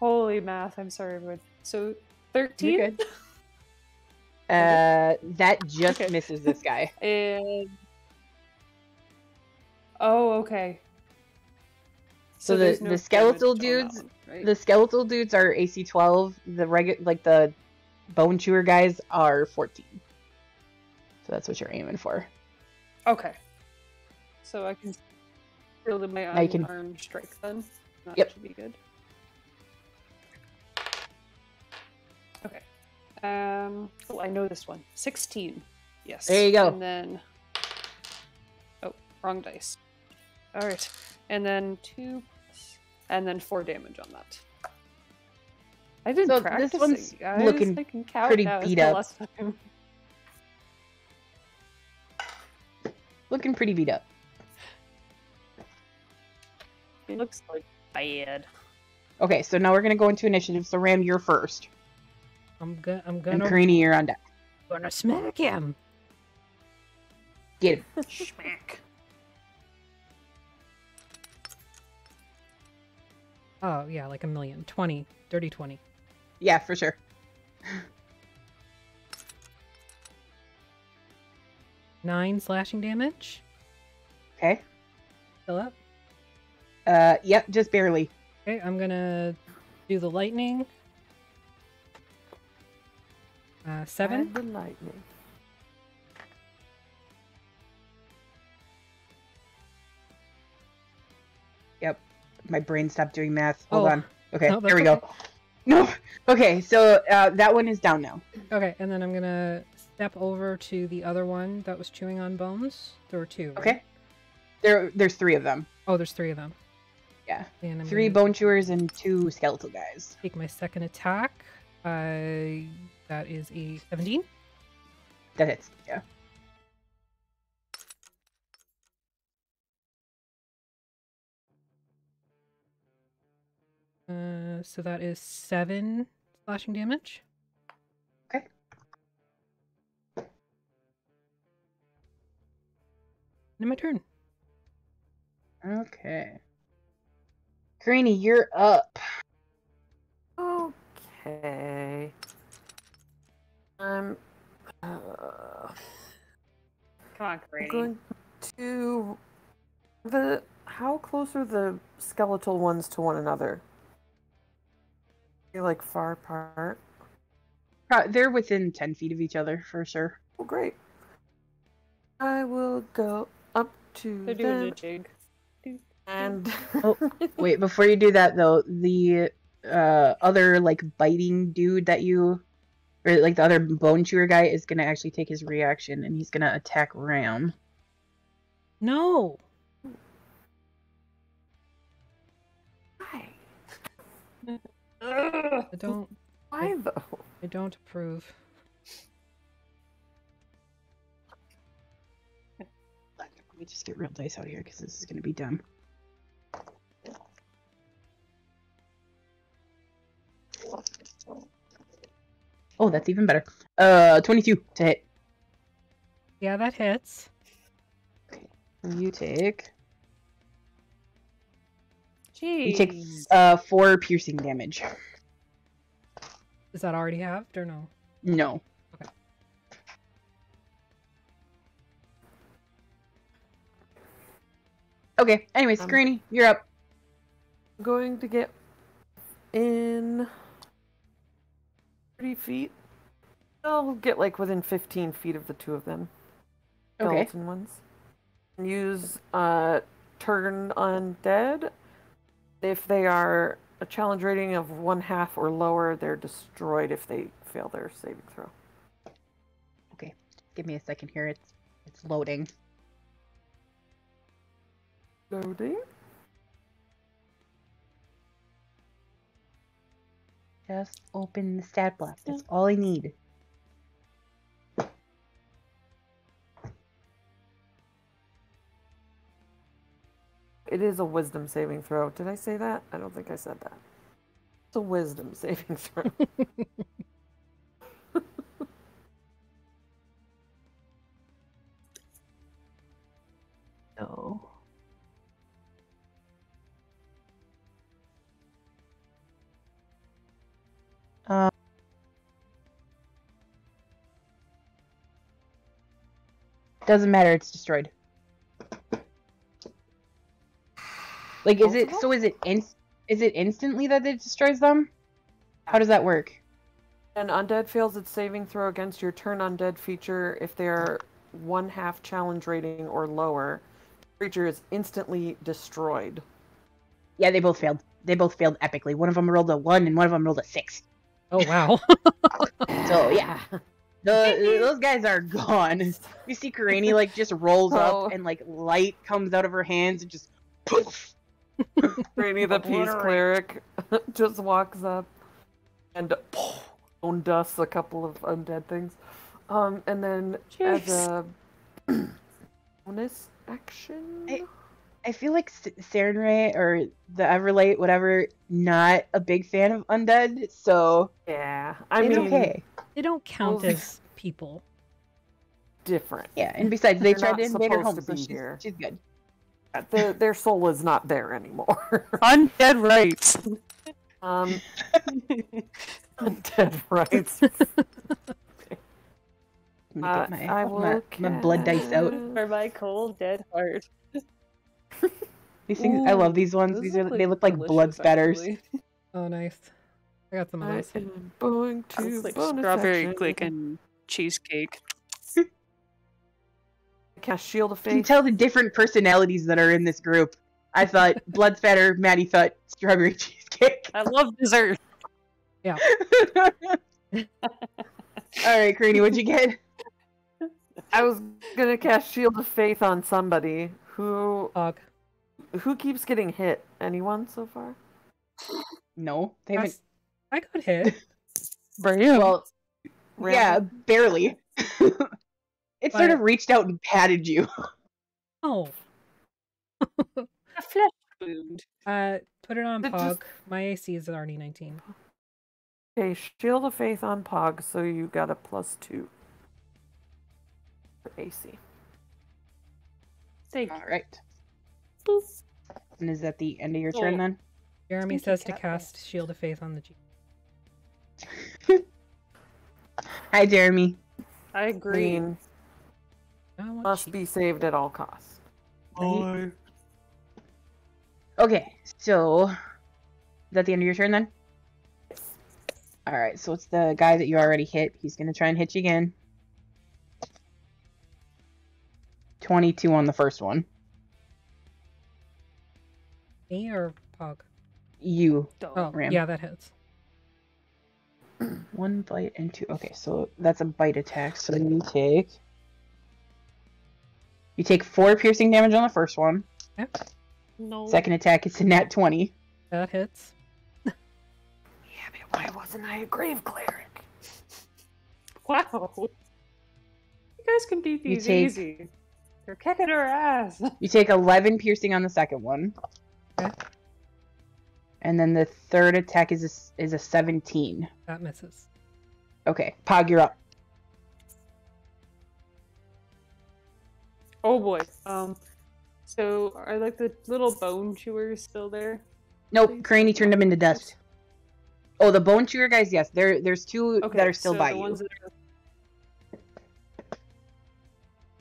S3: Holy math! I'm sorry, everyone. So 13.
S2: You're good. That just
S3: Okay.
S2: misses this guy.
S3: And oh, okay.
S2: So
S3: there's
S2: the
S3: no
S2: skeletal
S3: damage on that
S2: dudes,
S3: one, right?
S2: the skeletal dudes are AC 12. The like the bone chewer guys are 14. So that's what you're aiming for.
S3: Okay. So I can feel my
S2: Now you can-
S3: unarmed strike then. That
S2: Yep.
S3: should be good. Okay. Oh, I know this one. 16. Yes.
S2: There you go.
S3: And then. Oh, wrong dice. All right. And then 2, and then 4 damage on that. I've been
S2: So this
S3: practicing,
S2: one's
S3: guys.
S2: looking
S3: I can count
S2: pretty
S3: now. It's
S2: beat
S3: the
S2: up.
S3: last time.
S2: Looking pretty beat up.
S3: It looks like bad.
S2: Okay, so now we're gonna go into initiative. So Ram, you're first,
S1: I'm
S2: and
S1: gonna
S2: Karini, you're on deck.
S1: smack him.
S2: Get him.
S3: Schmack.
S1: Oh yeah, like a million. 20. Dirty 20.
S2: Yeah, for sure.
S1: 9 slashing damage.
S2: Okay.
S1: Fill up.
S2: Yep, just barely.
S1: Okay, I'm gonna do the lightning. 7.
S4: And the lightning.
S2: Yep. My brain stopped doing math. Hold
S1: Oh.
S2: on. Okay,
S1: No,
S2: there we
S1: that's
S2: go. No. Okay, so that one is down now.
S1: Okay, and then I'm gonna step over to the other one that was chewing on bones. There were 2. Right?
S2: Okay. There's 3 of them.
S1: Oh, there's 3 of them.
S2: Yeah.
S1: And I'm
S2: 3
S1: gonna
S2: bone chewers and 2 skeletal guys.
S1: take my second attack. That is a 17.
S2: That hits. Yeah.
S1: So that is 7 slashing damage.
S2: Okay.
S1: And my turn.
S2: Okay. Karini, you're up.
S4: Okay. I'm
S3: Come on,
S4: I'm
S3: Grady.
S4: going to how close are the skeletal ones to one another? They're like far apart.
S2: They're within 10 feet of each other, for sure.
S4: Oh, great. I will go up to
S3: They're doing a
S4: them
S3: jig.
S4: and
S2: Oh, wait, before you do that, though, the other, like, biting dude that you or like the other bone chewer guy is gonna actually take his reaction and he's gonna attack Ram.
S1: No.
S4: Why?
S1: I don't.
S4: Why though?
S1: I don't approve.
S2: Let me just get real dice out here because this is gonna be dumb. Oh, that's even better. 22 to hit.
S1: Yeah, that hits.
S2: You take.
S3: Jeez.
S2: You take 4 piercing damage.
S1: Is that already halved or no?
S2: No.
S1: Okay.
S2: Okay. Anyways, Granny, you're up.
S4: I'm going to get in 30 feet. I'll get like within 15 feet of the two of them.
S2: Okay.
S4: Skeleton ones. And use turn undead. If they are a challenge rating of 1/2 or lower, they're destroyed if they fail their saving throw.
S2: Okay. Give me a second here. It's loading.
S4: Loading.
S2: Just open the stat block. That's all I need.
S4: It is a wisdom saving throw. Did I say that? I don't think I said that. It's a wisdom saving throw.
S2: No. Doesn't matter. It's destroyed. Like, is it instantly that it destroys them? How does that work?
S4: An undead fails its saving throw against your turn undead feature if they are 1/2 challenge rating or lower. The creature is instantly destroyed.
S2: Yeah, they both failed. They both failed epically. One of them rolled a 1 and one of them rolled a 6.
S1: Oh wow.
S2: So yeah, those guys are gone. You see, Karani like just rolls up and like light comes out of her hands and just poof.
S4: Rainy the Peace Cleric just walks up and bone dusts a couple of undead things. And then as a bonus action...
S2: I feel like Sarenrae or the Everlight, whatever, not a big fan of undead, so...
S4: Yeah,
S2: I mean... okay.
S1: They don't count as people.
S4: Different.
S2: Yeah, and besides, they
S4: They're
S2: tried to invade her home,
S4: to
S2: so
S4: be here.
S2: she's good.
S4: Their soul is not there anymore.
S5: Undead rights.
S4: Undead rights.
S2: Let me get my blood dice out.
S3: For my cold dead heart.
S2: These things, I love these ones. They look like blood spatters.
S3: Actually.
S1: Oh, nice. I got some of those.
S4: I'm going to
S3: It's like
S4: bonus
S5: Strawberry
S4: action.
S5: cake and cheesecake.
S4: Cast Shield of
S2: You can
S4: Faith.
S2: tell the different personalities that are in this group. I thought blood spatter, Maddie thought strawberry cheesecake.
S5: I love dessert.
S1: Yeah.
S2: Alright, Karani, what'd you get?
S4: I was gonna cast Shield of Faith on somebody who keeps getting hit. Anyone so far?
S2: No, they haven't.
S1: I got hit.
S2: Well, yeah, barely. It sort of reached out and patted you.
S1: Oh.
S3: A flesh wound.
S1: Put it on Pog. My AC is already 19.
S4: Okay, Shield of Faith on Pog, so you got a +2 for AC.
S2: Alright. And is that the end of your turn then?
S1: Jeremy says to cast Shield of Faith on the G.
S2: Hi, Jeremy.
S3: I agree.
S4: Must be saved at all costs.
S2: Right. Okay, so is that the end of your turn then? Alright, so it's the guy that you already hit. He's gonna try and hit you again. 22 on the first one.
S1: Me or Pog?
S2: You.
S1: Oh,
S2: Ram.
S1: yeah, that hits.
S2: 1 bite and 2. Okay, so that's a bite attack. So you take 4 piercing damage on the first one.
S1: Okay.
S3: No.
S2: Second attack is a nat 20.
S1: That hits.
S4: Yeah, but why wasn't I a grave cleric?
S3: Wow. You guys can beat these
S2: take-
S3: easy. They're kicking our ass.
S2: You take 11 piercing on the second one.
S1: Okay.
S2: And then the third attack is a 17.
S1: That misses.
S2: Okay, Pog, you're up.
S3: Oh boy. So are like the little bone chewers still there?
S2: Nope, Craney turned them into dust. Oh, the bone chewer guys, yes. There's 2
S3: Okay,
S2: that are still
S3: so
S2: by
S3: the
S2: you.
S3: ones that are...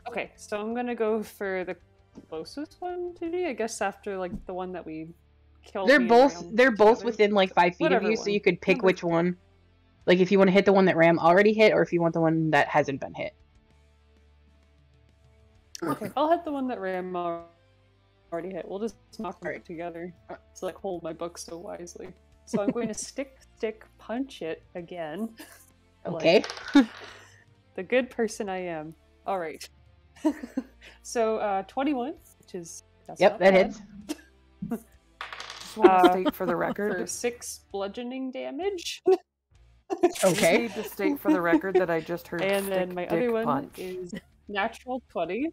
S3: Okay, so I'm gonna go for the closest one to me. I guess after like the one that we killed.
S2: They're
S3: me
S2: both
S3: around
S2: they're both
S3: together.
S2: within like 5 feet
S3: Whatever
S2: of you, so
S3: one.
S2: you could pick
S3: Number
S2: which
S3: 4.
S2: one. Like if you want to hit the one that Ram already hit, or if you want the one that hasn't been hit.
S3: Okay, I'll hit the one that Ram already hit. We'll just knock them
S2: Alright.
S3: together. It's like hold my book so wisely. So I'm going to stick, punch it again.
S2: Okay.
S3: The good person I am. All right. So 21, which is that's
S2: Yep,
S3: not
S2: that
S3: bad.
S2: hits.
S4: Just want to state for the
S3: For
S4: record.
S3: 6 bludgeoning damage.
S2: Okay.
S4: I need to state for the record that I just heard
S3: And then
S4: stick,
S3: my
S4: dick,
S3: other one
S4: punch.
S3: is natural 20.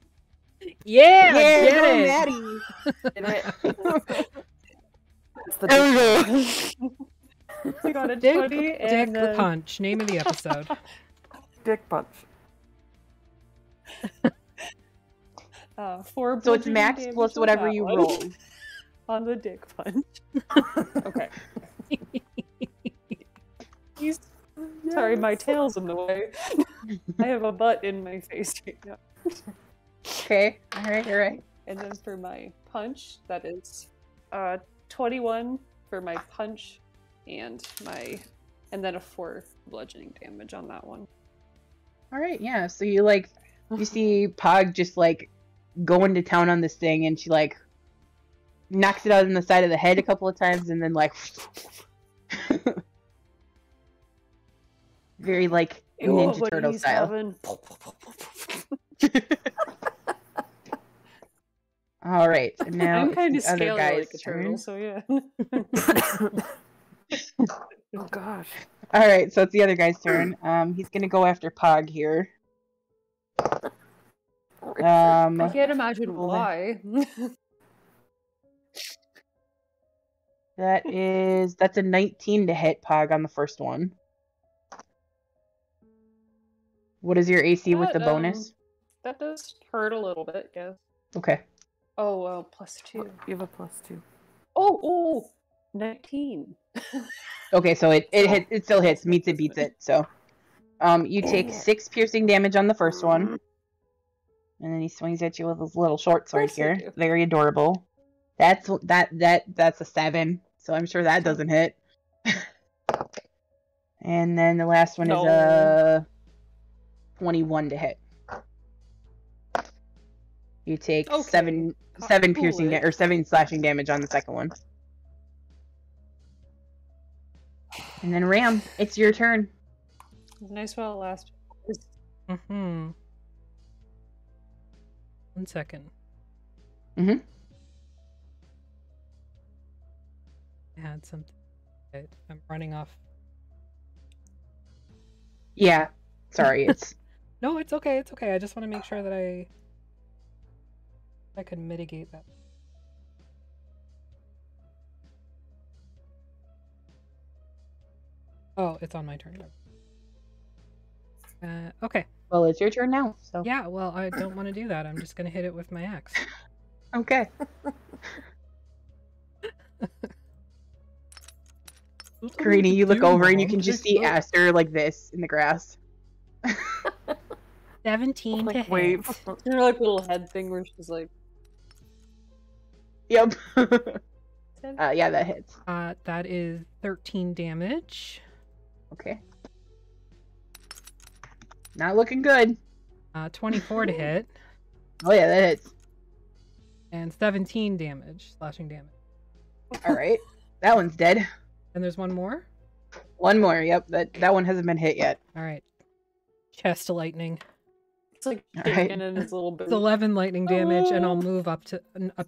S1: Yeah,
S2: Yeah,
S1: get
S2: go
S1: it.
S2: Maddie.
S4: It's the dick
S3: I got a
S1: Dick,
S3: 20
S1: Dick
S3: and
S1: the
S3: then...
S1: Punch. Name of the episode.
S4: dick punch.
S3: 4
S2: So it's
S3: bludgeoning
S2: max
S3: damage
S2: plus
S3: on
S2: whatever
S3: that
S2: you
S3: one.
S2: roll.
S3: On the dick punch. Okay. Sorry, my tail's in the way. I have a butt in my face right now.
S2: Okay. Alright.
S3: And then for my punch, that is 21 for my punch and then a 4 bludgeoning damage on that one.
S2: Alright, yeah. So you see Pog just like going to town on this thing, and she like knocks it out on the side of the head a couple of times, and then like very like Ninja
S3: what
S2: Turtle
S3: he's
S2: style.
S3: having.
S2: All right, and now
S3: I'm
S2: it's
S3: kind
S2: the
S3: of
S2: other
S3: scaly
S2: guy's
S3: like a turtle,
S2: turn.
S3: so yeah.
S4: Oh gosh.
S2: All right, so it's the other guy's turn. He's gonna go after Pog here.
S3: I can't imagine
S2: roll
S3: why.
S2: That's a 19 to hit Pog on the first one. What is your AC with the bonus?
S3: That does hurt a little bit, yes.
S2: Okay.
S3: Oh, well, +2.
S4: You have a +2.
S3: Oh, 19.
S2: Okay, so it still hits, meets it, beats it. So, you take 6 piercing damage on the first one, and then he swings at you with his little short sword
S3: course I
S2: here.
S3: do.
S2: Very adorable. That's a 7, so I'm sure that doesn't hit. And then the last one is a 21 to hit. You take
S3: Okay.
S2: 7 piercing
S3: Cool.
S2: or 7 slashing damage on the second one. And then Ram, it's your turn.
S3: It's nice while it lasts.
S1: Mm-hmm. 1 second.
S2: Mhm.
S1: I had something. I'm running off.
S2: Yeah. Sorry, it's
S1: No, it's okay. It's okay. I just want to make sure that I could mitigate that. Oh, it's on my turn. Okay.
S2: well, it's your turn now. So
S1: Yeah, well, I don't want to do that. I'm just going to hit it with my axe.
S2: okay. Karini, you look over and you can just see Aster like this in the grass.
S1: 17 to
S4: Like
S1: hit.
S4: wave.
S3: You know, like little head thing where she's like,
S2: Yep. Yeah, that hits.
S1: That is 13 damage.
S2: Okay. Not looking good.
S1: 24 to hit.
S2: Oh yeah, that hits.
S1: And 17 damage, slashing damage.
S2: All right. That one's dead.
S1: And there's one more.
S2: One more. Yep, that one hasn't been hit yet.
S1: All right. Chest lightning.
S3: It's like
S2: All
S3: shaking
S2: right.
S3: in his little boots.
S1: It's 11 lightning damage, and I'll
S3: Oh.
S1: move up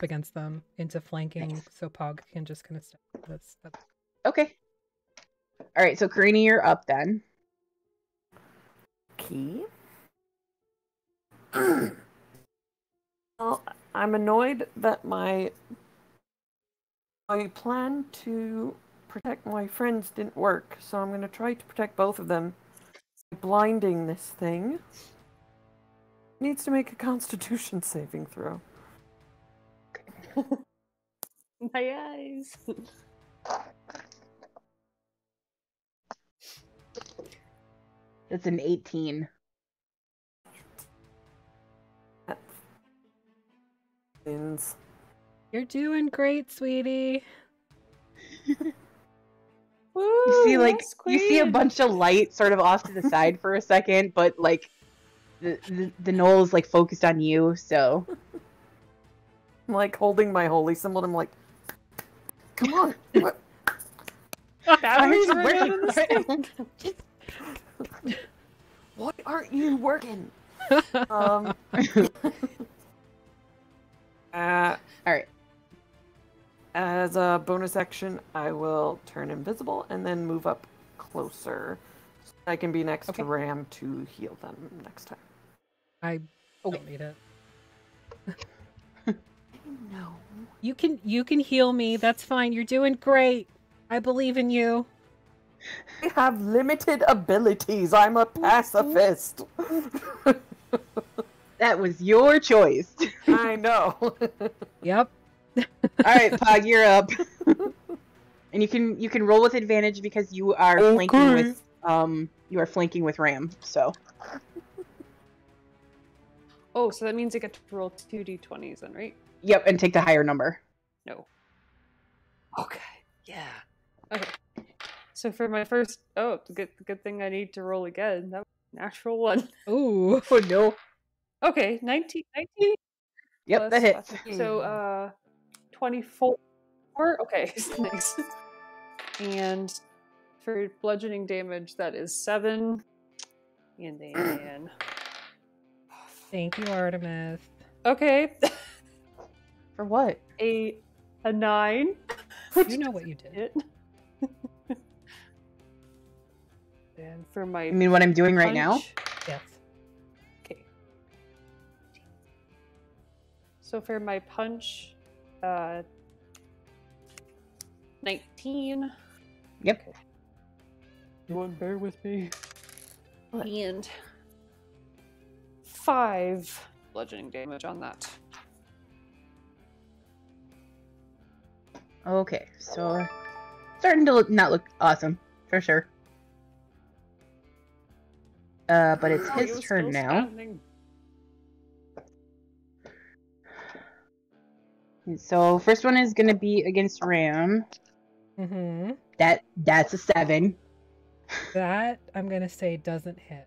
S1: against them into flanking, so Pog can just kind of step. That's
S2: Okay. All right, so Karini, you're up then.
S4: Key. Well, I'm annoyed that my plan to protect my friends didn't work, so I'm going to try to protect both of them by blinding this thing. Needs to make a Constitution saving throw.
S3: My eyes.
S2: It's an 18.
S4: Wins.
S1: You're doing great, sweetie.
S2: You see, like,
S3: yes,
S2: you see a
S3: queen.
S2: bunch of light sort of off to the side for a second, but like the Gnolls is like focused on you, so
S4: I'm like holding my holy symbol, and I'm like, come on. What?
S3: Batteries
S2: Aren't you
S3: ran out
S2: working
S3: of the stick.
S4: Why aren't you working?
S2: all right.
S4: As a bonus action, I will turn invisible and then move up closer. So I can be next
S2: Okay.
S4: to Ram to heal them next time.
S1: I
S2: Okay.
S1: don't need it.
S4: No.
S1: You can heal me. That's fine. You're doing great. I believe in you.
S4: I have limited abilities. I'm a pacifist.
S2: That was your choice.
S4: I know.
S1: Yep.
S2: All right, Pog, you're up. And you can roll with advantage because you are flanking with Ram. So
S3: Oh, so that means I get to roll 2d20s then, right?
S2: yep, and take the higher number.
S3: No. Okay. Yeah. Okay. So for my first, good thing I need to roll again. That was a natural one.
S1: Ooh.
S2: Oh no.
S3: Okay, 19.
S2: Yep,
S3: plus
S2: that hits.
S3: 5. So 24. Okay, nice. And for bludgeoning damage, that is 7. And then
S1: Thank you, Artemis.
S3: okay,
S2: For what?
S3: a 9.
S1: You know what you did.
S3: Hit. And for my
S2: You mean what I'm doing right now?
S3: punch-
S1: Yes.
S3: Okay. So for my punch, 19.
S2: Yep.
S3: You want to bear with me? And 5 bludgeoning damage on that.
S2: Okay, so starting to not look awesome for sure. But it's
S3: Oh,
S2: his
S3: he was
S2: turn
S3: still
S2: now.
S3: standing.
S2: And so first one is gonna be against Ram.
S1: Mm-hmm.
S2: That's a 7.
S1: That I'm gonna say doesn't hit.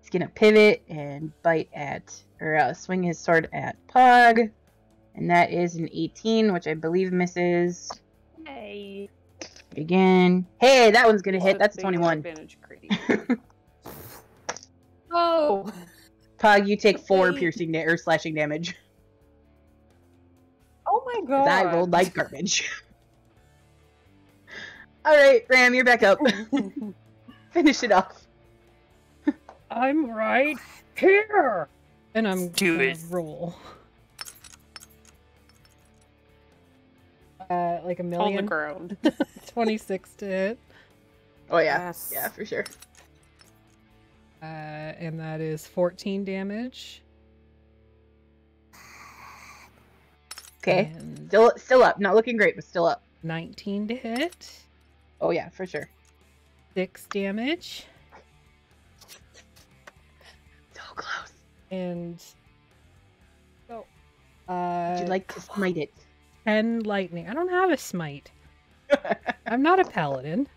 S2: He's gonna pivot and bite at, or swing his sword at Pog, and that is an 18, which I believe misses.
S3: Hey.
S2: Again. Hey, that one's gonna hit.
S3: So
S2: That's a
S3: they
S2: 21.
S3: advantage criti. Oh.
S2: Pog, you take 4
S3: Wait.
S2: piercing or slashing damage.
S3: Oh my
S2: 'Cause
S3: god.
S2: I rolled like garbage. All right, Ram, you're back up. Finish it off.
S1: I'm right here. And I'm
S5: Do
S1: gonna
S5: it.
S1: roll. Like a
S3: On the
S1: million.
S3: ground.
S1: 26 to hit.
S2: Oh yeah,
S4: Yes.
S2: yeah, for sure.
S1: And that is 14 damage.
S2: Okay,
S1: And
S2: still up. Not looking great, but still up.
S1: 19 to hit.
S2: Oh yeah, for sure.
S1: 6 damage.
S2: So close.
S1: And so
S2: Would you like to smite it?
S1: 10 lightning. I don't have a smite. I'm not a paladin.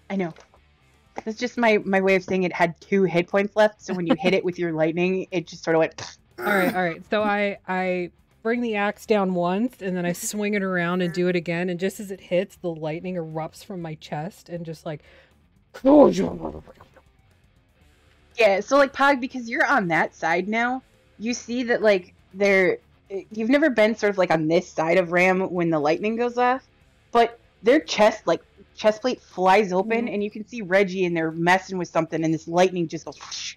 S2: I know. That's just my way of saying it had 2 hit points left, so when you hit it with your lightning, it just sort of went.
S1: All right. So I bring the axe down once, and then I swing it around and do it again, and just as it hits, the lightning erupts from my chest and just like...
S2: Yeah, so like Pog, because you're on that side now, you see that like you've never been sort of like on this side of Ram when the lightning goes off, but their chest plate flies open, and you can see Reggie and they're messing with something, and this lightning just goes. Whoosh.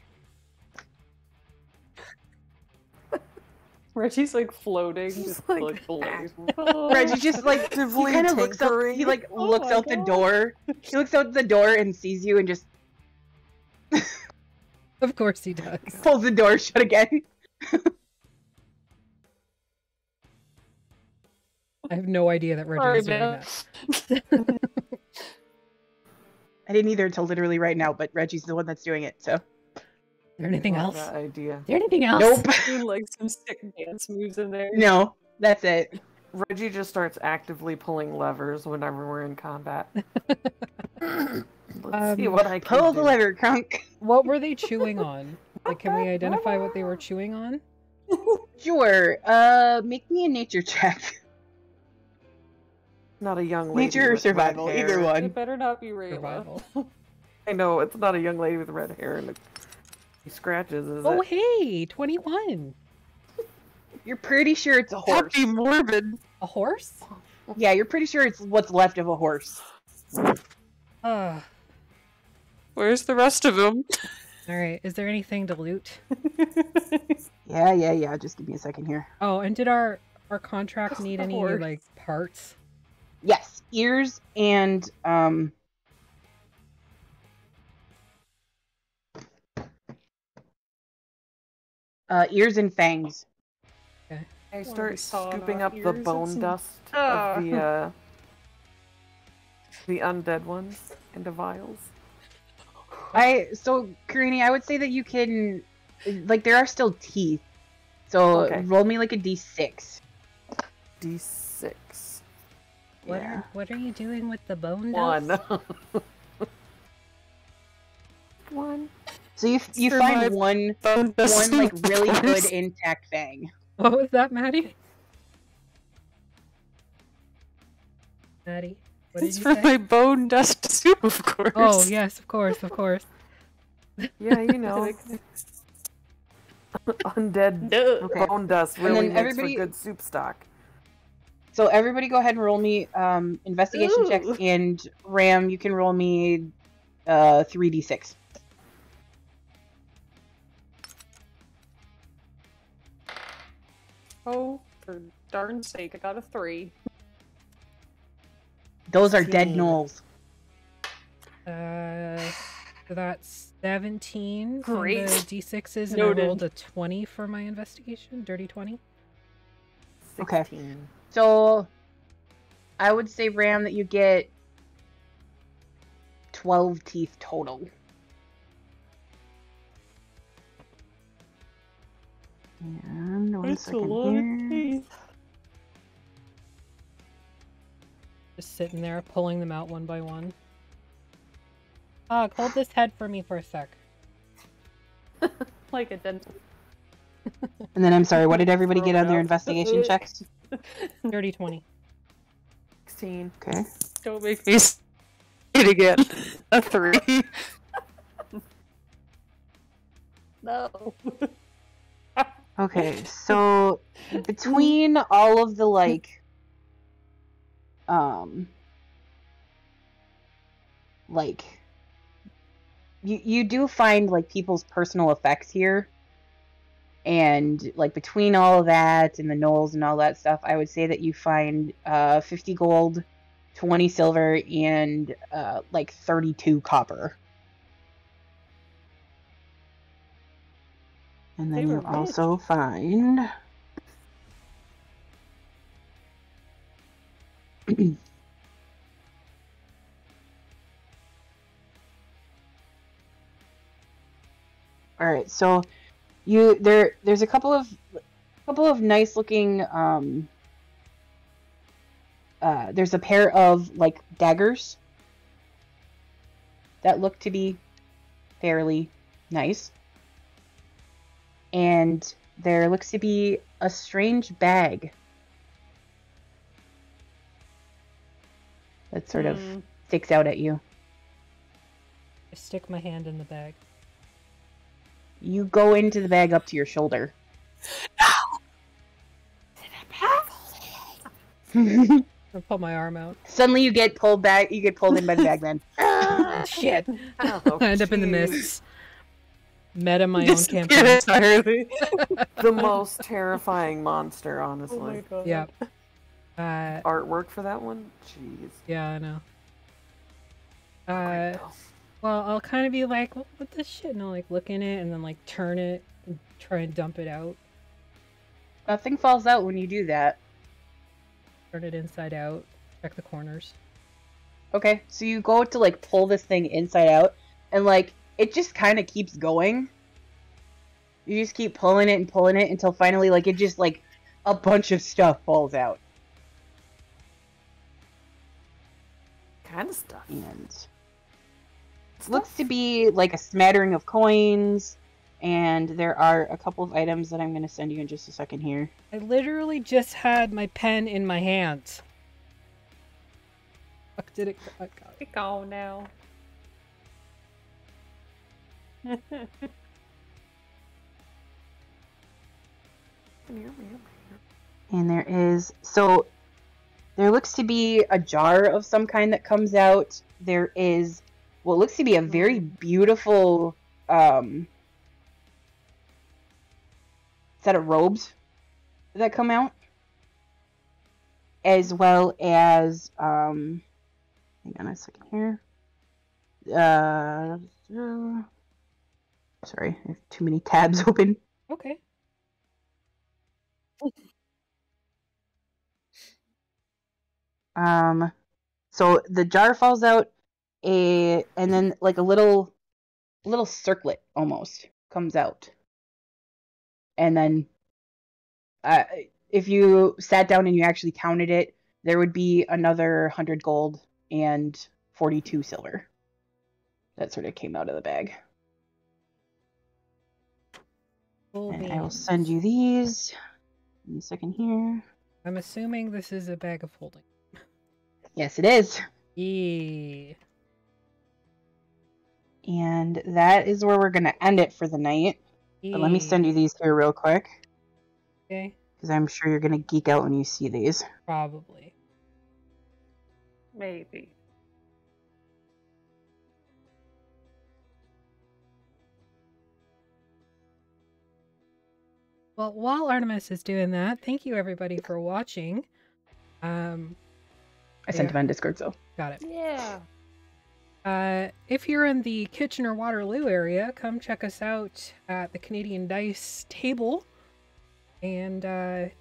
S3: Reggie's like floating, just like below.
S2: Reggie just like he kind of looks up. He like looks out the door. He looks out the door and sees you, and just.
S1: Of course he does.
S2: Pulls the door shut again.
S1: I have no idea that Reggie was doing that.
S2: I didn't either until literally right now, but Reggie's the one that's doing it, so.
S1: Is there anything else?
S4: That idea.
S1: Is there anything else?
S2: Nope.
S3: Doing like some sick dance moves in there.
S2: No, that's it.
S4: Reggie just starts actively pulling levers whenever we're in combat. Let's see what I can
S2: Pull
S4: do.
S2: the lever, Crunk.
S1: What were they chewing on? Like, can we identify what they were chewing on?
S2: Sure. Make me a nature check.
S4: Not a young lady.
S2: Nature or
S4: with
S2: survival,
S4: red hair.
S2: either one.
S3: It better not be Rayla.
S1: Survival.
S4: I know, it's not a young lady with red hair and scratches, is
S1: Oh,
S4: it?
S1: hey, 21.
S2: You're pretty sure it's a horse.
S5: Happy morbid.
S1: A horse?
S2: Yeah, you're pretty sure it's what's left of a horse.
S1: All
S5: Where's the rest of them?
S1: right. Is there anything to loot?
S2: Yeah. Just give me a second here.
S1: Oh, and did our contract need any
S3: horse.
S1: like parts?
S2: Yes, ears and ears and fangs.
S4: I
S3: we
S4: start
S3: saw
S4: scooping
S3: off
S4: up the
S3: ears and
S4: bone
S3: some-
S4: dust
S3: Ah.
S4: of the undead ones into vials.
S2: So Karini, I would say that you can, like, there are still teeth. So
S4: Okay.
S2: roll me like a d6.
S4: D6.
S1: What are you doing with the bone
S4: One.
S1: dust?
S4: One.
S2: So you
S5: For my
S2: find one
S5: Bone dust
S2: like
S5: and
S2: really good
S5: force.
S2: intact fang.
S1: What was that, Maddie? Maddie, what did
S5: It's
S1: you
S5: for
S1: say?
S5: my bone dust soup, of course.
S1: Oh, yes, of course.
S4: Yeah, you know. Undead
S2: Okay.
S4: bone dust
S2: And
S4: really
S2: then
S4: makes
S2: everybody-
S4: for good soup stock.
S2: So everybody go ahead and roll me investigation checks,
S3: Ooh.
S2: and Ram, you can roll me 3d6.
S3: Oh, for darn sake, I got a 3.
S2: Those are dead
S4: 16.
S2: Gnolls.
S1: So that's 17 from
S3: Great.
S1: the D6s, and
S3: Noted.
S1: I rolled a 20 for my investigation. Dirty 20.
S2: Okay.
S4: 16.
S2: So I would say, Ram, that you get 12 teeth total. And one
S3: That's a
S2: second
S3: lot of
S2: here.
S3: teeth.
S1: Just sitting there, pulling them out one by one. Hold this head for me for a sec.
S3: Like a dental.
S2: And then I'm sorry, what did everybody
S3: Throw
S2: get
S3: it
S2: on their
S3: out.
S2: investigation checks?
S1: Dirty 20.
S4: 16.
S2: Okay.
S5: Don't make me say it again. A 3.
S3: No.
S2: Okay, so between all of the you do find like people's personal effects here, and like between all of that and the Gnolls and all that stuff, I would say that you find 50 gold, 20 silver, and like 32 copper. And
S3: They
S2: then you
S3: were rich.
S2: also find all right, so there's a couple of nice looking there's a pair of like daggers that look to be fairly nice. And there looks to be a strange bag that sort of sticks out at you.
S1: I stick my hand in the bag.
S2: You go into the bag up to your shoulder.
S1: I pull my arm out.
S2: Suddenly you get pulled back. You get pulled in by the bag then.
S1: Shit.
S4: Oh,
S1: I end up in the
S4: jeez.
S1: mists. Meta my own campaign.
S4: The most terrifying monster, honestly.
S3: Oh my god.
S1: Yeah.
S4: Artwork for that one? Jeez.
S1: Yeah, I know.
S4: Great, though.
S1: Well, I'll kind of be like, what the shit? And I'll like look in it and then like turn it and try and dump it out.
S2: Nothing falls out when you do that.
S1: Turn it inside out. Check the corners.
S2: Okay, so you go to like pull this thing inside out, and like it just kind of keeps going. You just keep pulling it until finally, like, it just like a bunch of stuff falls out.
S4: Kind of stuff.
S2: And it looks to be like a smattering of coins, and there are a couple of items that I'm going to send you in just a second here.
S1: I literally just had my pen in my hands. Fuck, did it go?
S3: Go now.
S2: And there looks to be a jar of some kind that comes out. There is what looks to be a very beautiful set of robes that come out, as well as hang on a second here. Sorry, I have too many tabs open.
S1: Okay.
S2: So the jar falls out, and then like a little circlet almost comes out, and then if you sat down and you actually counted it, there would be another 100 gold and 42 silver that sort of came out of the bag. And I will send you these in a second here.
S1: I'm assuming this is a bag of holding.
S2: Yes, it is.
S1: Yeah.
S2: And that is where we're going to end it for the night. But let me send you these here real quick.
S1: Okay.
S2: Because I'm sure you're going to geek out when you see these.
S1: Probably.
S3: Maybe.
S1: Well, while Artemis is doing that, thank you everybody for watching.
S2: I sent them on Discord, so.
S1: Got it.
S3: Yeah.
S1: If you're in the Kitchener Waterloo area, come check us out at the Canadian Dice table. And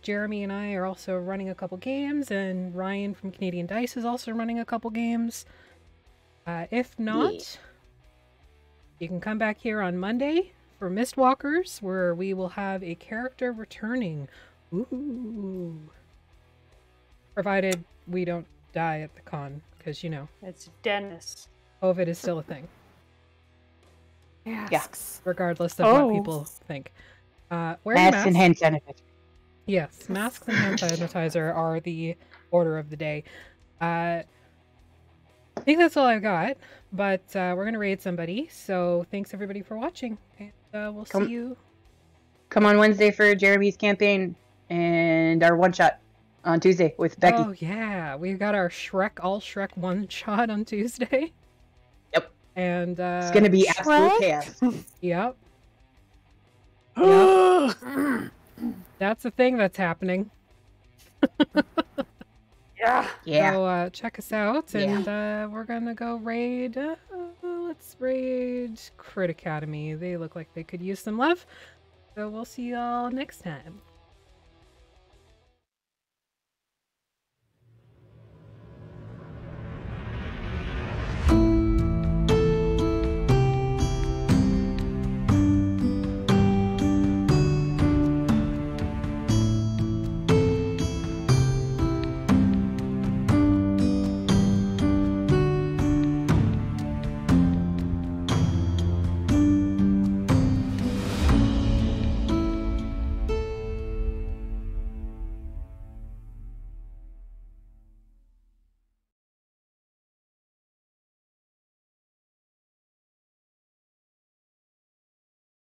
S1: Jeremy and I are also running a couple games, and Ryan from Canadian Dice is also running a couple games. If not, you can come back here on Monday for Mistwalkers, where we will have a character returning. Ooh. Provided we don't die at the con, because, you know,
S3: It's Dennis.
S1: COVID is still a thing,
S4: Yes.
S1: regardless of what people think. Wear your
S2: Masks
S1: mask.
S2: and hand sanitizer.
S1: Yes, masks and hand sanitizer are the order of the day. I think that's all I've got, but we're going to raid somebody, so thanks everybody for watching, and we'll see you.
S2: Come on Wednesday for Jeremy's campaign and our one-shot on Tuesday with Becky.
S1: Oh yeah, we've got our all Shrek one-shot on Tuesday.
S2: Yep.
S1: And
S2: It's going to be absolute chaos.
S1: Yep. That's the thing that's happening.
S3: Yeah.
S2: Yeah.
S1: So check us out, and we're gonna go raid. Let's raid Crit Academy. They look like they could use some love. So we'll see y'all next time.